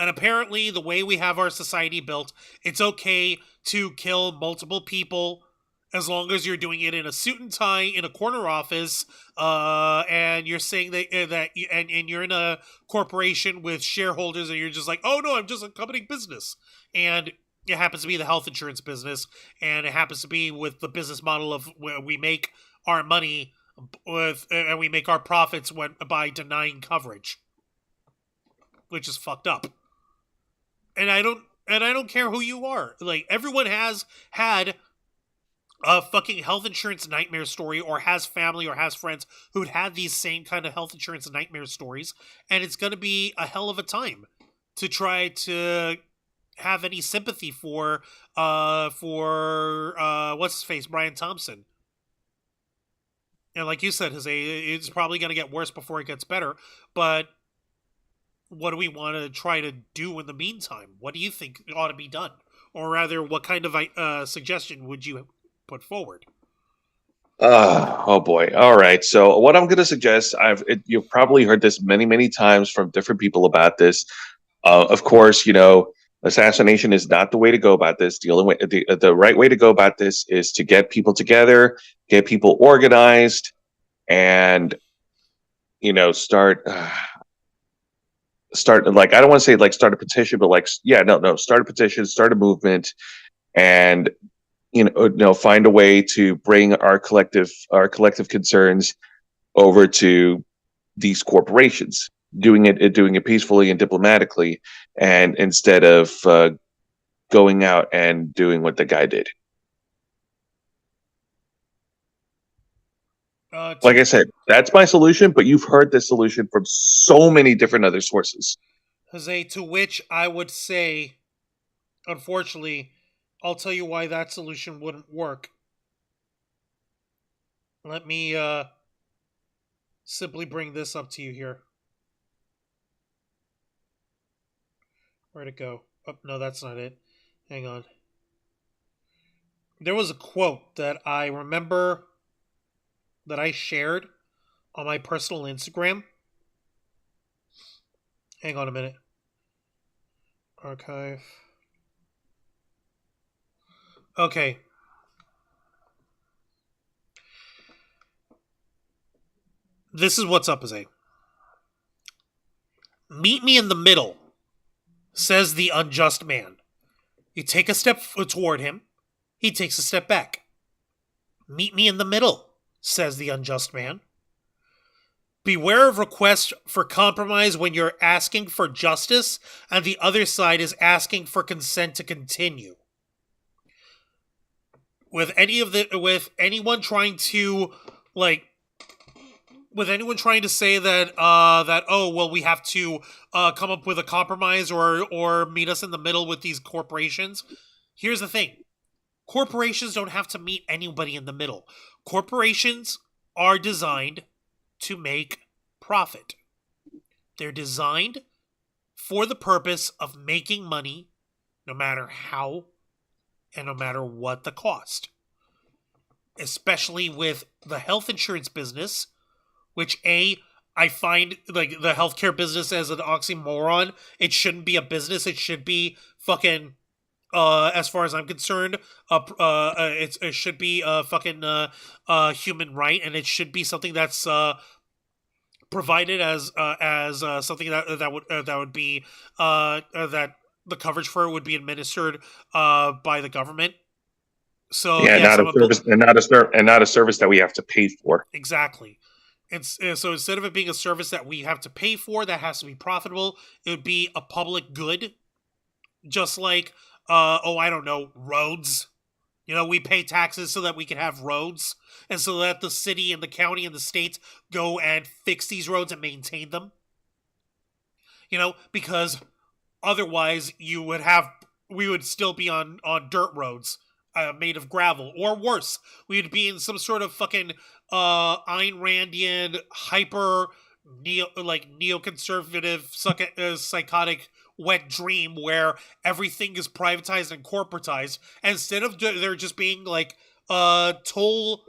And apparently, the way we have our society built, it's okay to kill multiple people as long as you're doing it in a suit and tie in a corner office, and you're saying that you're in a corporation with shareholders, and you're just like, oh no, I'm just a company business, and it happens to be the health insurance business, and it happens to be with the business model of where we make our money and we make our profits by denying coverage, which is fucked up. And I don't care who you are. Like, everyone has had a fucking health insurance nightmare story, or has family or has friends who'd had these same kind of health insurance nightmare stories, and it's going to be a hell of a time to try to have any sympathy for what's his face, Brian Thompson. And like you said, Jose, it's probably going to get worse before it gets better. But what do we want to try to do in the meantime? What do you think ought to be done? Or rather, what kind of suggestion would you put forward? Oh boy. All right. So what I'm going to suggest, you've probably heard this many, many times from different people about this. Of course, assassination is not the way to go about this. The only way, the right way to go about this is to get people together, get people organized, and start like, I don't want to say like start a petition, but like, start a petition, start a movement, and find a way to bring our collective concerns over to these corporations, doing it peacefully and diplomatically, and instead of going out and doing what the guy did. Like I said, that's my solution, but you've heard this solution from so many different other sources. Jose, to which I would say, unfortunately, I'll tell you why that solution wouldn't work. Let me simply bring this up to you here. Where'd it go? Oh, no, that's not it. Hang on. There was a quote that I remember that I shared on my personal Instagram. Hang on a minute. Archive. Okay. This is what's up, Jose. Meet me in the middle, says the unjust man. You take a step toward him, he takes a step back. Meet me in the middle, says the unjust man. Beware of requests for compromise when you're asking for justice and the other side is asking for consent to continue. With anyone trying to say that we have to come up with a compromise or meet us in the middle with these corporations. Here's the thing. Corporations don't have to meet anybody in the middle. Corporations are designed to make profit. They're designed for the purpose of making money no matter how and no matter what the cost. Especially with the health insurance business, which I find like the healthcare business as an oxymoron. It shouldn't be a business. It should be fucking, as far as I'm concerned, it should be a fucking human right, and it should be something that's provided as something that would be that the coverage for it would be administered by the government. So yeah, not a service, and not a service that we have to pay for. Exactly. And so instead of it being a service that we have to pay for, that has to be profitable, it would be a public good. Just like, I don't know, roads. You know, we pay taxes so that we can have roads, and so that the city and the county and the state go and fix these roads and maintain them. You know, because otherwise we would still be on dirt roads. Made of gravel, or worse, we'd be in some sort of fucking Ayn Randian hyper neoconservative psychotic wet dream where everything is privatized and corporatized. And instead of there just being like toll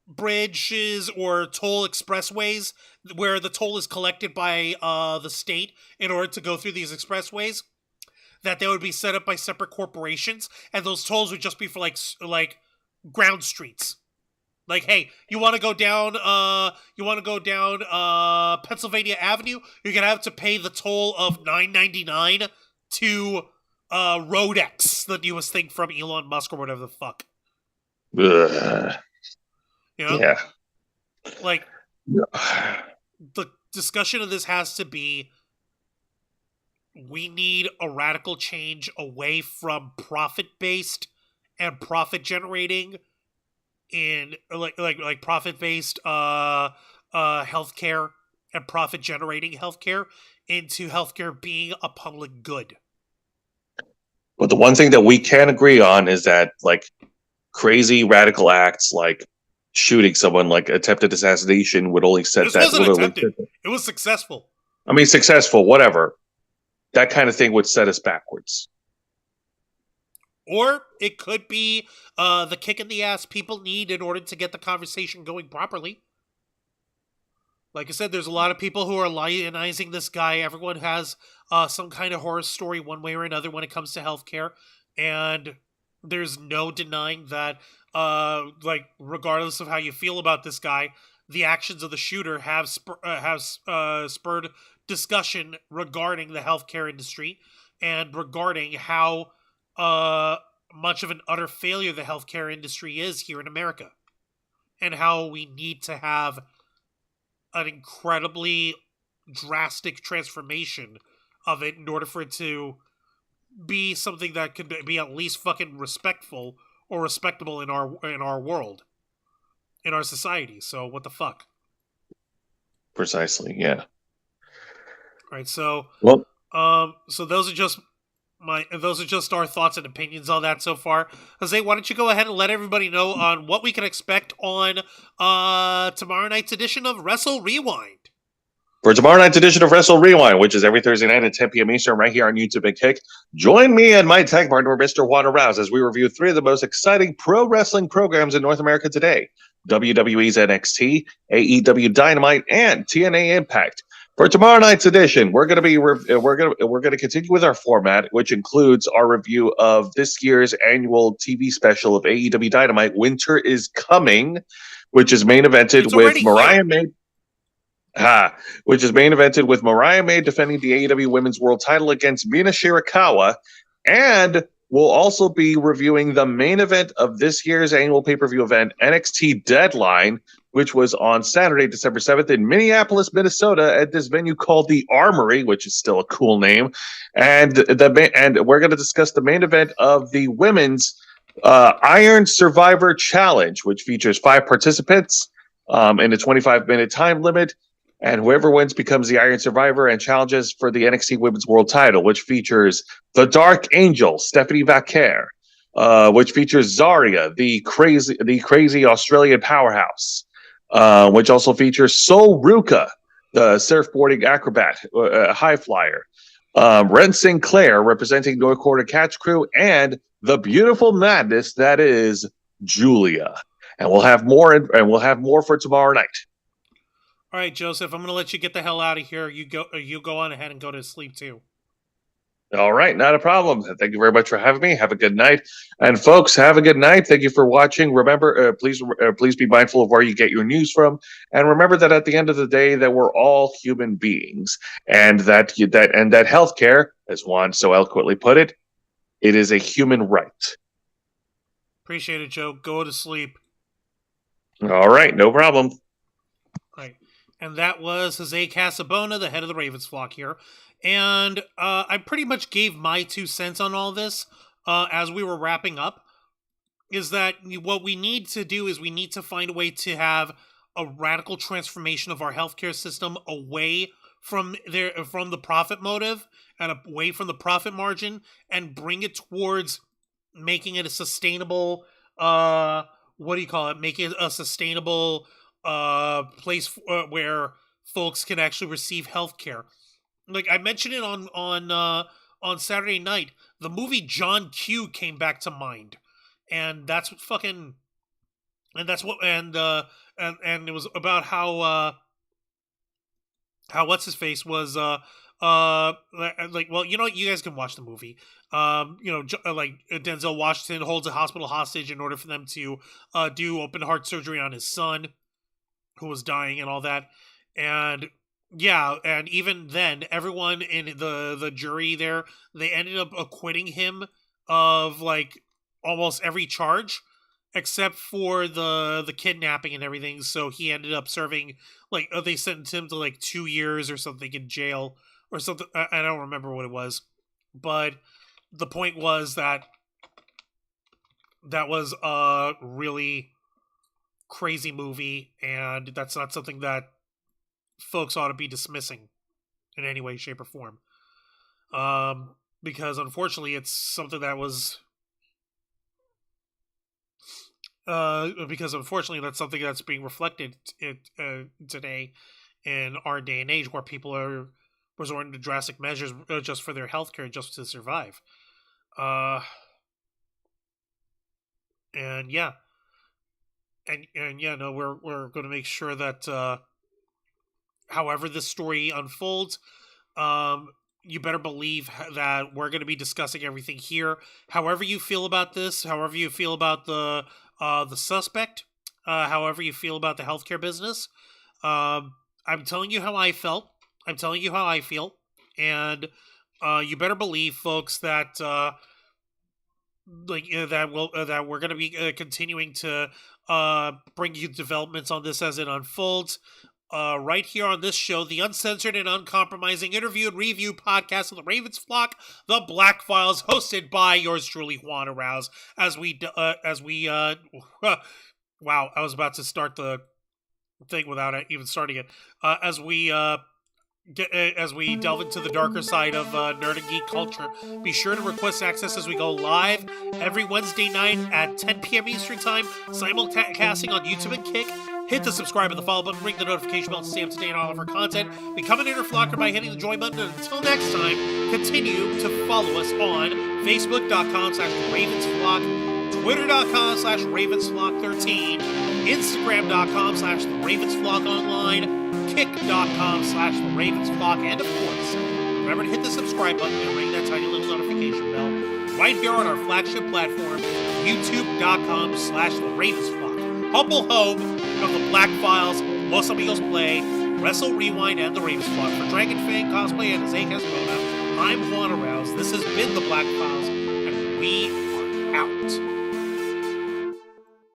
bridges or toll expressways where the toll is collected by the state in order to go through these expressways, that they would be set up by separate corporations, and those tolls would just be for like ground streets. Like, hey, you want to go down Pennsylvania Avenue? You're gonna have to pay the toll of $9.99 to Road X, the newest thing from Elon Musk or whatever the fuck. Ugh. You know? Yeah. Like, the discussion of this has to be, we need a radical change away from profit-based and profit-generating in like profit-based healthcare and profit-generating healthcare into healthcare being a public good. But the one thing that we can agree on is that like crazy radical acts like shooting someone, like attempted assassination, would only set This that. wasn't attempted. It was successful. I mean, successful, whatever. That kind of thing would set us backwards. Or it could be the kick in the ass people need in order to get the conversation going properly. Like I said, there's a lot of people who are lionizing this guy. Everyone has some kind of horror story one way or another when it comes to healthcare. And there's no denying that, regardless of how you feel about this guy, the actions of the shooter have spurred discussion regarding the healthcare industry and regarding how much of an utter failure the healthcare industry is here in America, and how we need to have an incredibly drastic transformation of it in order for it to be something that could be at least fucking respectful or respectable in our world, in our society. So what the fuck? Precisely, yeah. Right, so Well, so those are just our thoughts and opinions on that so far. Jose, why don't you go ahead and let everybody know on what we can expect on tomorrow night's edition of Wrestle Rewind? For tomorrow night's edition of Wrestle Rewind, which is every Thursday night at 10 p.m. Eastern, right here on YouTube and Kick, join me and my tag partner, Mr. Juan Rouse, as we review 3 of the most exciting pro wrestling programs in North America today: WWE's NXT, AEW Dynamite, and TNA Impact. For tomorrow night's edition, we're going to continue with our format, which includes our review of this year's annual TV special of AEW Dynamite, Winter is Coming, which is main evented with Mariah May. Which is main evented with Mariah May defending the AEW Women's World Title against Mina Shirakawa, and we'll also be reviewing the main event of this year's annual pay-per-view event, NXT Deadline, which was on Saturday, December 7th in Minneapolis, Minnesota, at this venue called the Armory, which is still a cool name, and we're going to discuss the main event of the Women's Iron Survivor Challenge, which features 5 participants in a 25-minute time limit. And whoever wins becomes the Iron Survivor and challenges for the NXT Women's World Title, which features the Dark Angel, Stephanie Vaquer, which features Zarya, the crazy Australian powerhouse, which also features Sol Ruka, the surfboarding acrobat, high flyer, Ren Sinclair representing North Quarter Catch Crew, and the beautiful madness that is Julia. And we'll have more for tomorrow night. All right, Joseph, I'm going to let you get the hell out of here. You go on ahead and go to sleep, too. All right, not a problem. Thank you very much for having me. Have a good night. And folks, have a good night. Thank you for watching. Remember, please be mindful of where you get your news from. And remember that at the end of the day, that we're all human beings. And that healthcare, as Juan so eloquently put it, it is a human right. Appreciate it, Joe. Go to sleep. All right, no problem. Right. And that was Jose Casabona, the head of the Ravens flock here. And I pretty much gave my 2 cents on all this as we were wrapping up, is that what we need to do is we need to find a way to have a radical transformation of our healthcare system away from the profit motive and away from the profit margin, and bring it towards making it a sustainable, make it a sustainable place where folks can actually receive health care. Like I mentioned it on Saturday night, the movie John Q came back to mind, and it was about how what's his face was you guys can watch the movie. Denzel Washington holds a hospital hostage in order for them to do open heart surgery on his son, who was dying and all that. And yeah, and even then, everyone in the jury there, they ended up acquitting him of like almost every charge except for the kidnapping and everything. So he ended up serving they sentenced him to like 2 years or something in jail or something. I don't remember what it was, but the point was that was a really crazy movie, and that's not something that folks ought to be dismissing in any way, shape, or form. Because unfortunately, it's something that was. Because unfortunately, that's something that's being reflected today in our day and age, where people are resorting to drastic measures just for their healthcare, just to survive. And yeah. We're going to make sure that however this story unfolds, you better believe that we're going to be discussing everything here. However you feel about this, however you feel about the suspect, however you feel about the healthcare business, I'm telling you how I felt. I'm telling you how I feel, and you better believe, folks, that that we're going to be continuing to bring you developments on this as it unfolds. Right here on this show, the uncensored and uncompromising interview and review podcast of the Ravens flock, The Black Files, hosted by yours truly, Juan Arouse. Wow, I was about to start the thing without even starting it. As we delve into the darker side of nerd and geek culture, be sure to request access as we go live every Wednesday night at 10 p.m. Eastern Time, simulcasting on YouTube and Kick, Hit the subscribe and the follow button, ring the notification bell to stay up to date on all of our content. Become an interflocker by hitting the join button. And until next time, continue to follow us on Facebook.com/RavensFlock, Twitter.com/RavensFlock13, Instagram.com/RavensFlockOnline, Kick.com/RavensFlock, and of course, remember to hit the subscribe button and ring that tiny little notification bell right here on our flagship platform, YouTube.com/RavensFlock. Humble home of the Black Files, Los Amigos Play, Wrestle Rewind, and the Ravens Flock. For Dragon Fang Cosplay and Zay Casmona, I'm Juan Arouse. This has been the Black Files, and we are out.